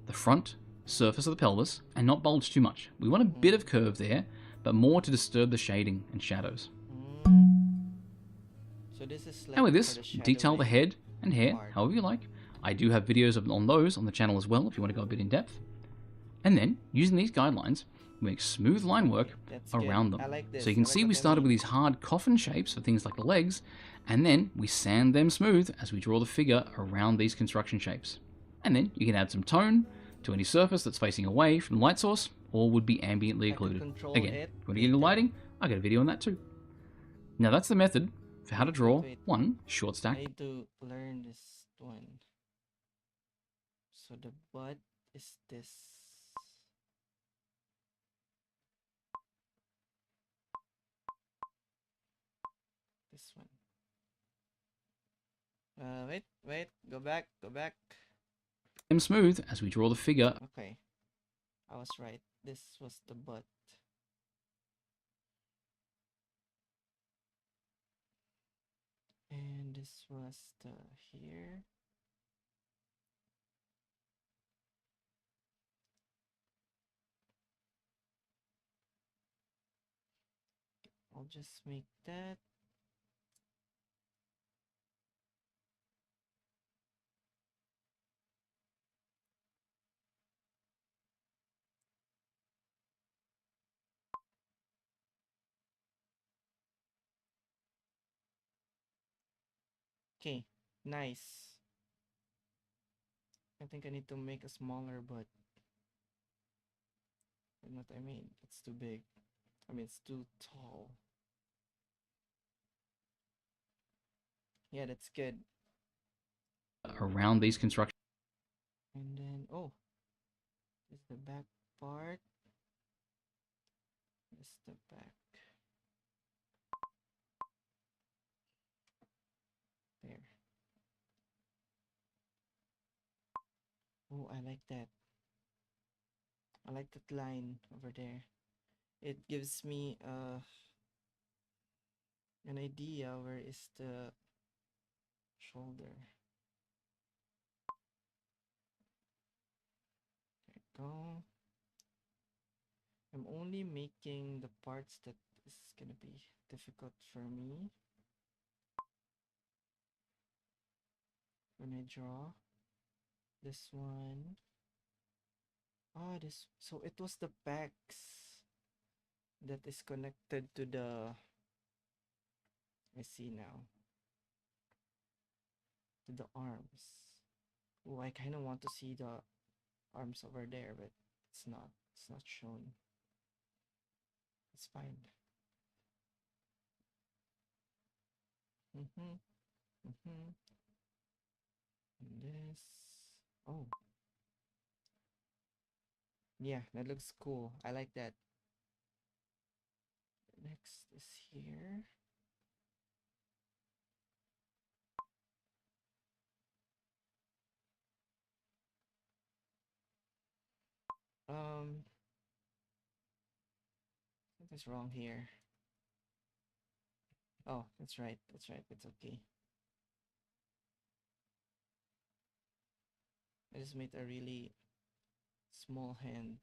the front surface of the pelvis and not bulge too much. We want a bit of curve there, but more to disturb the shading and shadows. So this is like And with for this, the detail the shadowing head and hair part. however you like. I do have videos on those on the channel as well if you want to go a bit in depth. And then, using these guidelines, we make smooth line work That's good. around them. I like this. So you can I like see what we they started with mean. these hard coffin shapes for things like the legs, and then we sand them smooth as we draw the figure around these construction shapes. And then you can add some tone to any surface that's facing away from the light source or would be ambiently I could occluded. control Again, it if you want to get into later. lighting, I got a video on that too. Now that's the method for how to draw Wait. one short I stack. need to learn this one. So the butt is this. This one. Wait, go back. Them smooth as we draw the figure. Okay. I was right. This was the butt. And this was the here. I'll just make that. Okay, nice. I think I need to make a smaller butt. You know what I mean? It's too big. I mean, it's too tall. Yeah, that's good. Around these construction. And then, oh, this is the back part. This is the back. There. Oh, I like that. I like that line over there. It gives me an idea where is the shoulder. There we go. I'm only making the parts that is gonna be difficult for me when I draw. This one. Ah, this. So it was the pecs that is connected to the. I see now. To the arms. Oh, I kind of want to see the arms over there, but it's not. It's not shown. It's fine. And this. Oh. Yeah, that looks cool. I like that. Next is here. Something's wrong here. Oh, that's right. That's right. It's okay. I just made a really small hands.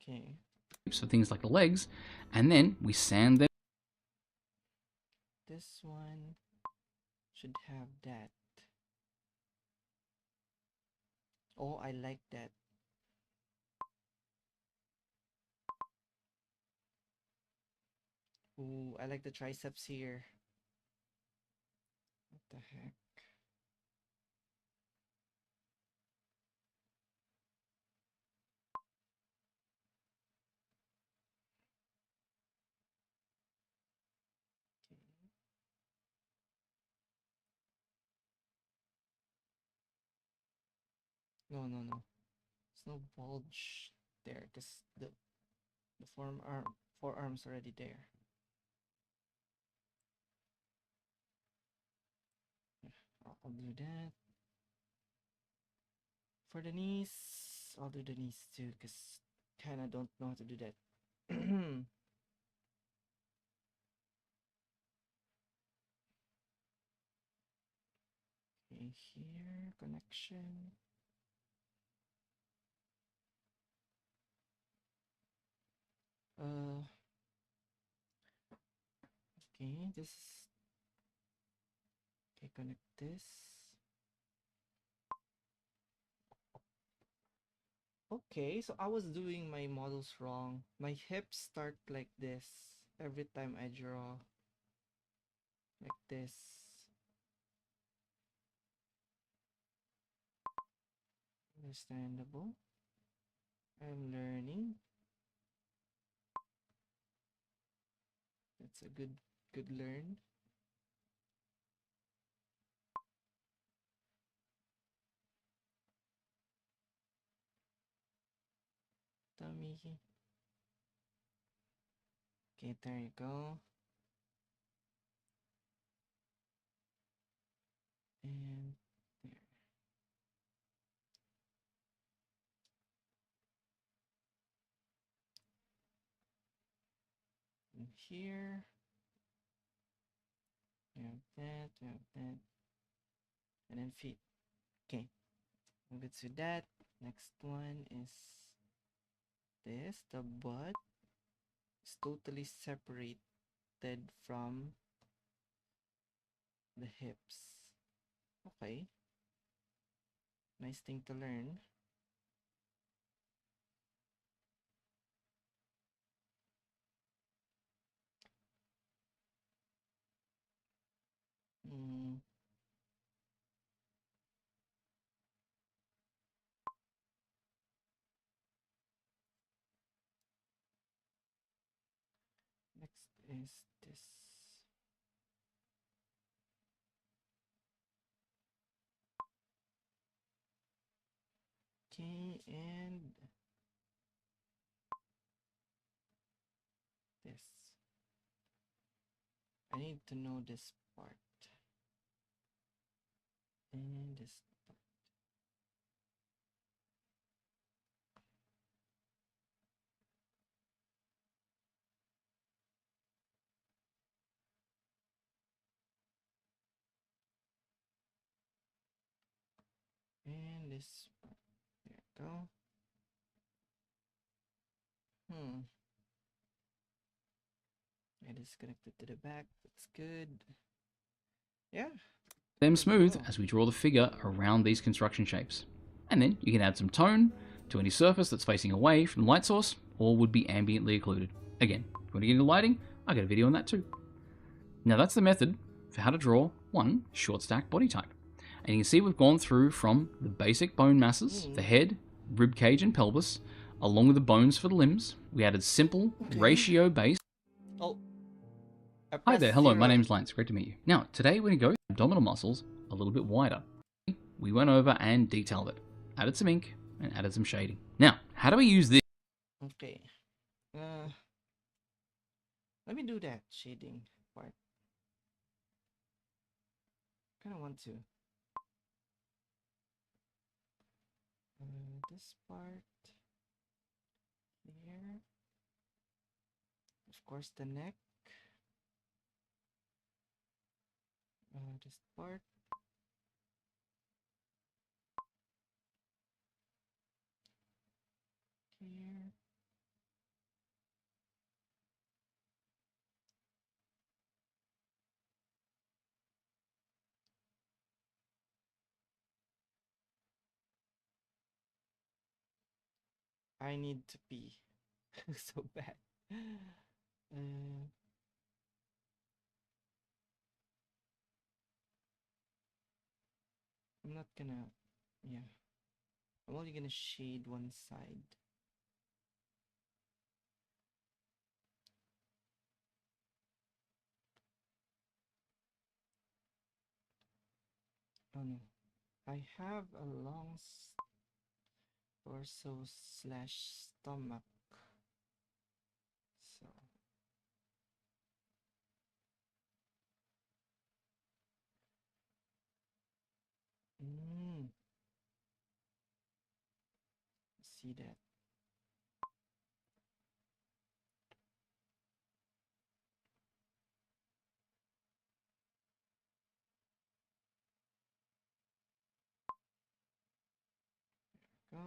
Okay. So things like the legs, and then we sand them this one should have that. Oh, I like that. Ooh, I like the triceps here. What the heck? Okay. No, no, no. There's no bulge there because the forearm's already there. I'll do that. For the knees, I'll do the knees too because kinda don't know how to do that. Okay, here, connection. Uh, okay, this. Okay, connect this. Okay, so I was doing my models wrong. My hips start like this every time I draw. Like this. Understandable. I'm learning. That's a good learn. Tummy. Okay, there you go. And there. And here. We have that, we have that. And then feet. Okay. I'm good with that. Next one is this. The butt is totally separated from the hips. Okay. Nice thing to learn. Mm. Next is this. Okay, and this. I need to know this part. And this part. And this part. There you go. It is connected to the back. That's good. Yeah. Them Good to smooth go. as we draw the figure around these construction shapes. And then you can add some tone to any surface that's facing away from the light source or would be ambiently occluded. Again, if you want to get into lighting, I got a video on that too. Now that's the method for how to draw one short stack body type. And you can see we've gone through from the basic bone masses, the head, rib cage and pelvis, along with the bones for the limbs. We added simple ratio based. Oh. Hi there, hello, my name's Lance, great to meet you. Now, today we're going to go abdominal muscles a little bit wider. We went over and detailed it, added some ink, and added some shading. Now, how do we use this? Okay. Let me do that shading part. Kind of want to. This part here. Of course, the neck. This part. Here. I need to pee so bad. Uh, I'm not gonna, yeah. I'm only gonna shade one side. Oh no, I have a long torso slash stomach. So, see that. Go.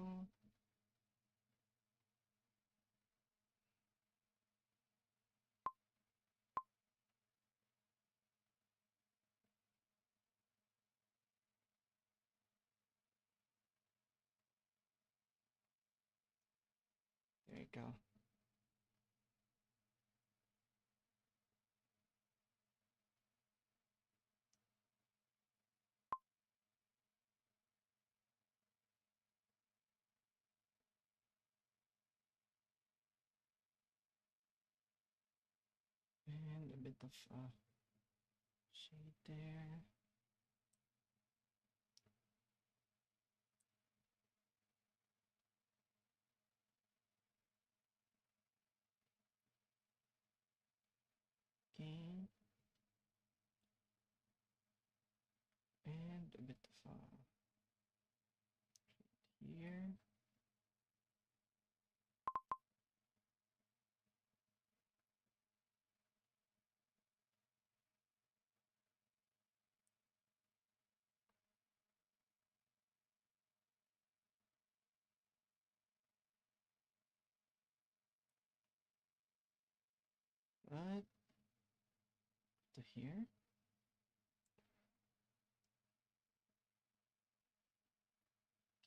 There you go. And a bit of shade there. Okay. And a bit of here. Right to here.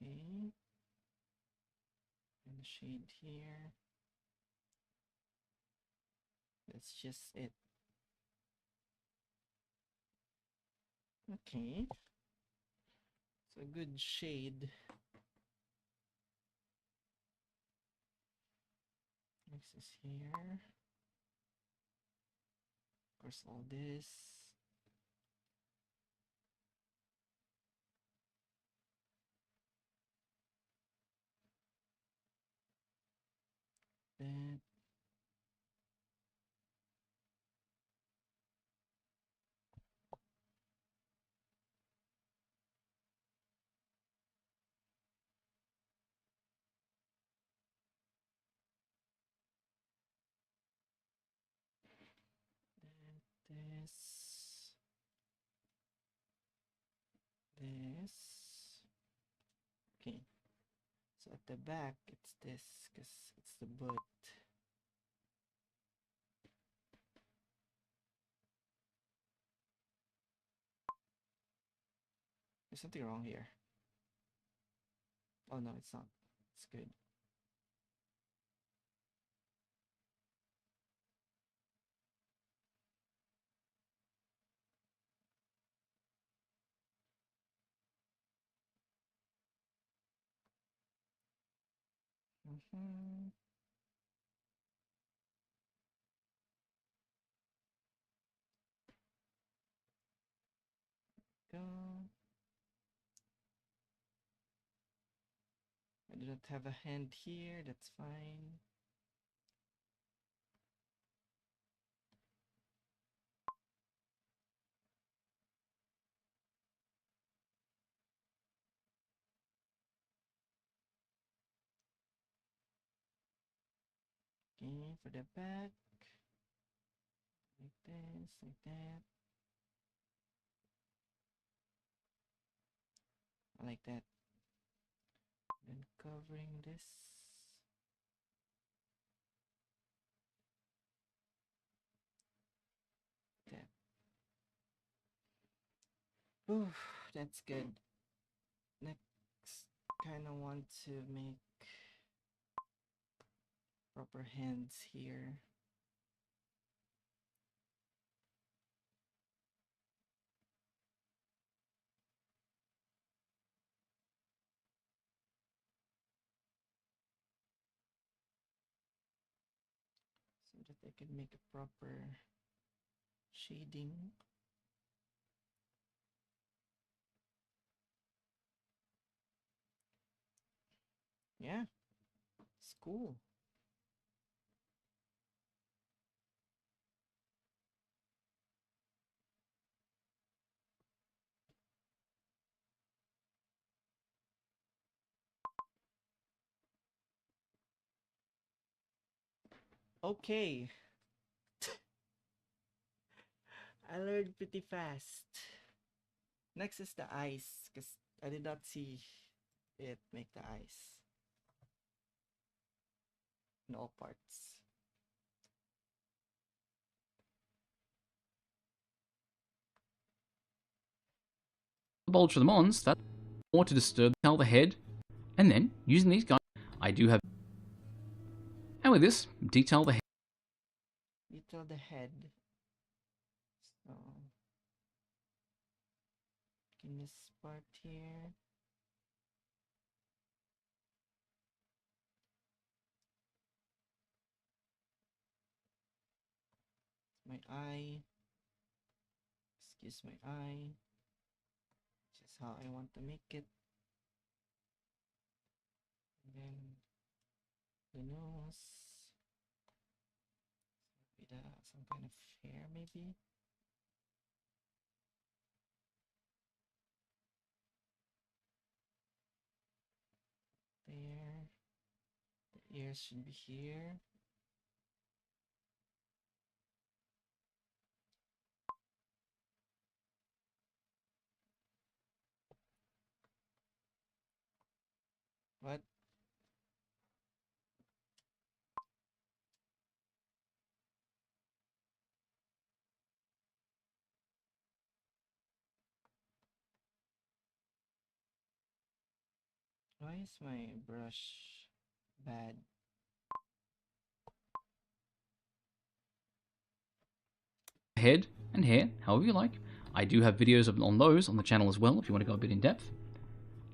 Okay. And a shade here. That's just it. Okay. So a good shade. Next is here. Of course, all this. That. This. This. Okay. So at the back, it's this because it's the butt. There's something wrong here. Oh no, it's not. It's good. Mm-hmm. Go. I do not have a hand here. That's fine. Okay, for the back. Like this, like that. I like that. Then covering this. That. Ooh, that's good. Next, kind of want to make proper hands here. So that I can make a proper shading. Yeah, it's cool. Okay, I learned pretty fast. Next is the eyes, because I did not see it make the eyes in all parts. Bulge for the Mons, that's more to disturb the head, and then, using these guys, I do have, and with this, detail the head. Detail the head. So, in this part here. My eye. Excuse my eye. Just how I want to make it. And then the nose. With some kind of hair maybe. There. The ears should be here. What? Why is my brush bad? Head and hair, however you like. I do have videos on those on the channel as well if you want to go a bit in depth.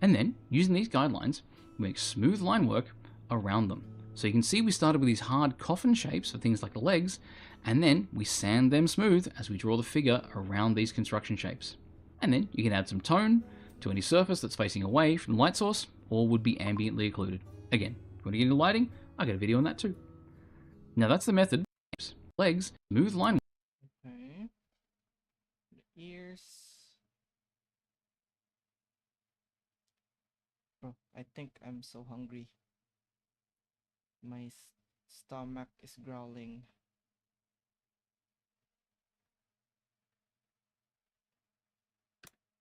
And then, using these guidelines, we make smooth line work around them. So you can see we started with these hard coffin shapes for things like the legs, and then we sand them smooth as we draw the figure around these construction shapes. And then you can add some tone to any surface that's facing away from the light source or would be ambiently occluded. Again, if you want to get into lighting, I got a video on that too. Now that's the method. Legs, smooth line. Okay. The ears. Bro, I think I'm so hungry. My stomach is growling.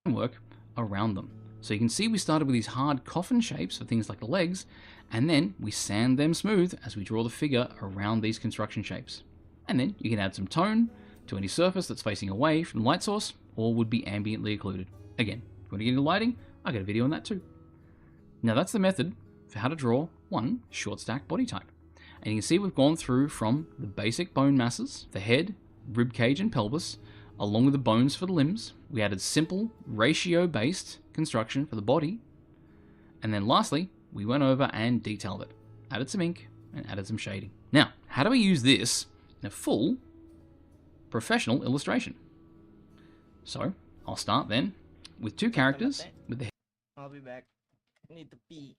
Work around them. So you can see we started with these hard coffin shapes for things like the legs, and then we sand them smooth as we draw the figure around these construction shapes. And then you can add some tone to any surface that's facing away from the light source or would be ambiently occluded. Again, if you want to get into lighting, I got a video on that too. Now that's the method for how to draw one short stack body type. And you can see we've gone through from the basic bone masses, the head, rib cage and pelvis, along with the bones for the limbs. We added simple ratio-based construction for the body. And then lastly, we went over and detailed it. Added some ink and added some shading. Now, how do we use this in a full professional illustration? So, I'll start then with two characters with the I'll be back. I need to pee.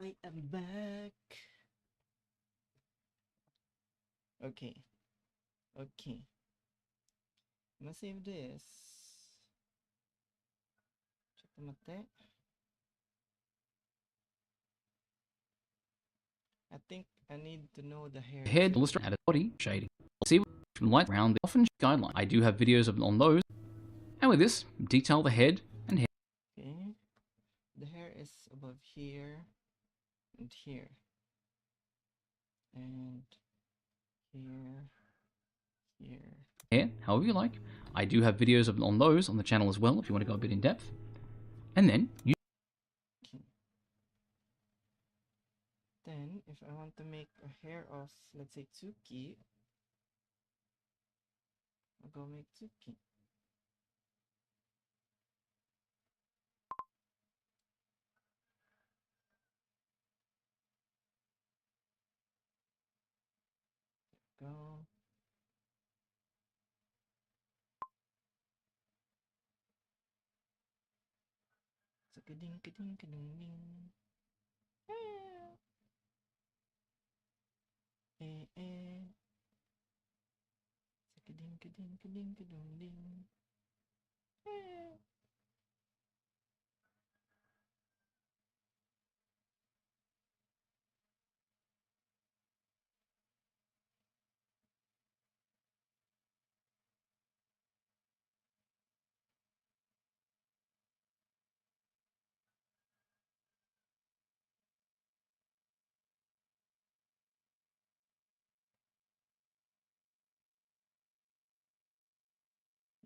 I am back. Okay. Okay. I'm gonna save this. I think I need to know the hair. Head, illustrate, added body, shading. See light around the often guideline. I do have videos on those. And with this, detail the head and hair. Okay. The hair is above here and here. And here. Hair, however you like. I do have videos on those on the channel as well if you want to go a bit in depth. And then you Then, if I want to make a hair of, let's say, Tsuki, I'll go make Tsuki. Go. Ka-ding, ka-ding, ka-ding, ding. Ka-ding, ka-ding, ka-ding, ka-ding, ding.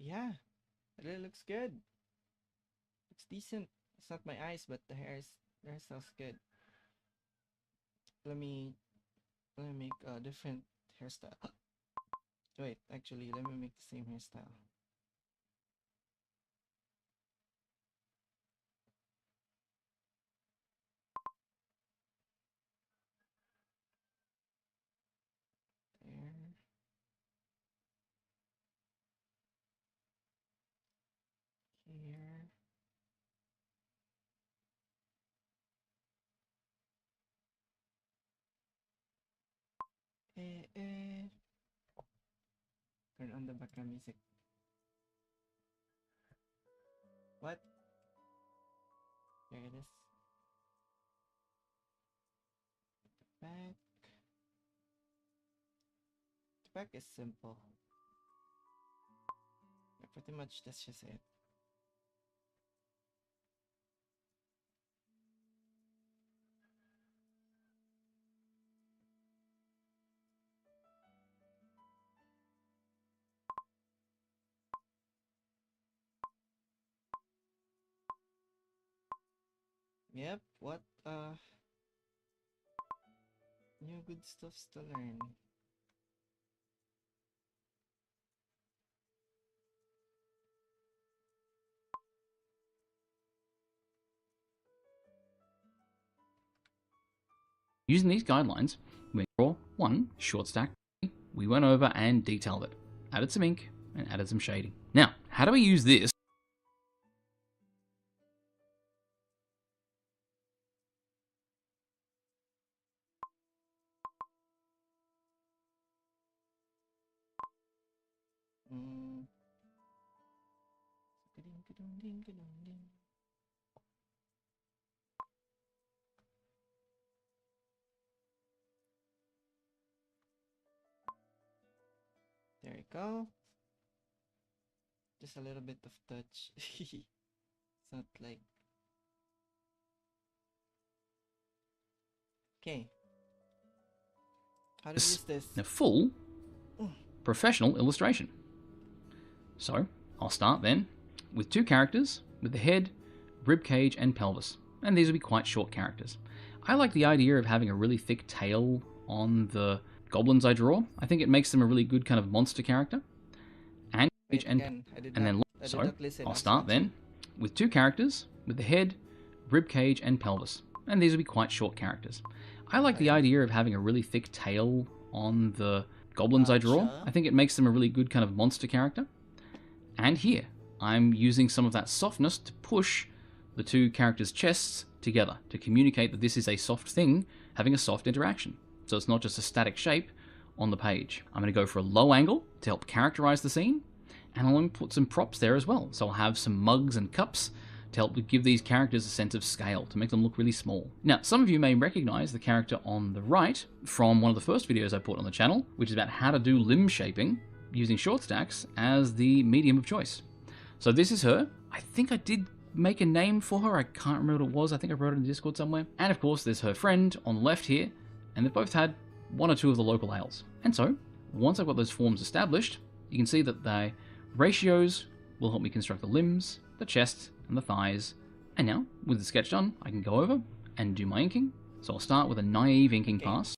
Yeah, it really looks good. Looks decent. It's not my eyes, but the hairstyle's good. Let me make a different hairstyle. Wait, actually, let me make the same hairstyle. There. Here. Turn on the background music. What? There it is. The back. The back is simple. Yeah, pretty much that's just it. Yep, what new good stuffs to learn. Using these guidelines, we draw one short stack. We went over and detailed it, added some ink, and added some shading. Now, how do we use this? Ka-ding, ka-ding, ding, ka-ding, ding. There you go. Just a little bit of touch. It's not like. Okay. How to use this? A full professional illustration. So, I'll start then with two characters with the head, rib cage, and pelvis. And these will be quite short characters. I like the idea of having a really thick tail on the goblins I draw. I think it makes them a really good kind of monster character. And Wait, and again, I'll start then with two characters with the head, rib cage, and pelvis. And these will be quite short characters. I like the idea of having a really thick tail on the goblins I draw. I think it makes them a really good kind of monster character. And here, I'm using some of that softness to push the two characters' chests together to communicate that this is a soft thing having a soft interaction. So it's not just a static shape on the page. I'm going to go for a low angle to help characterize the scene, and I'll put some props there as well. So I'll have some mugs and cups to help give these characters a sense of scale, to make them look really small. Now, some of you may recognize the character on the right from one of the first videos I put on the channel, which is about how to do limb shaping using short stacks as the medium of choice. So this is her. I think I did make a name for her. I can't remember what it was. I think I wrote it in Discord somewhere. And of course, there's her friend on the left here, and they've both had one or two of the local ales. And so, once I've got those forms established, you can see that the ratios will help me construct the limbs, the chest, and the thighs. And now, with the sketch done, I can go over and do my inking. So I'll start with a naive inking pass.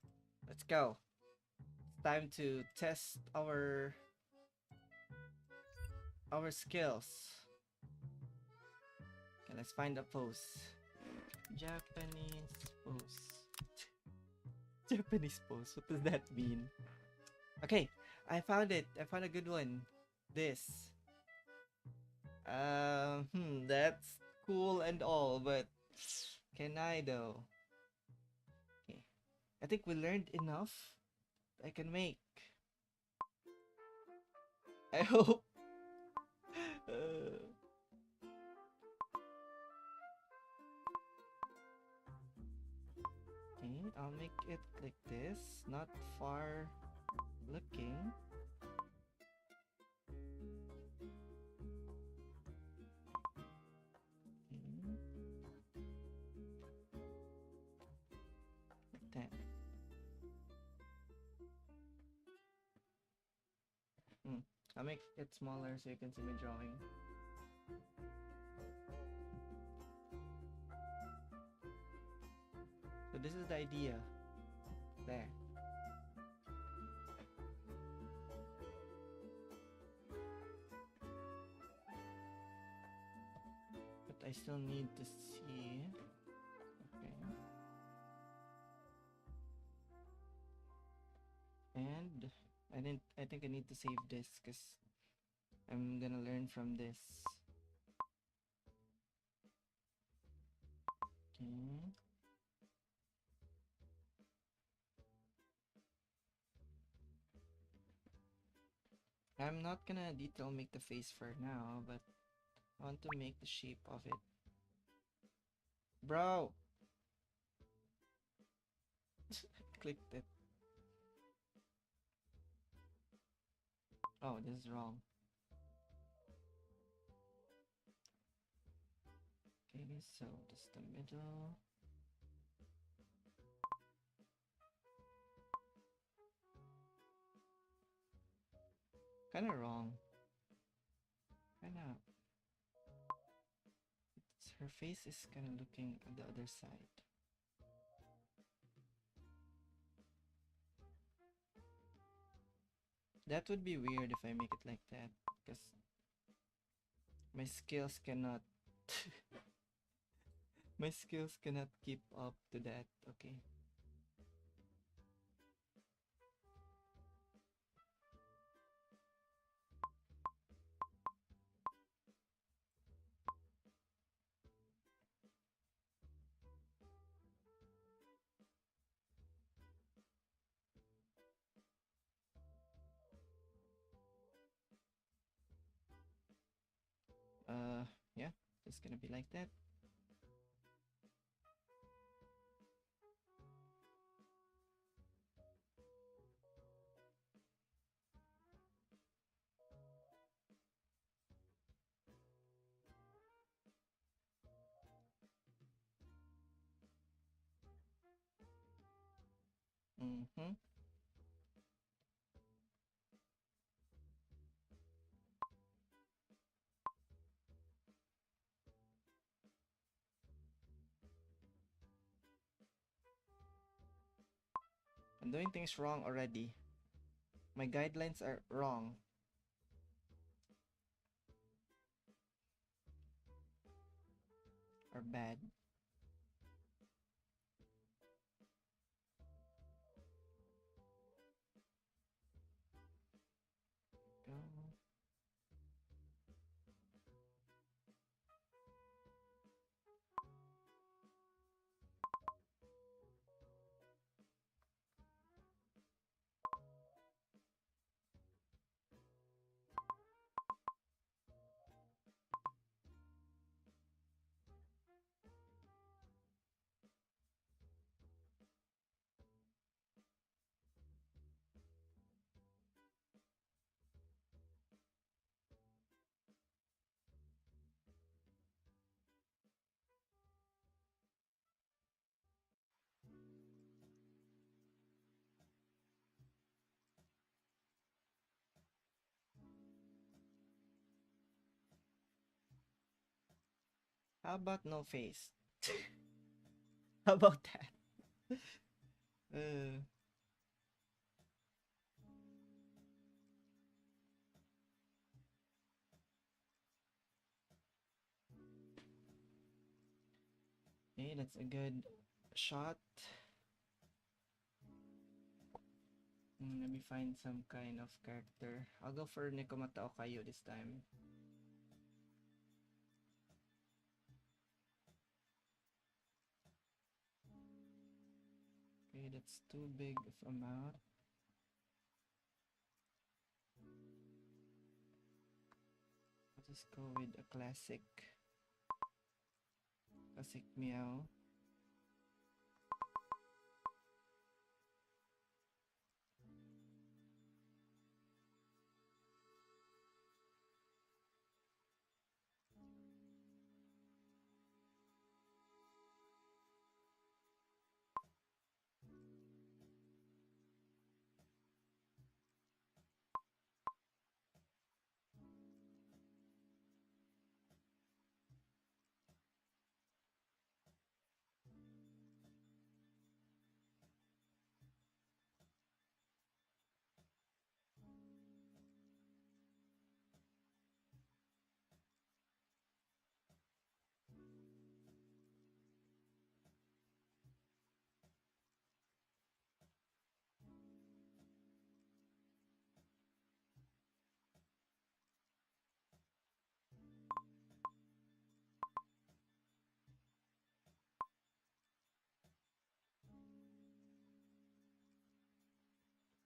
Let's go. It's time to test our skills. Okay, let's find a pose. Japanese pose. Japanese pose. What does that mean? Okay, I found it. I found a good one. This. That's cool and all, but can I though? Okay, I think we learned enough. I can make. I hope. Okay, I'll make it like this, not far looking. Like that. I'll make it smaller so you can see my drawing. So this is the idea. There. But I still need to see. Okay. And I think I need to save this because I'm gonna learn from this. Okay. I'm not gonna detail make the face for now, but I want to make the shape of it. Bro! Clicked it. Oh, this is wrong. Okay, so this is the middle. Kinda wrong. Kinda. Her face is kinda looking at the other side. That would be weird if I make it like that, because my skills cannot my skills cannot keep up to that. Okay. Yeah, it's gonna be like that. Mm-hmm. I'm doing things wrong already. My guidelines are wrong. Or bad. Go. How about no face? How about that? Okay, that's a good shot. Let me find some kind of character. I'll go for Nekomata Okayo this time. Okay, that's too big of a mouth. I'll just go with a classic meow.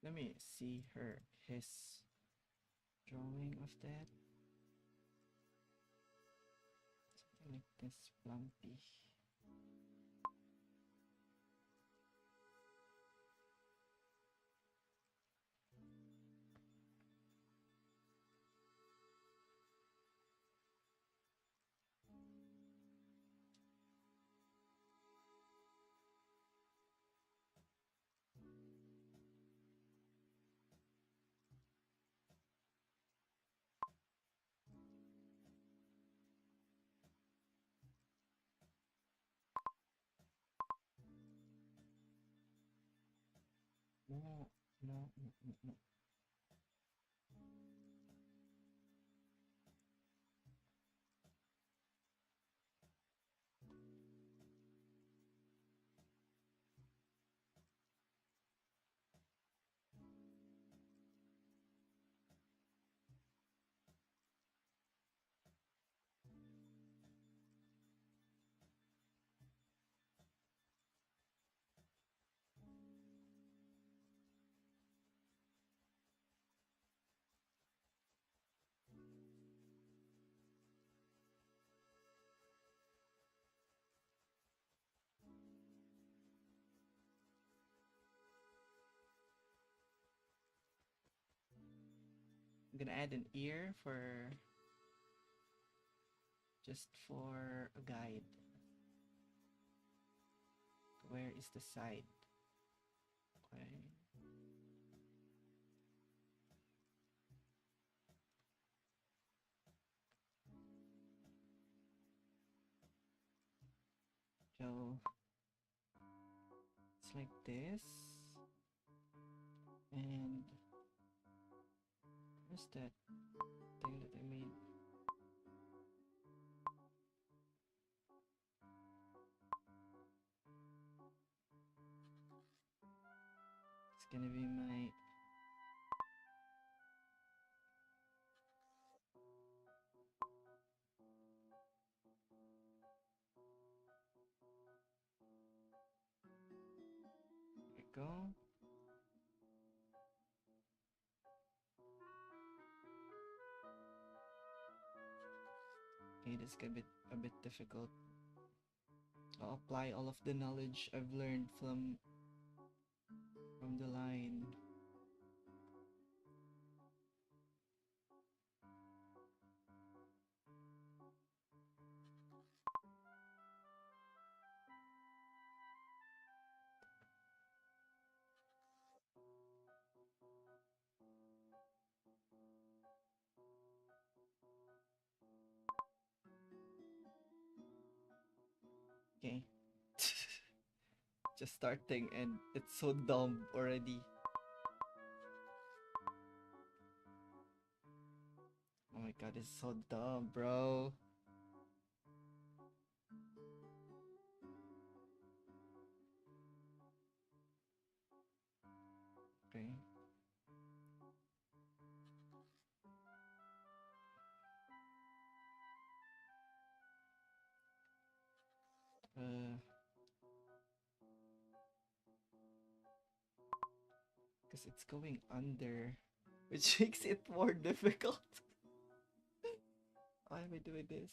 Let me see his drawing of that. Something like this, plumpy. No, no, no, no, no. I'm gonna add an ear just for a guide. Where is the side? Okay. So it's like this. And what's that thing that I made? It's gonna be my there we go. Okay, this is a bit difficult. I'll apply all of the knowledge I've learned from the line. Okay. Just starting and it's so dumb already. Oh my god, it's so dumb, bro. Okay. Because it's going under, which makes it more difficult. Why am I doing this?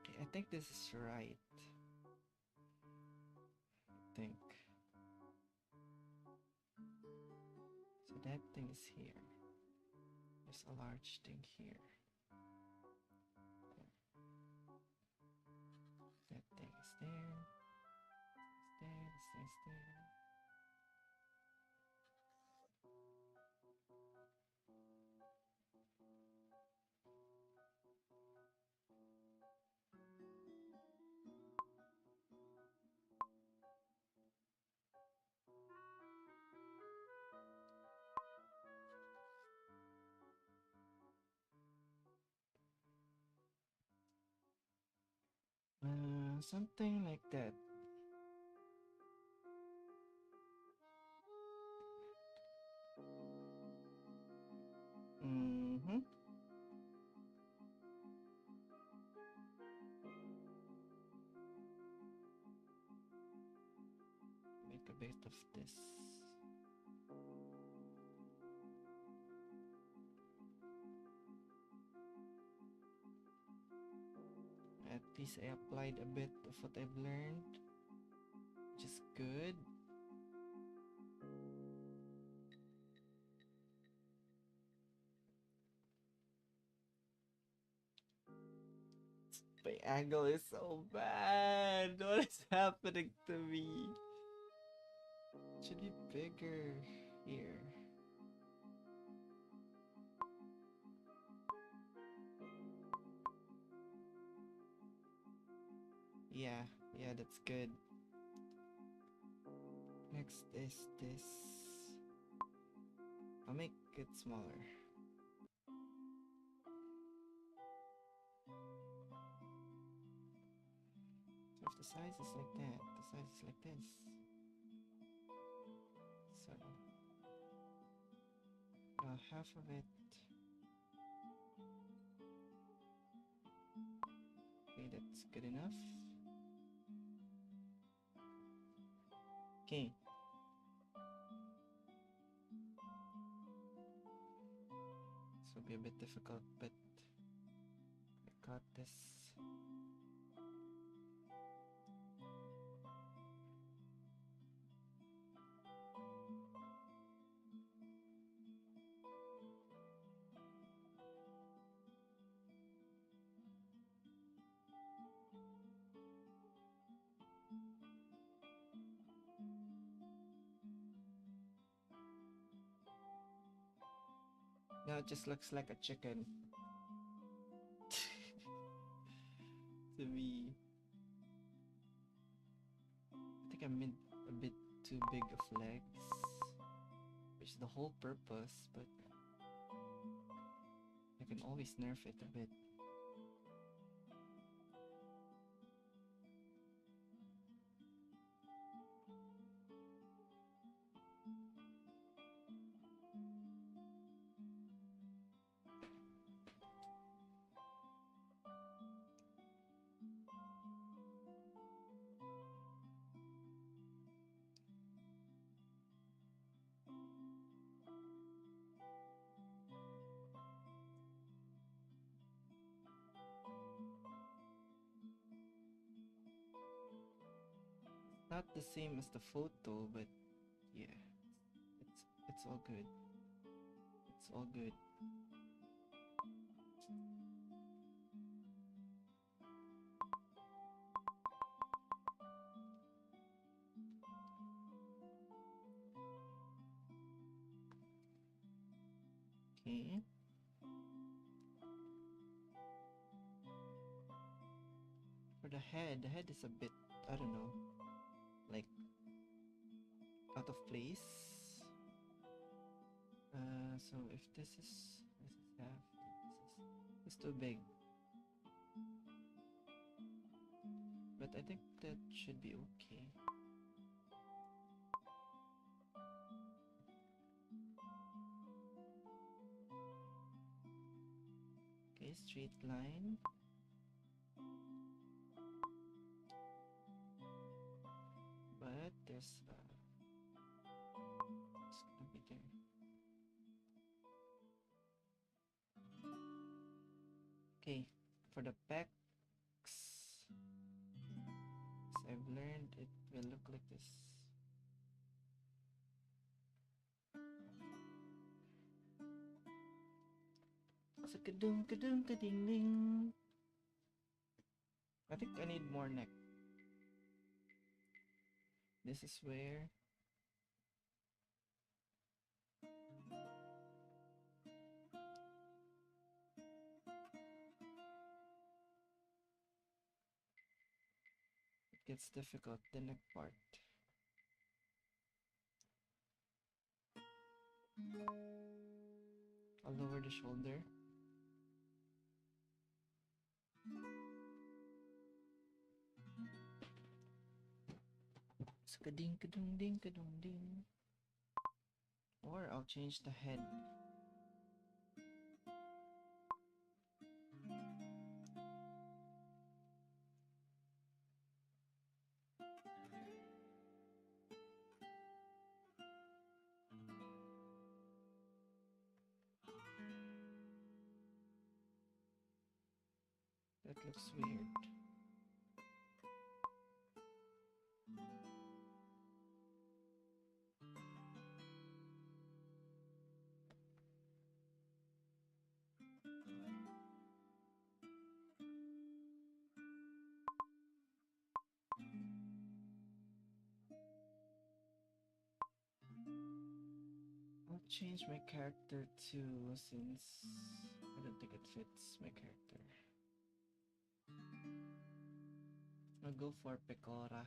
Okay, I think this is right. I think. So that thing is here. There's a large thing here. That thing is there. It's there. This thing's there. Something like that. Mm-hmm. Make a bit of this. At least I applied a bit of what I've learned, which is good. My angle is so bad. What is happening to me? It should be bigger here. Yeah, that's good. Next is this. I'll make it smaller. So if the size is like that, the size is like this. So half of it. Okay, that's good enough. Okay. This will be a bit difficult, but I got this. Now it just looks like a chicken. To me. I think I made a bit too big of legs, which is the whole purpose, but I can always nerf it a bit. Not the same as the photo, but yeah, it's all good. It's all good. Okay. the head is a bit, I don't know, like out of place. So if this is half, this is too big. But I think that should be okay. Okay, straight line. But there's it's gonna be there. Okay, for the pecs, as I've learned, it will look like this. So kadung kadung kading ding. I think I need more neck. This is where it gets difficult, the neck part. I'll lower the shoulder. So kading kadung ding kadung ding. Or I'll change the head. That looks weird. I'll change my character too, since I don't think it fits my character. I'll go for Pecora.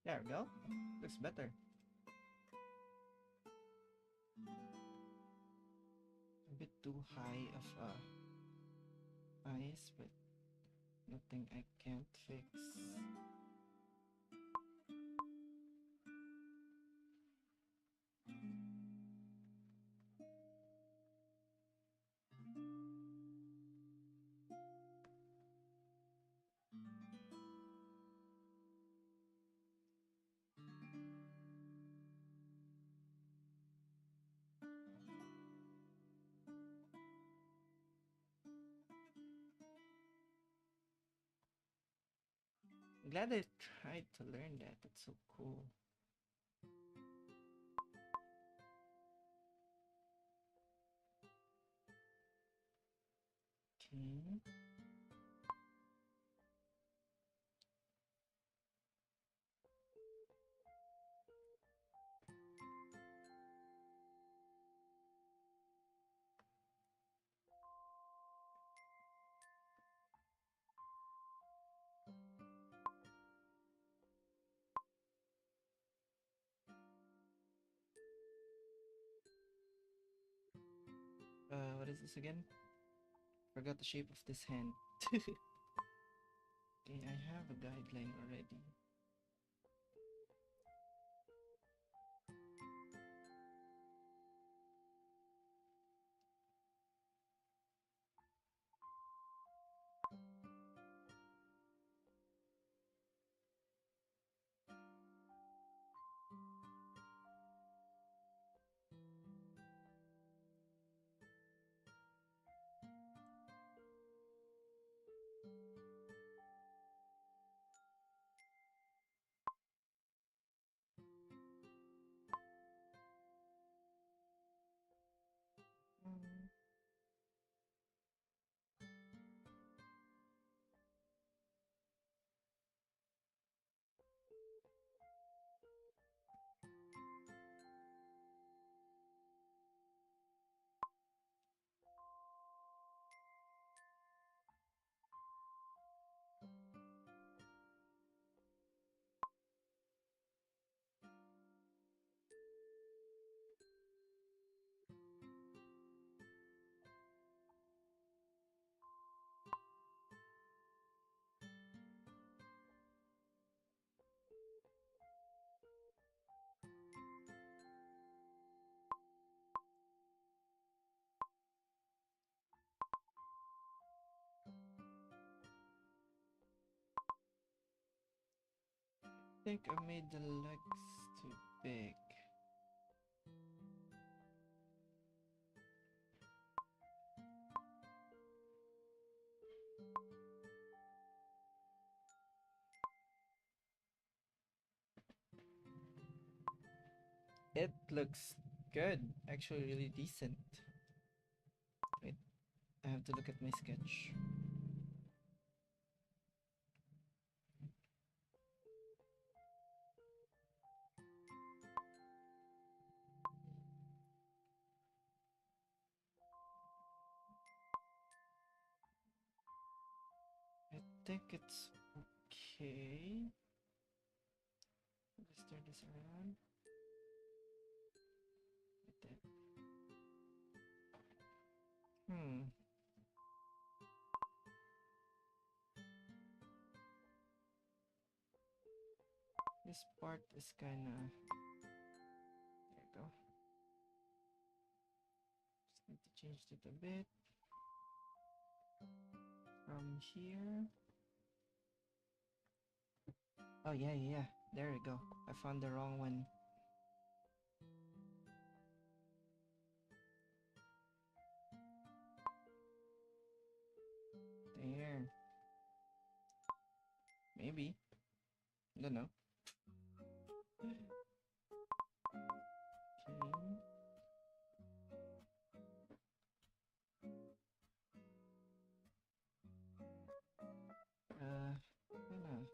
There we go. Looks better. A bit too high of eyes, but nothing I can't fix. I'm glad I tried to learn that. That's so cool. Okay. is this again? Forgot the shape of this hand. Okay, I have a guideline already. Mm, I think I made the legs too big. It looks good, actually really decent. Wait, I have to look at my sketch. I think it's okay. Let's turn this around. Like that. This part is kinda... There you go. Just need to change it a bit. From here. Oh yeah. There we go. I found the wrong one. There. Maybe. I don't know. Okay. Ano.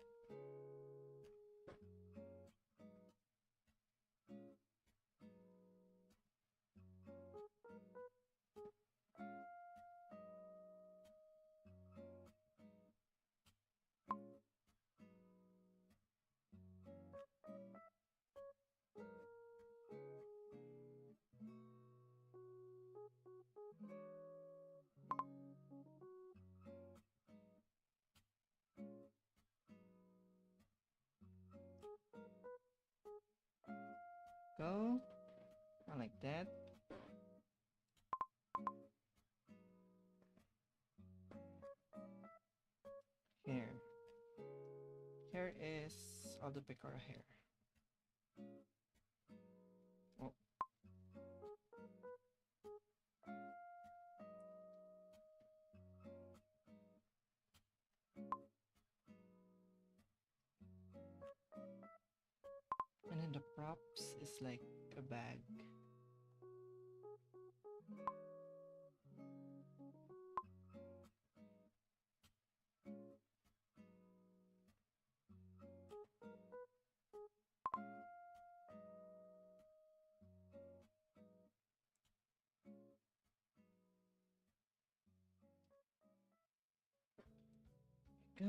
Go. Not like that. Hair. Hair is Aldo Pecora hair. Oh. And then the props is like a bag. Go.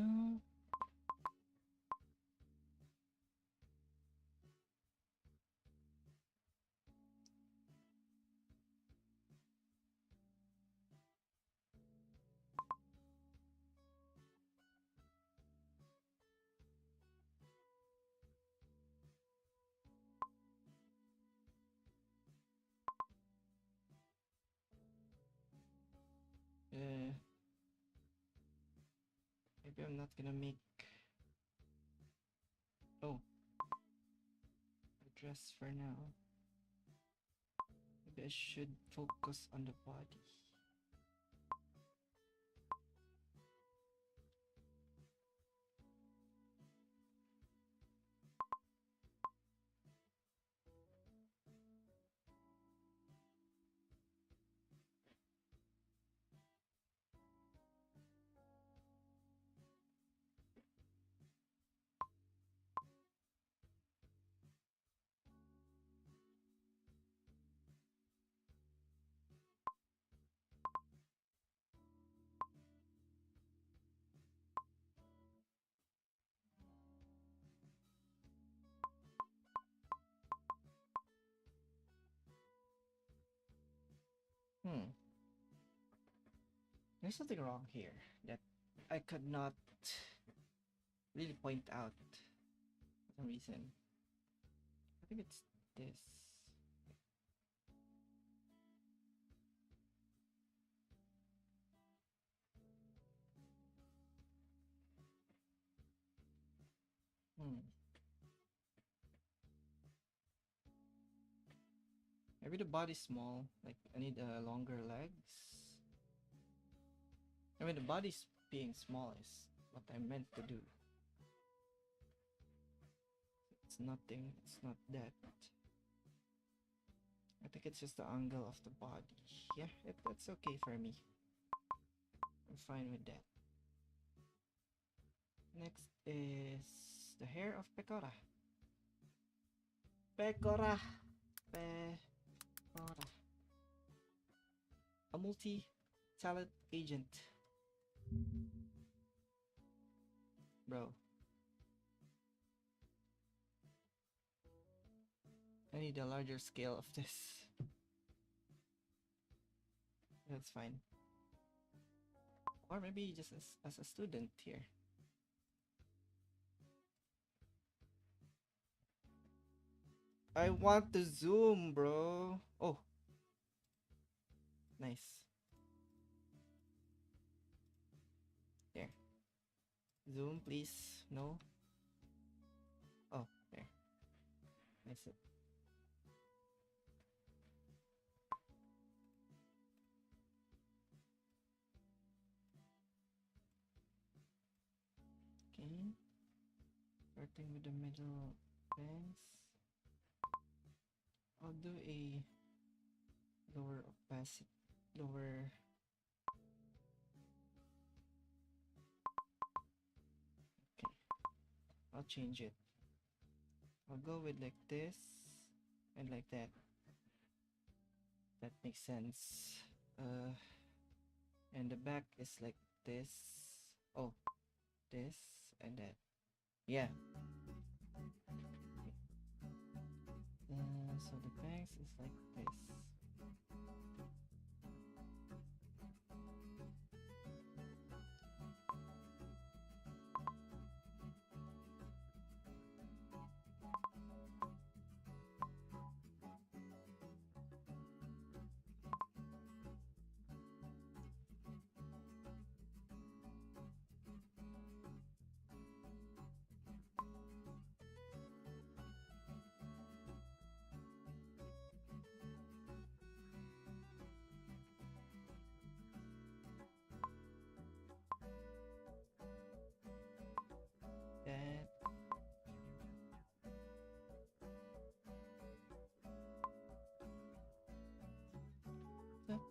Maybe I'm not gonna make a dress for now. Maybe I should focus on the body. There's something wrong here that I could not really point out for some reason. I think it's this. Maybe the body's small, like I need longer legs. I mean, the body's being small is what I meant to do. It's nothing, it's not that. I think it's just the angle of the body. Yeah, that's okay for me. I'm fine with that. Next is the hair of Pecora. Pecora. Pecora. A multi-talent agent. Bro. I need a larger scale of this. That's fine. Or maybe just as a student here. I want to zoom, bro. Oh. Nice. There. Zoom, please. No. Oh, there. Nice. Okay. Starting with the middle bangs. I'll do a lower opacity, lower. Okay, I'll change it. I'll go with like this and like that. That makes sense. And the back is like this. Oh, this and that. Yeah. So the bangs is like this. That. There.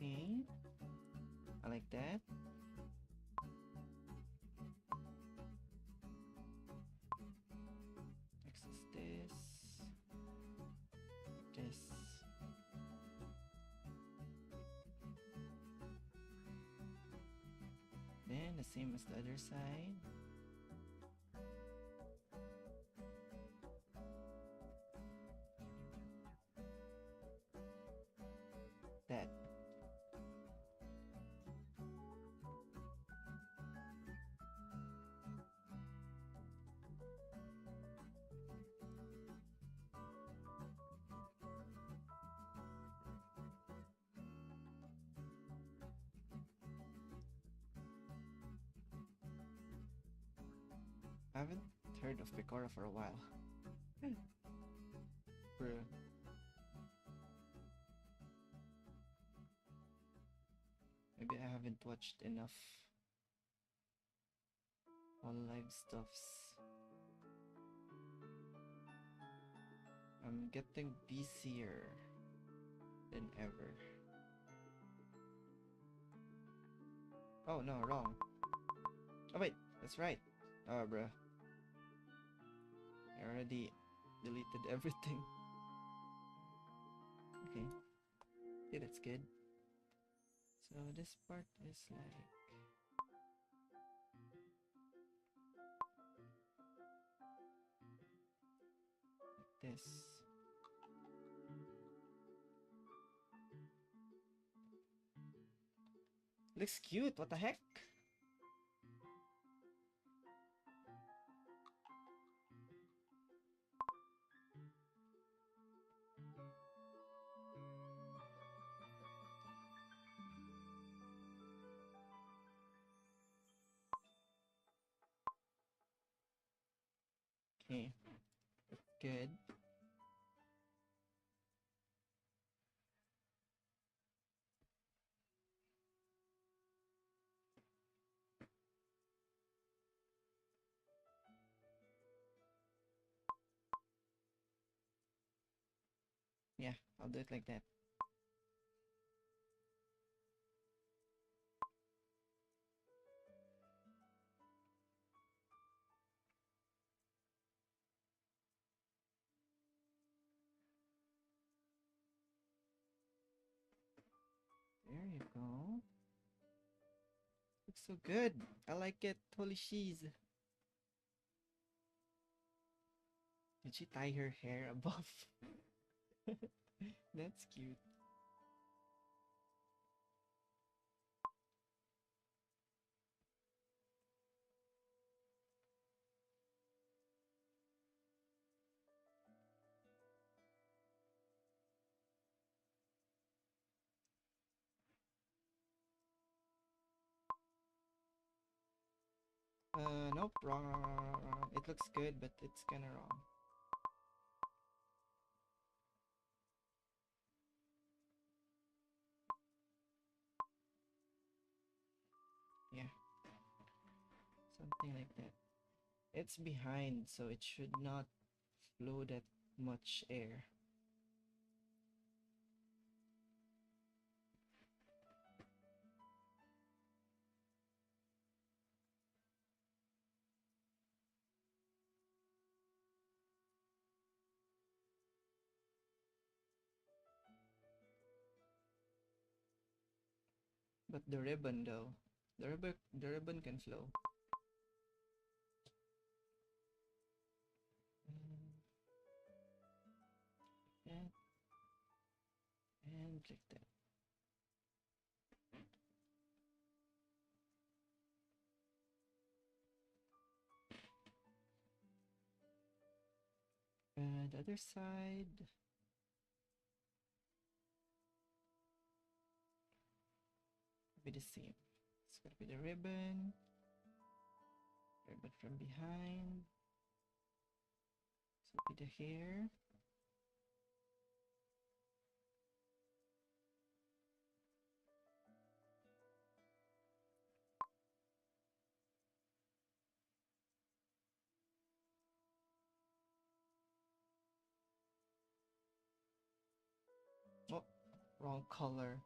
Okay, I like that. Next is this. This. again, the same as the other side. That. I haven't heard of Picora for a while. Bruh. Maybe I haven't watched enough Hololive stuffs. I'm getting busier than ever. Oh no, wrong. Oh wait, that's right. Oh bruh. I already deleted everything. Okay. Yeah, that's good. So this part is like this. Looks cute, what the heck? Okay, that's good. Yeah, I'll do it like that. There you go. Looks so good. I like it. Holy cheese. Did she tie her hair above? That's cute. Nope, wrong. It looks good, but it's kinda wrong. Yeah, something like that. It's behind, so it should not flow that much air. But the ribbon though, the ribbon can flow. And like that. The other side. Be the same. It's gonna be the ribbon from behind. So be the hair. Oh, wrong color.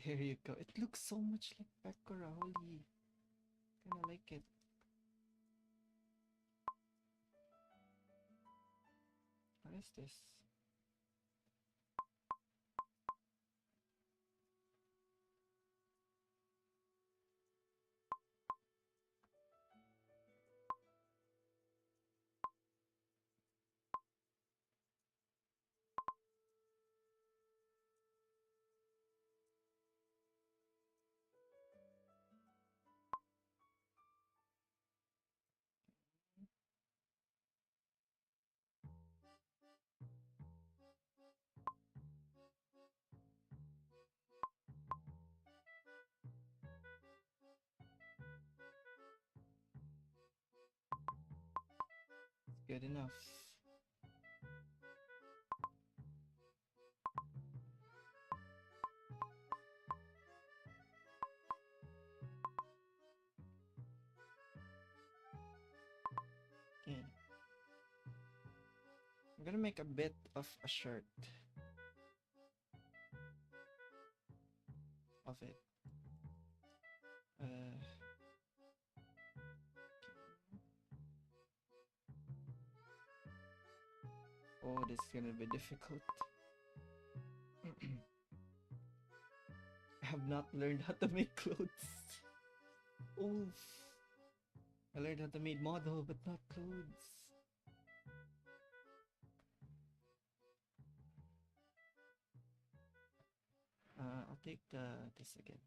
There you go. It looks so much like Pekora. Holy. Kinda like it. What is this? Good enough. Okay. I'm gonna make a bit of a shirt of it. Oh, this is gonna be difficult. I have not learned how to make clothes. Oof. I learned how to make model, but not clothes. I'll take this again.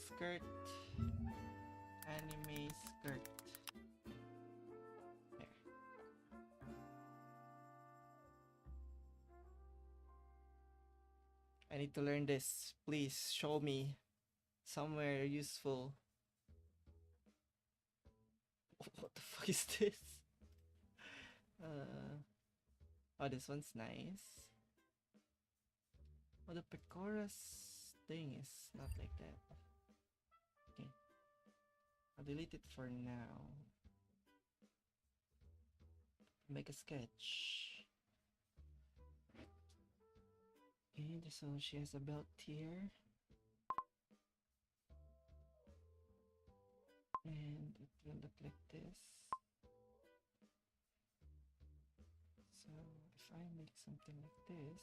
Skirt. Anime skirt. There. I need to learn this. Please show me somewhere useful. What the fuck is this? Oh, this one's nice. Oh, the Pecora's thing is not like that. Okay. I'll delete it for now. Make a sketch. And so she has a belt here. And it will look like this. So if I make something like this,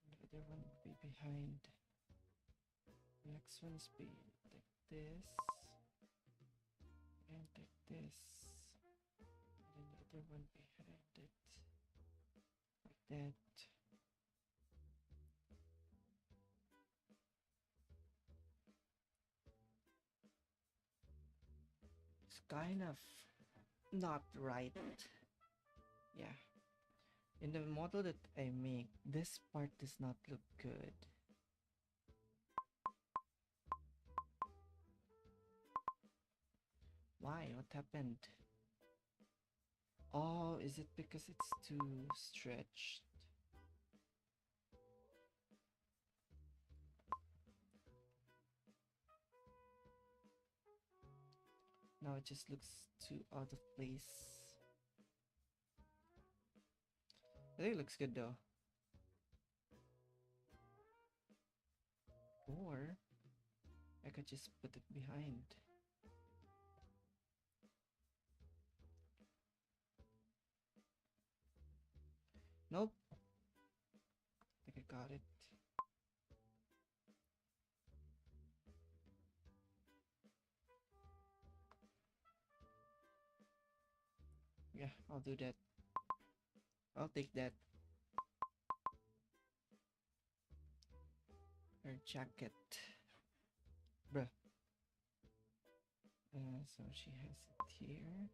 the other one will be behind. The next one's be like this, and like this, and then the other one behind it, like that. It's kind of not right. Yeah. In the model that I make, this part does not look good. Why? What happened? Oh, is it because it's too stretched? Now it just looks too out of place. I think it looks good though. Or I could just put it behind. Nope. I think I got it. Yeah, I'll do that. I'll take that. Her jacket. Bruh. So she has it here.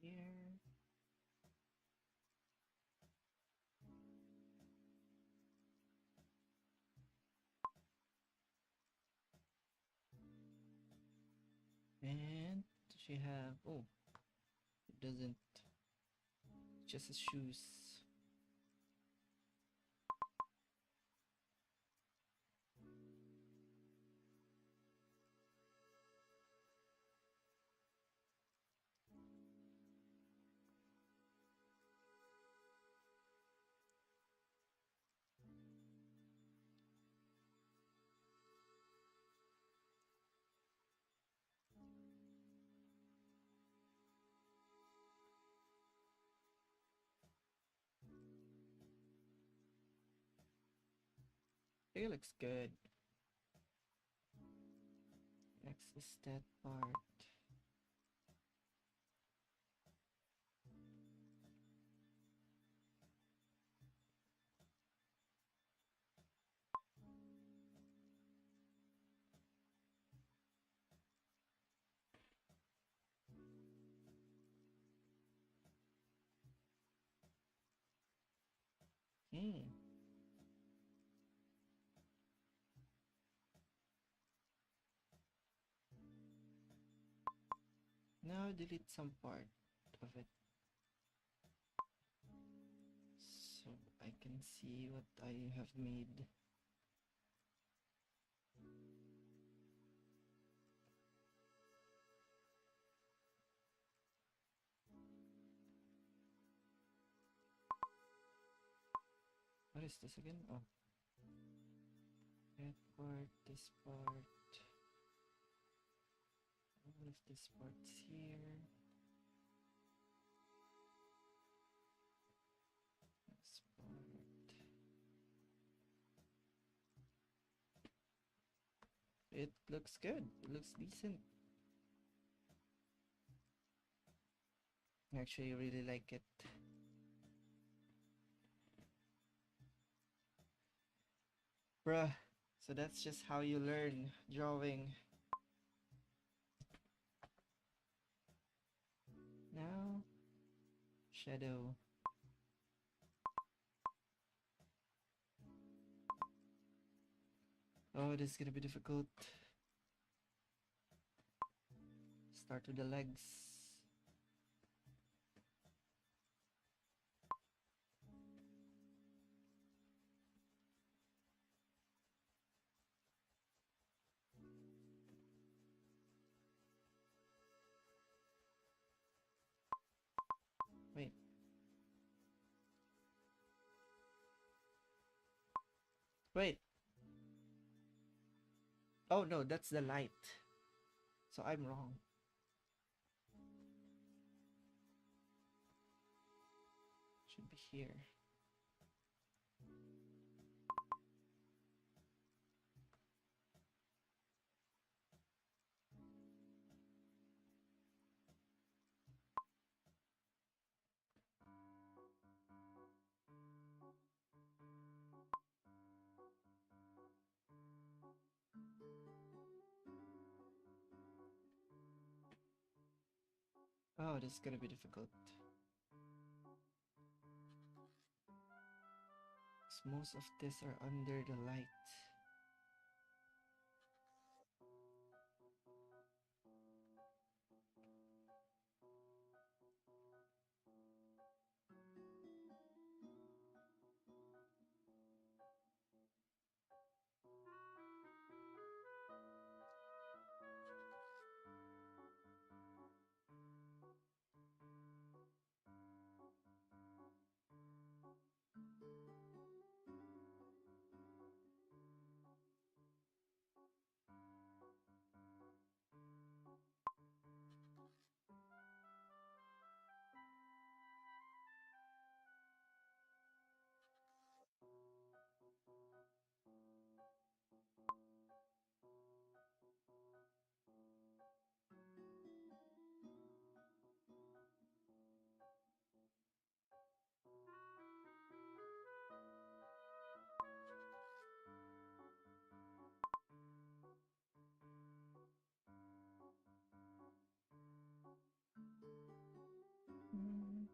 Here. And she have, oh, it doesn't, just his shoes. It looks good. Next is that part. Hmm. Now delete some part of it so I can see what I have made. What is this again? Oh, that part, this part. All of this part's here. This part. It looks good. It looks decent. I actually really like it. Bruh. So that's just how you learn drawing. Now, shadow. Oh, this is gonna be difficult. Start with the legs. Wait. Wait. Oh no, that's the light. So I'm wrong. Should be here. Oh, this is gonna be difficult. most of these are under the light. Mm.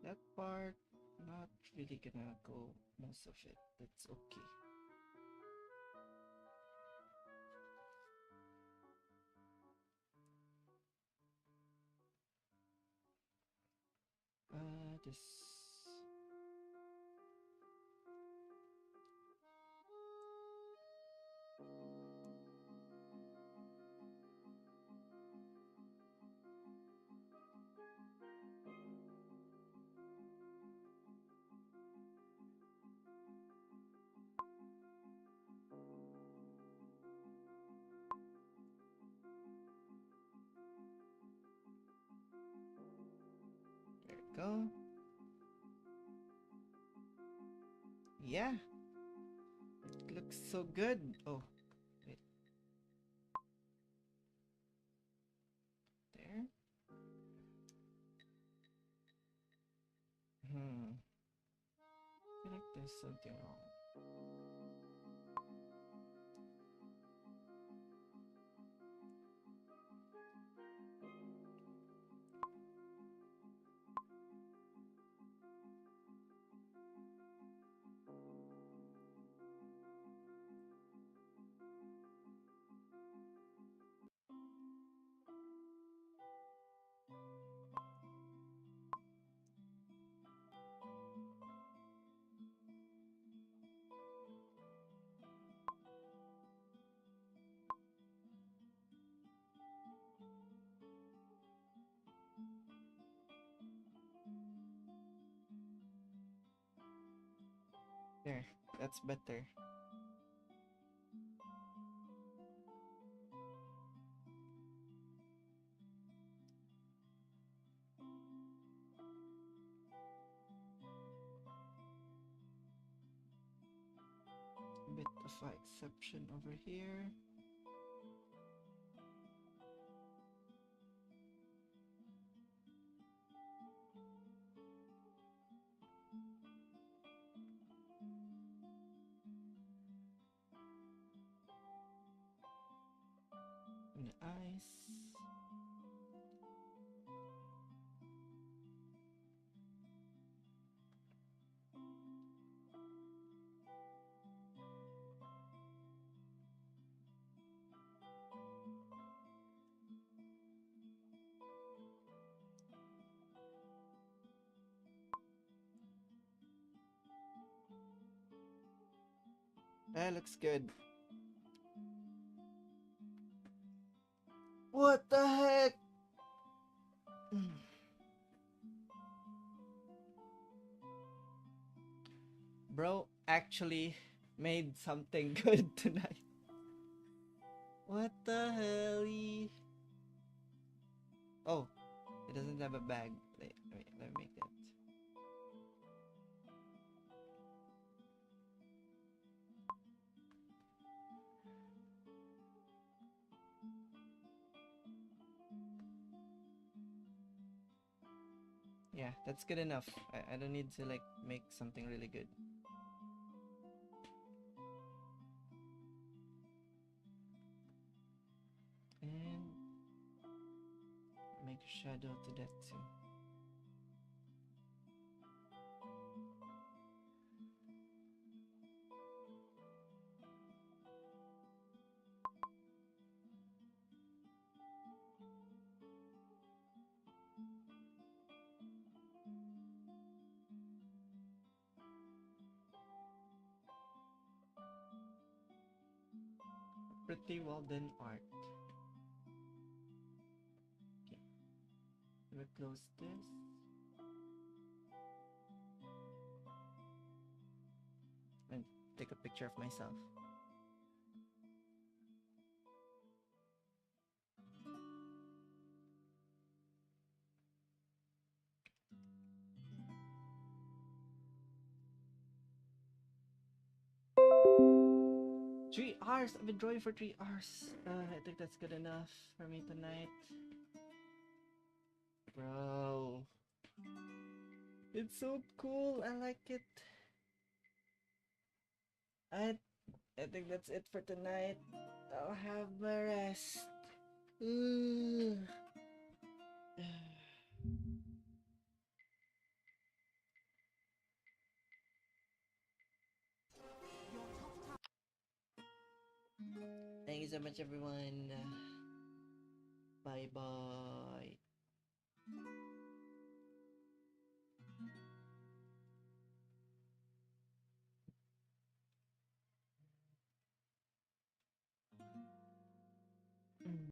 That part, not really gonna go most of it. That's okay. This. There we go. Yeah, it looks so good. Oh, wait. There. I feel like there's something wrong. There, that's better. Bit of an exception over here. And the eyes. That looks good. What the heck? Bro actually made something good tonight. What the hell? Oh, it doesn't have a bag. Wait, let me make that. Yeah, that's good enough. I don't need to like make something really good. And make a shadow to that too. Pretty well done art. Okay, let me close this. And take a picture of myself. $3. I've been drawing for 3 hours. I think that's good enough for me tonight. Bro, it's so cool. I like it. I I think that's it for tonight. I'll have my rest. Ooh. Thank you so much, everyone. Bye bye.